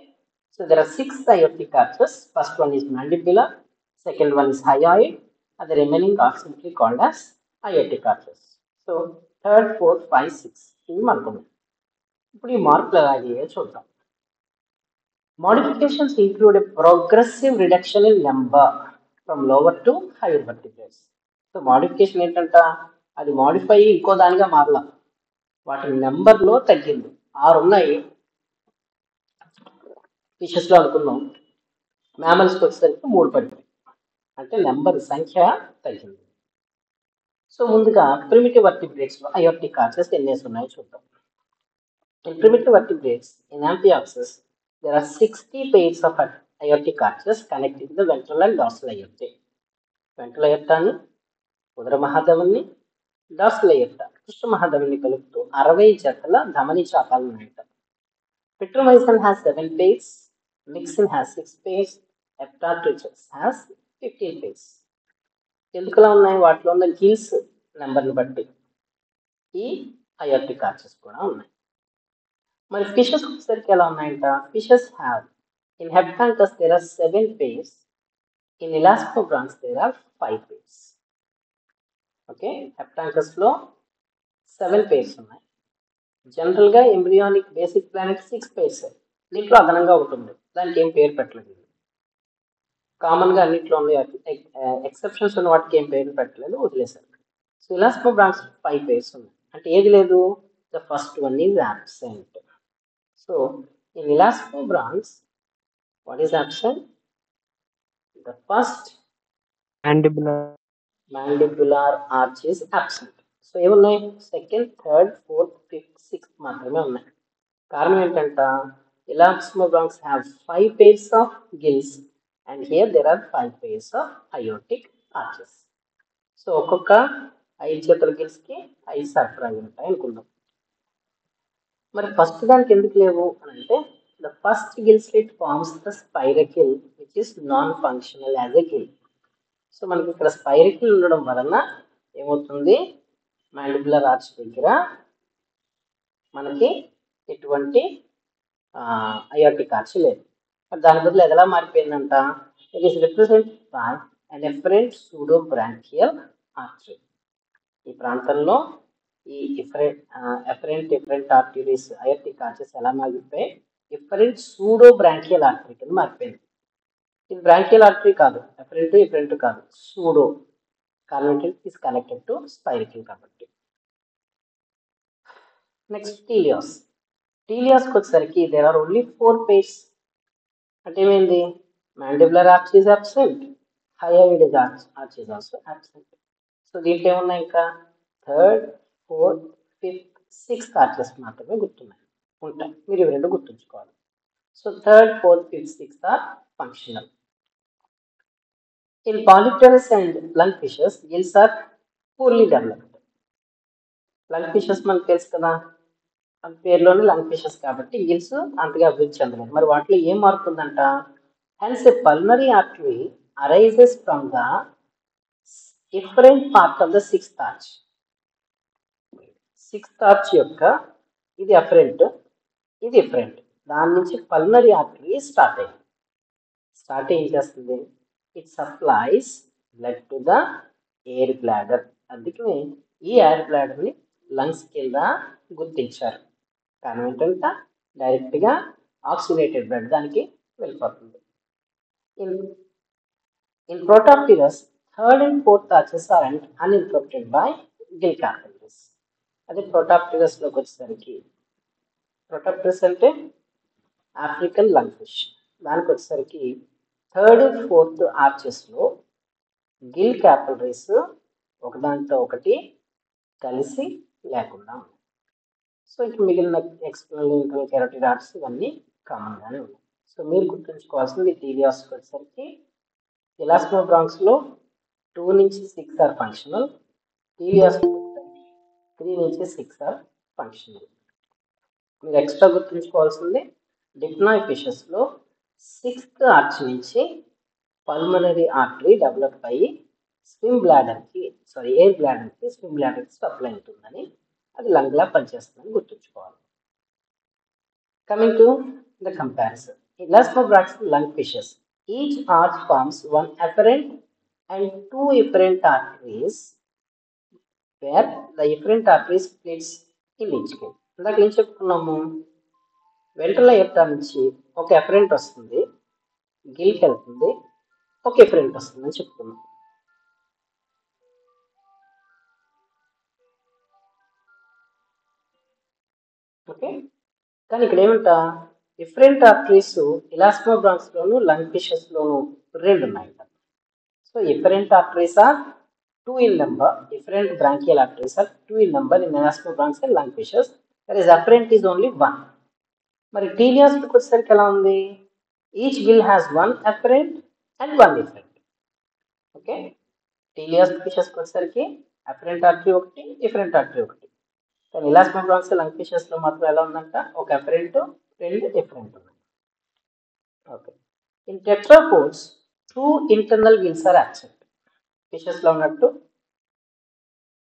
so there are 6 aortic arches. First one is mandibular, second one is hyoid, and the remaining are simply called as aortic arches. So third, fourth, 5, 6 ఇవి మనకు ఉన్నాయి. ఇప్పుడు ఈ మార్పులు ఎలా అయ్యాయో చూద్దాం. Modifications include a progressive reduction in number from lower to higher vertebrates. So modification ఏంటంట, అది మోడిఫై ఇంకో దానిగా మారలా, వాటి నెంబర్లో తగ్గింది. 6 ఉన్నాయి ఫిషెస్లో అనుకుందాం, మ్యామల్స్కి వచ్చేసరికి 3 పడింది, అంటే నెంబర్ సంఖ్య తగ్గింది. సో ముందుగా ప్రిమిటివ్ వర్టిబ్రేట్స్లో అయోర్టిక్ ఆర్చెస్ ఎన్ని ఉన్నాయో చూద్దాం. In primitive vertebrates, in Amphioxus, there are 60 pairs of aortic arches connecting the ventral and dorsal aorta. Ventral aorta ni, ఉదర మహాధమని, dorsal aorta, పృష్ఠ మహాధమని కలుపుతూ 60 జతల ధమని చాపాలు ఉన్నాయట. Petromycin has 7 pairs, Myxin has 6 pairs, Heptatrichus has 15 pairs. ఎందుకులా ఉన్నాయి, వాటిలో ఉన్న gills నెంబర్ని బట్టి ఈ అయోర్టిక్ ఆర్చెస్ కూడా ఉన్నాయి. మరి ఫిషెస్ వచ్చేసరికి ఎలా ఉన్నాయంట, fishes have in heptanchus there are 7 pairs, in elasmobranchs there are 5 pairs. Okay, హెప్టాంకస్లో 7 pairs ఉన్నాయి. జనరల్గా ఎంబ్రియానిక్ బేసిక్ ప్లానెట్ 6 pairs, దీంట్లో అదనంగా ఉంటుంది, దానికి ఏం పేరు పెట్టలేదు. కామన్గా అన్నింటిలో ఉన్న ఎక్సెప్షన్స్ ఉన్న వాటికి ఏం పేరు పెట్టలేదు, వదిలేశారు. సో ఎలాస్టోబ్రాన్స్ 5 pairs ఉన్నాయి, అంటే ఏది లేదు, the first one is absent. So in elasmobranchs, what is absent? The first mandibular arch is absent. So even second, third, fourth, fifth, sixth మాత్రమే ఉన్నాయి. కారణం ఏంటంట, elasmobranchs have 5 pairs of gills and here there are 5 pairs of aortic arches. So ఒక్కొక్క 5 జతల gills కి 5 సరఫరాలు ఉంటాయి అనుకుందాం. మరి ఫస్ట్ దానికి ఎందుకు లేవు అని అంటే, the first gill slit forms the spiracle which is non functional as a gill. So మనకి ఇక్కడ స్పైరకిల్ ఉండడం వలన ఏమవుతుంది, మ్యాండిబులర్ ఆర్చ్ దగ్గర మనకి ఎటువంటి అయోర్టిక్ ఆర్చ్ లేదు. దాని బదులు ఎదలా మారిపోయిందంట, it is represent by an efferent pseudobranchial artery. ఈ ప్రాంతంలో ఈ ఎఫరెంట్ ఆర్టరీస్ అయోర్టిక్ ఆర్చెస్ ఎలా మారిపోయి ఎఫరెంట్ సూడో బ్రాంకియల్ ఆర్టరీ కింద మారిపోయింది. ఇది బ్రాంకియల్ ఆర్టరీ కాదు, ఎఫరెంట్ కాదు, సూడో. కారణం ఇస్ కనెక్టెడ్ టు స్పైరకిల్ కాబట్టి. నెక్స్ట్ టీలియాస్. టీలియాస్కి వచ్చేసరికి దేర్ ఆర్ ఓన్లీ 4 pairs. అంటే ఏమైంది, mandibular arch is absent, hyoid arch is also absent. So దీంట్లో ఏమున్నాయి, ఇంకా third, fourth, fifth, sixth arches మాత్రమే ఉంటాయి. మీరు ఇవి రెండు గుర్తుంచుకోవాలి. So third, fourth, fifth, sixth are functional. In polypterus and lung fishes gills are poorly developed. Lung fishes మనకు తెలుసు కదా, పేరులోనే లంగ్ ఫిషెస్ కాబట్టి గిల్స్ అంతగా అభివృద్ధి చెందలేదు. మరి వాటిలో ఏం మార్పు ఉందంట, hence a pulmonary artery arises from the different part of the sixth arch. Sixth arch యొక్క ఇది ఎఫరెంట్, ఇది ఎఫరెంట్, దాని నుంచి పల్మనరీ ఆర్టరీ స్టార్ట్ ఏం చేస్తుంది, it supplies blood to the air bladder. అందుకని ఈ ఎయిర్ బ్లాడర్ని లంగ్స్ కింద గుర్తించారు. కారణం ఏంటంటే డైరెక్ట్గా ఆక్సిజనేటెడ్ బ్లడ్ దానికి వెళ్ళిపోతుంది. In protopterus third and fourth arches are uninterrupted by gill capillaries. అదే ప్రోటాప్టిరస్లోకి వచ్చేసరికి, ప్రోటాప్టిరస్ అంటే ఆఫ్రికన్ లంగ్ ఫిష్, దానికి వచ్చేసరికి థర్డ్, ఫోర్త్ ఆర్చెస్లో గిల్ క్యాపిలరీస్ ఒకదానితో ఒకటి కలిసి లేకుండా ఉన్నాయి. సో ఇక మిగిలిన ఎక్స్టర్నల్ ఇంటర్నల్ కెరోటిడ్ ఆర్ట్స్ ఇవన్నీ కామన్గానే ఉన్నాయి. సో మీరు గుర్తుంచుకోవాల్సింది టీలియాస్కి వచ్చేసరికి ఎలాస్మోబ్రాంక్స్లో 2 నుంచి 6 ఆర్ ఫంక్షనల్, టీలియాస్కి 3 నుంచి 6 ఆర్ ఫంక్షనల్. మీరు ఎక్స్ట్రా గుర్తుంచుకోవాల్సింది డిప్నాయ్ ఫిషెస్లో 6th ఆర్చ్ నుంచి పల్మనరీ ఆర్టరీ డెవలప్ అయ్యి స్విమ్ బ్లాడర్కి ఎయిర్ బ్లాడర్కి స్విమ్ బ్లాడర్కి సప్లై అవుతుందని, అది లంగ్లా పనిచేస్తుందని గుర్తుంచుకోవాలి. Coming to the comparison, elasmobranchs lung fishes, each arch forms one afferent and two efferent arteries where the efferent artery splits in each case. ఇందాక ఏం చెప్పుకున్నాము, వెంట్రల్ ఎయిర్టా నుంచి ఒక ఎఫరెంట్ వస్తుంది, గిల్కి వెళ్తుంది, ఒక ఎఫరెంట్ వస్తుంది అని చెప్పుకున్నాం. ఓకే, కానీ ఇక్కడ ఏమంట, డిఫరెంట్ ఆర్టరీస్ ఎలాస్టోబ్రాక్స్ లోను లంగ్ ఫిషెస్ లోను రెండు ఉన్నాయంట. So different arteries are 2 in number, different branchial arteries are 2 in number in elastomobranchs and lung fishes, whereas afferent is only 1. మరి టీలియాస్కి వచ్చేసరికి ఎలా ఉంది, each gill has 1 afferent and 1 efferent. Okay, teleost ఫిషెస్కి వచ్చేసరికి afferent artery ఒకటి, efferent artery ఒకటి. కానీ elasmobranchs lung ఫిషెస్లో మాత్రం ఎలా ఉందంట, ఒక అఫరెంట్, 2 డిఫరెంట్ ఉన్నాయి. Okay, in tetrapods 2 internal gills are absent. ఫిషెస్లో ఉన్నట్టు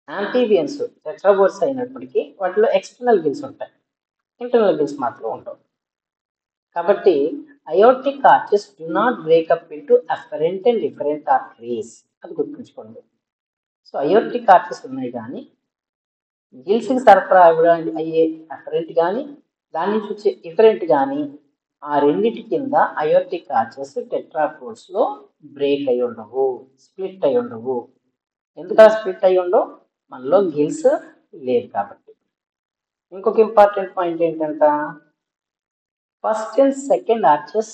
యాంఫీబియన్స్ టెట్రాపోడ్స్ అయినప్పటికీ వాటిలో ఎక్స్టర్నల్ గిల్స్ ఉంటాయి, ఇంటర్నల్ గిల్స్ మాత్రం ఉండవు. కాబట్టి aortic arches do not break up into afferent and efferent arteries, అది గుర్తుంచుకోండి. సో అయోర్టిక్ ఆర్చెస్ ఉన్నాయి కానీ గిల్స్కి సరఫరా అయ్యే అఫరెంట్ కానీ దాని నుంచి వచ్చే డిఫరెంట్ కానీ ఆ రెండింటి కింద అయోర్టిక్ ఆర్చెస్ టెట్రాపోడ్స్లో బ్రేక్ అయి ఉండవు, స్ప్లిట్ అయి ఉండవు. ఎందుకు స్ప్లిట్ అయి ఉండవు, మనలో గిల్స్ లేదు కాబట్టి. ఇంకొక ఇంపార్టెంట్ పాయింట్ ఏంటంట, first and second arches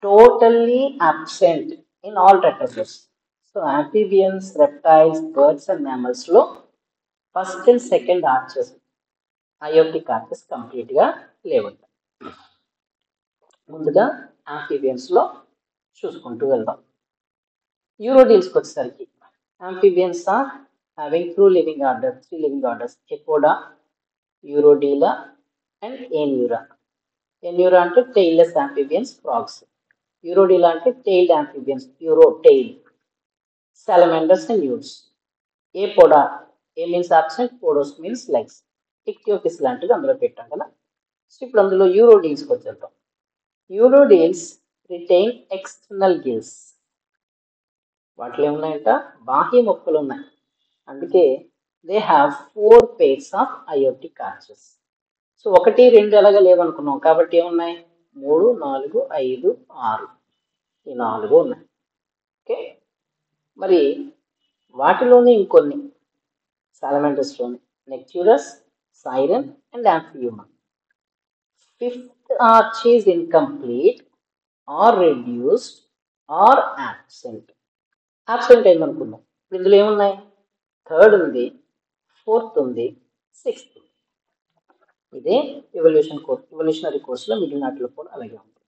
totally absent in all tetrapods. So amphibians, reptiles, birds and మ్యామల్స్లో first and second arches, aortic arches కంప్లీట్గా లేవంట. ముందుగా యాంఫీబియన్స్లో చూసుకుంటూ వెళ్దాం. యూరోడీల్స్కి వచ్చేసరికి amphibians are having 3 living orders, Apoda, Urodela and Anura. Anura అంటే టెయిల్లెస్ యాంఫీబియన్స్, ఫ్రాగ్స్. యూరోడీలా అంటే tailed amphibians, uro tail, salamanders and newts. Apoda, a means absent, podos means legs, Ichthyophis లాంటిది అందులో పెట్టాం కదా. సో ఇప్పుడు అందులో యూరోడీల్స్కి వచ్చేద్దాం. యూరోడీల్స్ రిటైన్ ఎక్స్టర్నల్ గిల్స్, వాటిలో ఏమున్నాయంట, బాహ్య మొక్కలు ఉన్నాయి. అందుకే they have 4 pairs of aortic arches. So 1, 2 ఎలాగా లేవనుకున్నాం కాబట్టి ఏమున్నాయి, 3, 4, 5, 6, ఈ 4 ఉన్నాయి. ఓకే, మరి వాటిలోనే ఇంకొన్ని సాలమాండర్స్లోని Necturus, Siren and Amphiuma. 5th arch is incomplete or reduced or absent. Absent అయిందనుకుందాం. ఇందులో ఏమున్నాయి, 3rd ఉంది, 4th ఉంది, 6th ఉంది. ఇదే ఎవల్యూషనరీ కోర్సులో మిగిలిన వాటిలో కూడా అలాగే ఉంది.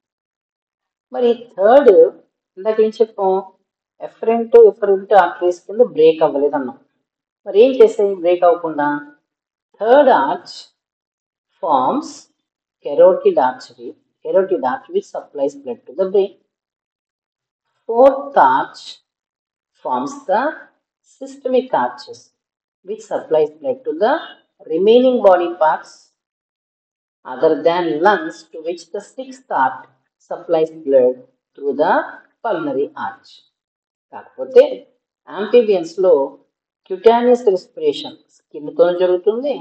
మరి 3rd ఇందాక ఏం చెప్పాం, ఎఫరెంట్ ఆర్టరీస్ కింద బ్రేక్ అవ్వలేదు అన్నాం. మరి ఏం చేస్తాయి బ్రేక్ అవ్వకుండా, 3rd arch forms carotid artery which supplies blood to the brain. 4th arch forms the systemic arches which supplies blood to the remaining body parts other than lungs, to which the 6th arch supplies blood through the pulmonary arch. కాకపోతే యాంఫీబియన్స్లో క్యూటానియస్ respiration స్కిన్తోనే జరుగుతుంది,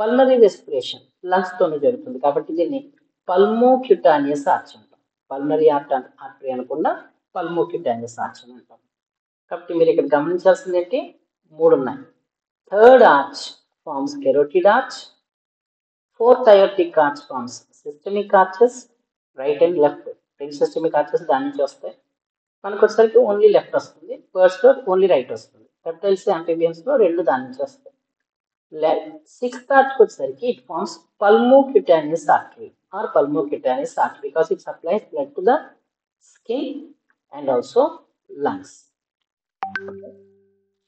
pulmonary respiration లంగ్స్తోనే జరుగుతుంది. కాబట్టి దీన్ని పల్మోక్యూటానియస్ arch అంటాం. Pulmonary artery అనకుండా పల్మోక్యూటానియస్ arch అని అంటాం. కాబట్టి మీరు ఇక్కడ గమనించాల్సింది ఏంటి, 3 ఉన్నాయి. 3rd arch forms carotid arch, 4th aortic arch forms systemic arches, right and left. 2 systemic arches దాని నుంచి వస్తాయి. మనకు వచ్చేసరికి ఓన్లీ లెఫ్ట్ వస్తుంది, బర్డ్స్లో ఓన్లీ రైట్ వస్తుంది. రెప్టైల్స్, యాంఫీబియన్స్లో 2 దాని నుంచి వస్తాయి. 6th arch వచ్చేసరికి it forms pulmocutaneous artery or pulmocutaneous artery because it supplies blood to the skin and also lungs.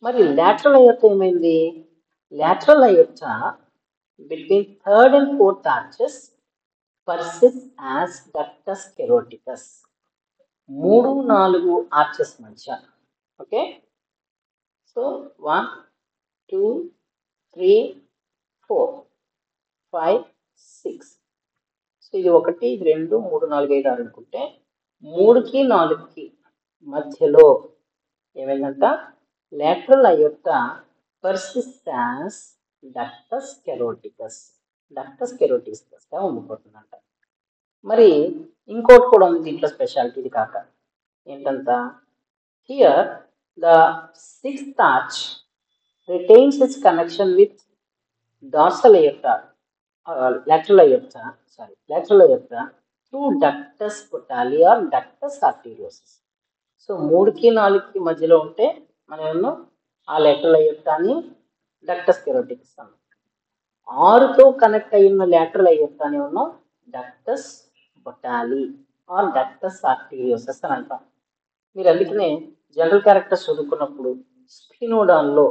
మరి lateral aorta ఏమైంది, lateral aorta between 3rd and 4th arches persists as ductus caroticus. 3, 4 arches మధ్య, okay, so 1 2 3 4 5 6. So ఇది 1 ఇది 2 3 4 5 6 అనుకుంటే 3కి 4కి మధ్యలో ఏమైందంట lateral aorta persists as ductus caroticus. Ductus caroticus గా ఉండిపోతుందంట. మరి ఇంకోటి కూడా ఉంది దీంట్లో స్పెషాలిటీ, ఇది కాక ఏంటంట, here the sixth arch retains it's connection with dorsal aorta, lateral aorta through ductus potali or ductus arteriosus. So 3కి 4కి మధ్యలో ఉంటే మనం ఏమన్నా ఆ lateral aorta ని డక్టస్ కెరోటికస్ అన్నాం. 6తో కనెక్ట్ అయిన lateral aorta ని ఉన్నాం డక్టస్ పొటాలి ఆర్ డక్టస్ ఆర్టీరియోసస్ అని అంటాం. మీరు అందుకనే జనరల్ క్యారెక్టర్స్ చదువుకున్నప్పుడు స్పినోడాన్లో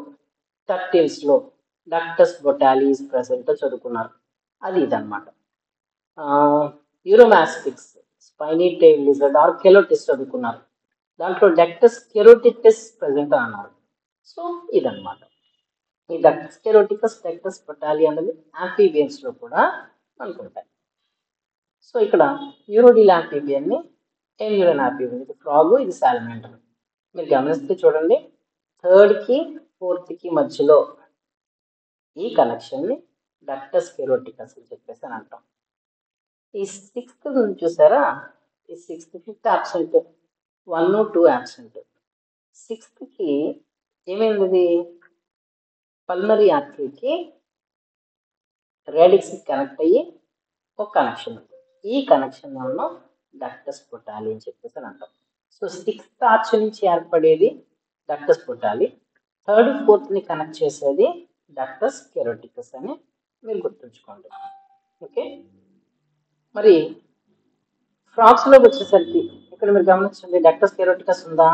టర్టిల్స్లో డక్టస్ పొటాలిస్ ప్రెసెంట్ చదువుకున్నారు, అది ఇదన్నమాట. యూరోమాస్టిక్స్ స్పైనీ టైల్ లిజర్డ్ ఆర్ కెలోటిస్ చదువుకున్నారు, దాంట్లో డక్టస్ కెరోటికస్ ప్రెసెంట్ అన్నారు. సో ఇదన్నమాట. ఈ డక్టస్ కెరోటికస్ డక్టస్ పొటాలి అనేది ఆంఫీబియన్స్ లో కూడా అనుకుంటాయి. సో ఇక్కడ యూరోడిల్ ఆంఫీబియన్ని ఎన్యూరన్ ఆంఫీబియన్, ఇది ఫ్రాగ్, ఇది సాలమాండర్. మీరు గమనిస్తే చూడండి, 3కి 4కి మధ్యలో ఈ కనెక్షన్ ని డక్టస్ కెరోటికస్ అని చెప్పేసి అని అంటాం. ఈ 6th చూసారా, ఈ 6th 5th absent, 1 2 absent. 6th ఏమైంది, పల్మరీ ఆర్టరీకి రేడిక్స్ కనెక్ట్ అయ్యి ఒక కనెక్షన్ ఉంది. ఈ కనెక్షన్ వల్ల డక్టస్ పొటాలి అని చెప్పేసి అని అంటాం. సో 6th ఆర్చ్ నుంచి ఏర్పడేది డక్టస్ పొటాలి, 3rd 4th ని కనెక్ట్ చేసేది డక్టస్ కెరోటికస్ అని మీరు గుర్తుంచుకోండి. ఓకే, మరి ఫ్రాగ్స్ లోకి వచ్చేసరికి ఇక్కడ మీరు గమనించండి, డక్టస్ కెరోటికస్ ఉందా?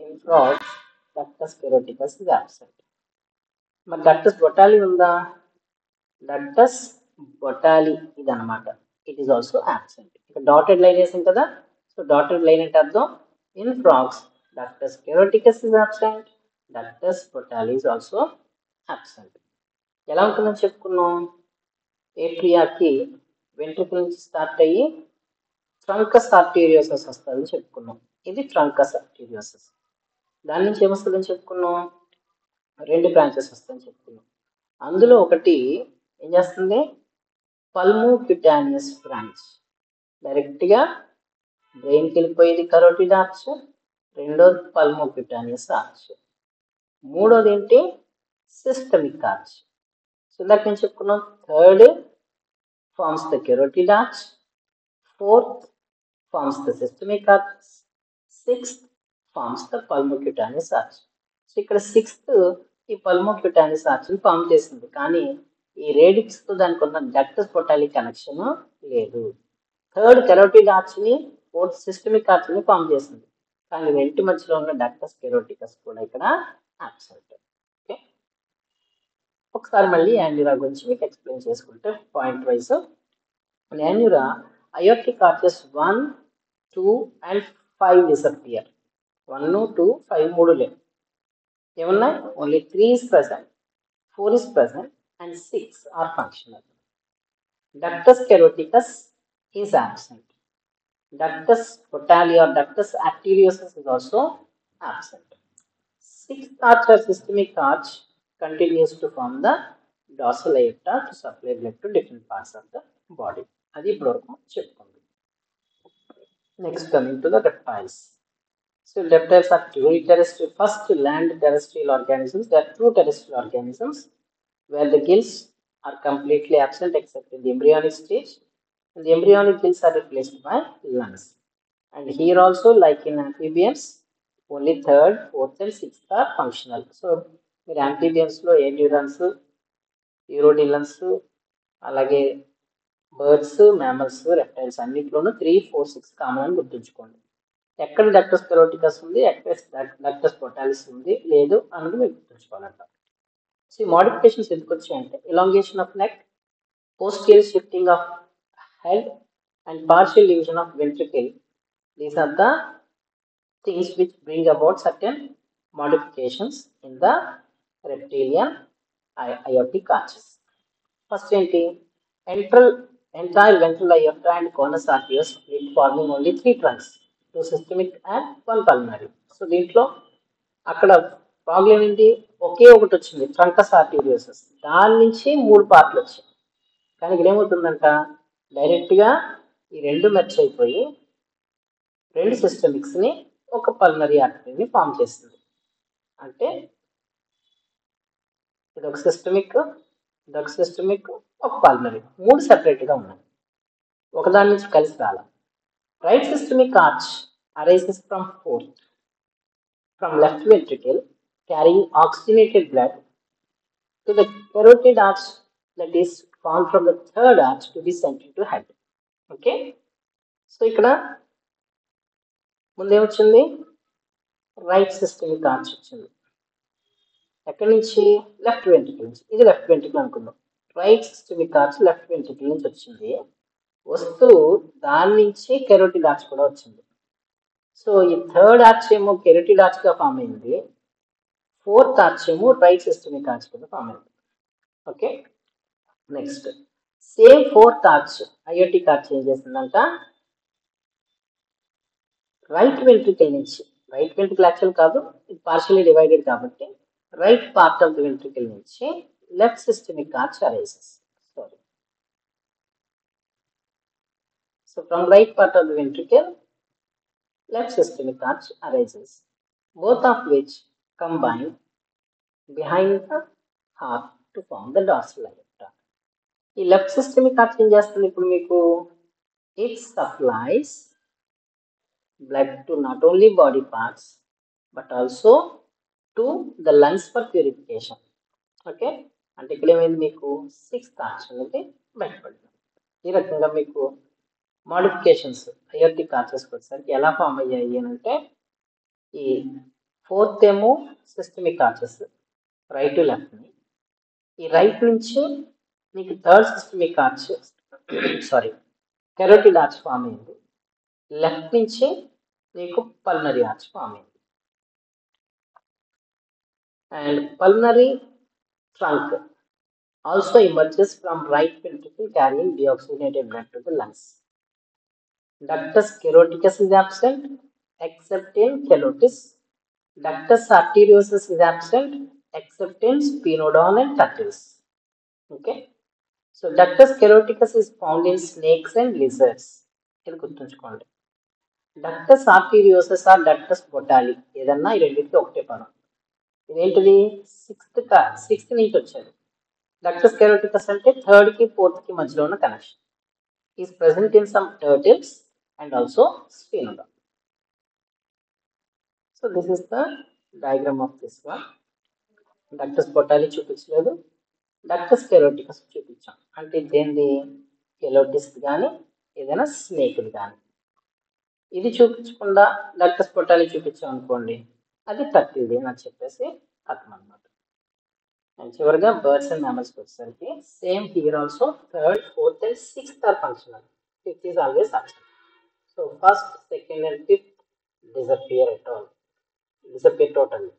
In frogs ductus caroticus is absent. మరి డక్టస్ పొటాలి ఉందా? డక్టస్ పొటాలి ఇది అనమాట, ఇట్ ఈస్ ఆల్సో అబ్సెంట్. ఇక్కడ డాటెడ్ లైన్ వేసింది కదా, సో డాటెడ్ లైన్ అంటే అర్థం in frogs ductus caroticus is absent, ductus Botalli is also absent. ఎలా ఉంటుందని చెప్పుకున్నాం, ఏట్రియాకి వెంట్రుకల నుంచి స్టార్ట్ అయ్యి ట్రంకస్ ఆర్టీరియోసస్ వస్తుందని చెప్పుకున్నాం. ఇది ట్రంకస్ ఆర్టీరియోసస్. దాని నుంచి ఏమొస్తుందని చెప్పుకున్నాం, 2 బ్రాంచెస్ వస్తాయని చెప్పుకున్నాం. అందులో ఒకటి ఏం చేస్తుంది, పల్మోక్యుటానియస్ బ్రాంచ్, డైరెక్ట్గా బ్రెయిన్కి వెళ్ళిపోయేది కరోటిడ్ ఆర్చ్. రెండోది పల్మోక్యుటానియస్ ఆర్చ్. మూడోది ఏంటి, సిస్టమిక్ ఆర్చ్. సో ఇందాక నేను చెప్పుకున్నాం, 3rd forms the carotid arch, 4th forms the systemic arch, 6th forms the pulmocutaneous arch. So ఇక్కడ 6th ఈ పల్మోక్యుటానియస్ ఆర్చ్ని ఫామ్ చేసింది, కానీ ఈ రేడిక్స్తో దానికి ఉన్న డక్టస్ పొటాలి కనెక్షన్ లేదు. 3rd కెరోటిడ్ ఆర్చ్ని, 4th సిస్టమిక్ ఆర్చ్ని ఫామ్ చేసింది, కానీ రెంటి మధ్యలో ఉన్న డక్టస్ కెరోటికస్ కూడా ఇక్కడ అబ్సెంట్. ఓకే, ఒకసారి మళ్ళీ యాన్యురా గురించి మీకు ఎక్స్ప్లెయిన్ చేసుకుంటే point wise. Anura aortic arches 1 2 and 5 disappear. 1 2 5 3 లేవు, ఏమన్నాయి, only 3 is present, 4 is present and 6 are functional. Ductus caroticus is absent. Ductus potali or ductus arteriosus is also absent. 6th arch or systemic arch continues to form the dorsal aorta to supply blood to different parts of the body. అది ఇప్పుడు వరకు చెప్పుకుందాం. Next coming to the reptiles. So reptiles are truly terrestrial, first land terrestrial organisms. They are true terrestrial organisms where the gills are completely absent except in the embryonic stage, and the embryonic gills are replaced by lungs. And here also, like in amphibians, only 3rd, 4th and 6th are functional. So మీరు amphibians లో ఎన్యూరన్స్, యూరోడిలన్స్, అలాగే birds, mammals, reptiles అన్నింటిలోనూ 3 4 6 common అని గుర్తుంచుకోండి. ఎక్కడ ductus కెరోటికస్ ఉంది, ఎక్కడ ductus పొటాలిస్ ఉంది లేదు అన్నది మీరు గుర్తుంచుకోవాలంట. సో ఈ మోడిఫికేషన్స్ ఎందుకు వచ్చాయంటే, elongation of neck, posterior shifting of head and partial division of ventricle. These are the things which bring about certain modifications in the reptilian aortic arches. First ఏంటి entire ventral aorta and conus arteries split forming only 3 trunks, 2 systemic and 1 pulmonary. So దీంట్లో అక్కడ problem ఏంటి, ఒకే ఒకటి వచ్చింది ట్రంకస్ ఆర్టీరియోసస్, దాని నుంచి 3 పార్ట్లు వచ్చాయి. కానీ ఇక్కడ ఏమవుతుందంట, డైరెక్ట్గా ఈ రెండు మెర్చ్ అయిపోయి 2 సిస్టమిక్స్ని ఒక పల్మనరీ ఆర్టరీని ఫామ్ చేస్తుంది. అంటే ఇది ఒక సిస్టమిక్, ఇదొక సిస్టమిక్, ఒక పల్మనరీ, 3 సెపరేట్గా ఉన్నాయి, ఒకదాని నుంచి కలిసి రాల. Right systemic arch arises from left ventricle carrying oxygenated blood to the carotid arch that is formed from the third arch to be sent into head. Okay, so ఇక్కడ ముందేమొచ్చింది, right systemic arch వచ్చింది. ఎక్కడి నుంచి, left ventricle నుంచి. ఇది left ventricle అనుకుందాం. Right systemic arch left ventricle నుంచి వచ్చింది, వస్తూ దాని నుంచి కెరోటిడ్ ఆర్చ్ కూడా వచ్చింది. సో ఈ థర్డ్ ఆర్చ్ ఏమో కెరోటిడ్ ఆర్చ్గా ఫామ్ అయింది, ఫోర్త్ ఆర్చ్ ఏమో రైట్ సిస్టమిక్ ఆర్చ్ కింద ఫామ్ అయింది. Okay, next same fourth arch aortic arch ఏం చేస్తుందంట, రైట్ వెంట్రికల్ నుంచి, రైట్ వెంట్రికల్ యాక్చువల్ కాదు, ఇది పార్షియలీ డివైడెడ్ కాబట్టి right part of the ventricle నుంచి left systemic arch arises. Sorry, so from right part of the ventricle left systemic arch arises, both of which combine behind the heart to form the dorsal aorta. ఈ left systemic arch ఏం చేస్తుంది ఇప్పుడు మీకు, it supplies blood to not only body parts but also to the lungs for purification. Okay, అంటే ఇక్కడ ఏమైంది మీకు, 6th arch అనేది బయటపడింది. ఈ రకంగా మీకు మోడిఫికేషన్స్ అయోటిక్ ఆర్చెస్కి వచ్చేసరికి ఎలా ఫామ్ అయ్యాయి అని అంటే, ఈ ఫోర్త్ ఏమో సిస్టమిక్ ఆర్చెస్ రైట్ లెఫ్ట్ని, ఈ రైట్ నుంచి మీకు third systemic arch sorry carotid arch form అయింది, లెఫ్ట్ నుంచి మీకు పల్మనరీ ఆర్చ్ ఫామ్ అయింది. And pulmonary trunk also emerges from right ventricle carrying deoxygenated blood to the lungs. Ductus caroticus is absent except in calotis. Ductus arteriosus is absent except in spinodon and turtles. Okay, so ductus caroticus is found in snakes and lizards. ఇది గుర్తుంచుకోండి. ductus arteriosus or ductus botali ఏదన్నా ఈ రెండింటికి ఒకటే పదం. ఇదేంటిది, sixth నుంచి వచ్చేది. ductus caroticus అంటే థర్డ్ కి ఫోర్త్ కి మధ్యలో ఉన్న connection. Is present in some turtles and also spinodon. So this is the diagram of this one. Ductus botali చూపించలేదు, ductus caroticus చూపించాం. అంటే ఇదేంది, కెలోటిస్ కానీ ఏదైనా స్నేక్ కానీ. ఇది చూపించకుండా ductus botali చూపించాం అనుకోండి, అది టర్టిల్ది అని చెప్పేసి అర్థం అన్నమాట. అండ్ చివరిగా బర్డ్స్ అండ్ మ్యామల్స్కి వచ్చేసరికి same here also third, fourth and 6th are functional, 5th is always absent. So first, second and 5th disappear totally.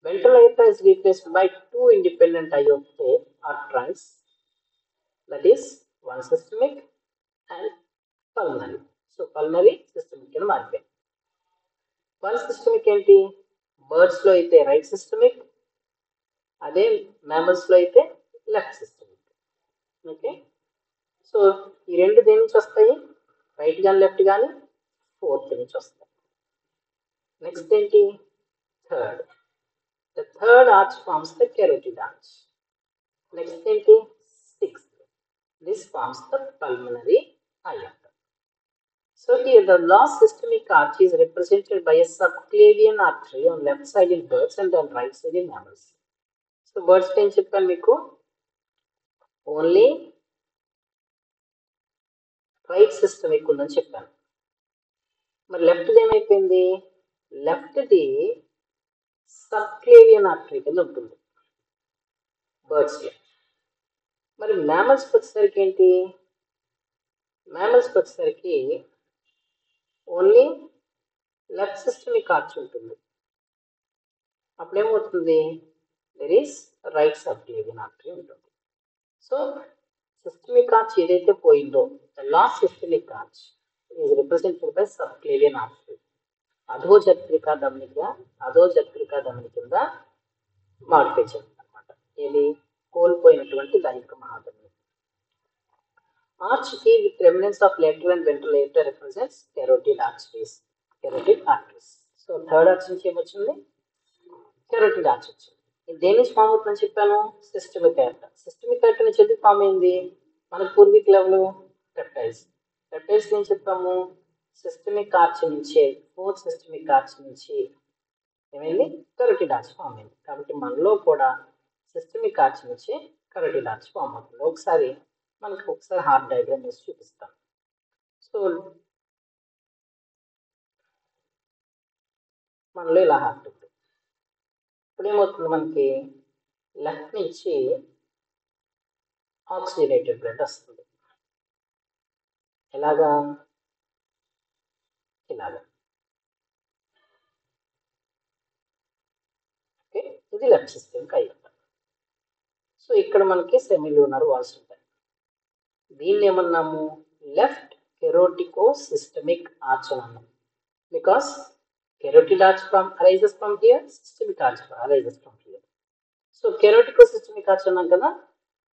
Ventral aorta is replaced by 2 independent aortae or trunks, that is one systemic and pulmonary. So pulmonary systemic కింద మారిపోయింది. one systemic ఏంటి, birds లో అయితే right systemic, అదే mammals లో అయితే left systemic. Okay, so ఈ రెండు దేని నుంచి వస్తాయి, రైట్ కానీ లెఫ్ట్ కానీ ఫోర్త్ నుంచి వస్తాయి. నెక్స్ట్ ఏంటి, third. The third arch forms the carotid arch. Next ఏంటి, 6th. This forms the pulmonary aorta. So here the last systemic arch is represented by a subclavian artery on left side in birds and on right side in mammals. So birds ఏం చెప్పాను మీకు, only right systemic ఉందని చెప్పాను. మరి లెఫ్ట్ది ఏమైపోయింది, లెఫ్ట్ది సబ్క్లేవియన్ artery కింద ఉంటుంది బర్డ్స్లో. మరి మ్యామల్స్కి వచ్చేసరికి ఏంటి, మ్యామల్స్కి వచ్చేసరికి ఓన్లీ లెఫ్ట్ సిస్టమిక్ ఆర్చ్ ఉంటుంది. అప్పుడేమవుతుంది, there is right subclavian artery ఉంటుంది. సో సిస్టమిక్ ఆర్చ్ ఏదైతే పోయిందో the last systemic arch is represented by subclavian artery. అధోజత్రికా ధమని కింద మాడిఫై చేస్తుంది అనమాట. ఏది కోల్పోయినటువంటి దైహిక మహాధమని. Arch T with remnants of lateral and ventral aorta represents carotid arteries. So third arch నుంచి ఏమొచ్చింది, carotid arch వచ్చింది. ఇది దేని నుంచి ఫామ్ అవుతుందని చెప్పాను, సిస్టమిక్ aorta. సిస్టమిక్ aorta నుంచి ఎందుకు ఫామ్ అయింది, మన పూర్వీకులు ఎవరు, రెప్టైల్స్ నుంచి చెప్పాము. సిస్టమిక్ ఆర్చ్ నుంచి, ఫోర్త్ సిస్టమిక్ ఆర్చ్ నుంచి ఏమైంది, carotid arch ఫామ్ అయింది. కాబట్టి మనలో కూడా సిస్టమిక్ ఆర్చ్ నుంచి carotid arch ఫామ్ అవుతుంది. ఒకసారి హార్ట్ డయాగ్రామ్ వేసి చూపిస్తాను. సో మనలో ఇలా హార్ట్ ఉంది. ఇప్పుడు ఏమవుతుంది, మనకి లెఫ్ట్ నుంచి ఆక్సిజనేటెడ్ బ్లడ్ వస్తుంది. ఇలాగా ఓకే, ఇది లెఫ్ట్ సిస్టమ్కి అయ్యింది. సో ఇక్కడ మనకి సెమిల్యూనర్ వాల్స్ ఉంటాయి. దీన్ని ఏమన్నాము, లెఫ్ట్ కెరోటికో సిస్టమిక్ ఆర్చ్ అని అన్నాం. Because carotid arch arises from here, systemic arch arises from here. So carotico systemic arch అన్నాం కదా.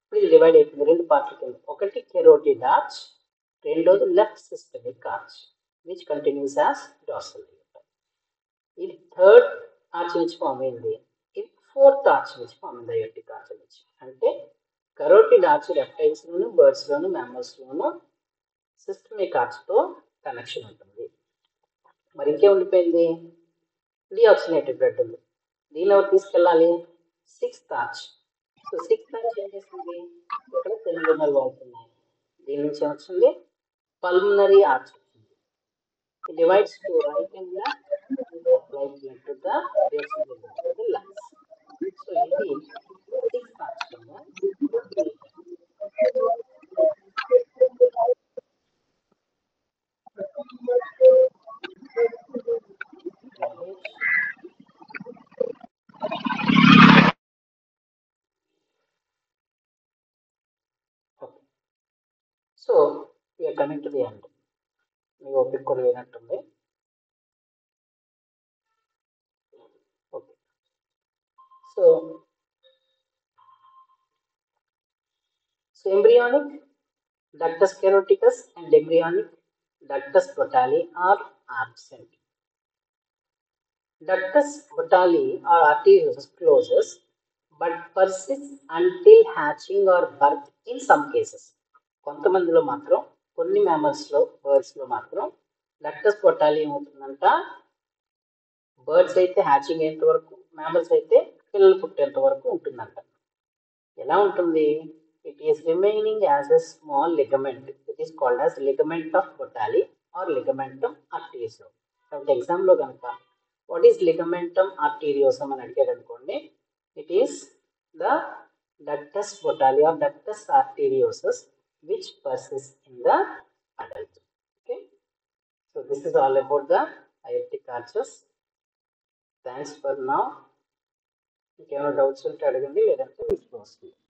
ఇప్పుడు ఇది డివైడ్ అయిపోయింది రెండు పార్ట్ల కింద. ఒకటి కెరోటిడ్ ఆర్చ్, రెండోది left systemic arch which continuous as dorsal aorta. ఇది థర్డ్ ఆర్చ్ నుంచి ఫామ్ అయింది. ఇది ఫోర్త్ ఆర్చ్ నుంచి ఫామ్ అయింది, అయోర్టిక్ ఆర్చ్ నుంచి. అంటే కరోటిడ్ ఆర్చ్ రెప్టైల్స్ లోను, బర్డ్స్ లోను, మ్యామల్స్ లోను సిస్టమిక్ ఆర్చ్ తో కనెక్షన్ ఉంటుంది. మరి ఇంకేం ఉండిపోయింది, డిఆక్సినేటెడ్ బ్లడ్ ఉంది. దీనిలో ఎవరు తీసుకెళ్ళాలి, sixth arch. So sixth arch ఏం చేస్తుంది, ఇక్కడ సెమిల్యూనర్ వాల్స్ ఉన్నాయి. దీని నుంచి వచ్చింది పల్మనరీ ఆర్చ్ వచ్చింది. It divides to right and left and applies blood to the deoxygenated to the lungs. So ఇది sixth arch కింద okay. So we are coming to the end. మీ ఓపిక కూడా లేనట్టుంది. ఓకే, సో embryonic ductus caroticus and embryonic ductus botalli are absent. Ductus botalli or arteriosus closes but persists until hatching or birth in some cases. కొంతమందిలో మాత్రం, కొన్ని మ్యామల్స్లో, బర్డ్స్లో మాత్రం డక్టస్ బొటాలి ఏమవుతుందంట, బర్డ్స్ అయితే హ్యాచింగ్ అయ్యేంత వరకు, మ్యామల్స్ అయితే పిల్లలు పుట్టేంత వరకు ఉంటుందంట. ఎలా ఉంటుంది, it is remaining as a small ligament. It is called as ligament of Botalli or ligamentum arteriosum. కాబట్టి ఎగ్జామ్లో కనుక వాట్ ఈస్ లిగమెంటమ్ ఆర్టీరియోసమ్ అని అడిగాడు అనుకోండి, it is the ductus botalli or ductus arteriosus which persists in the adult. Okay, so this is all about the aortic arches. Thanks for now. ఇంకేమైనా doubts ఉంటే అడగండి, లేదంటే క్లోజ్ చేయండి.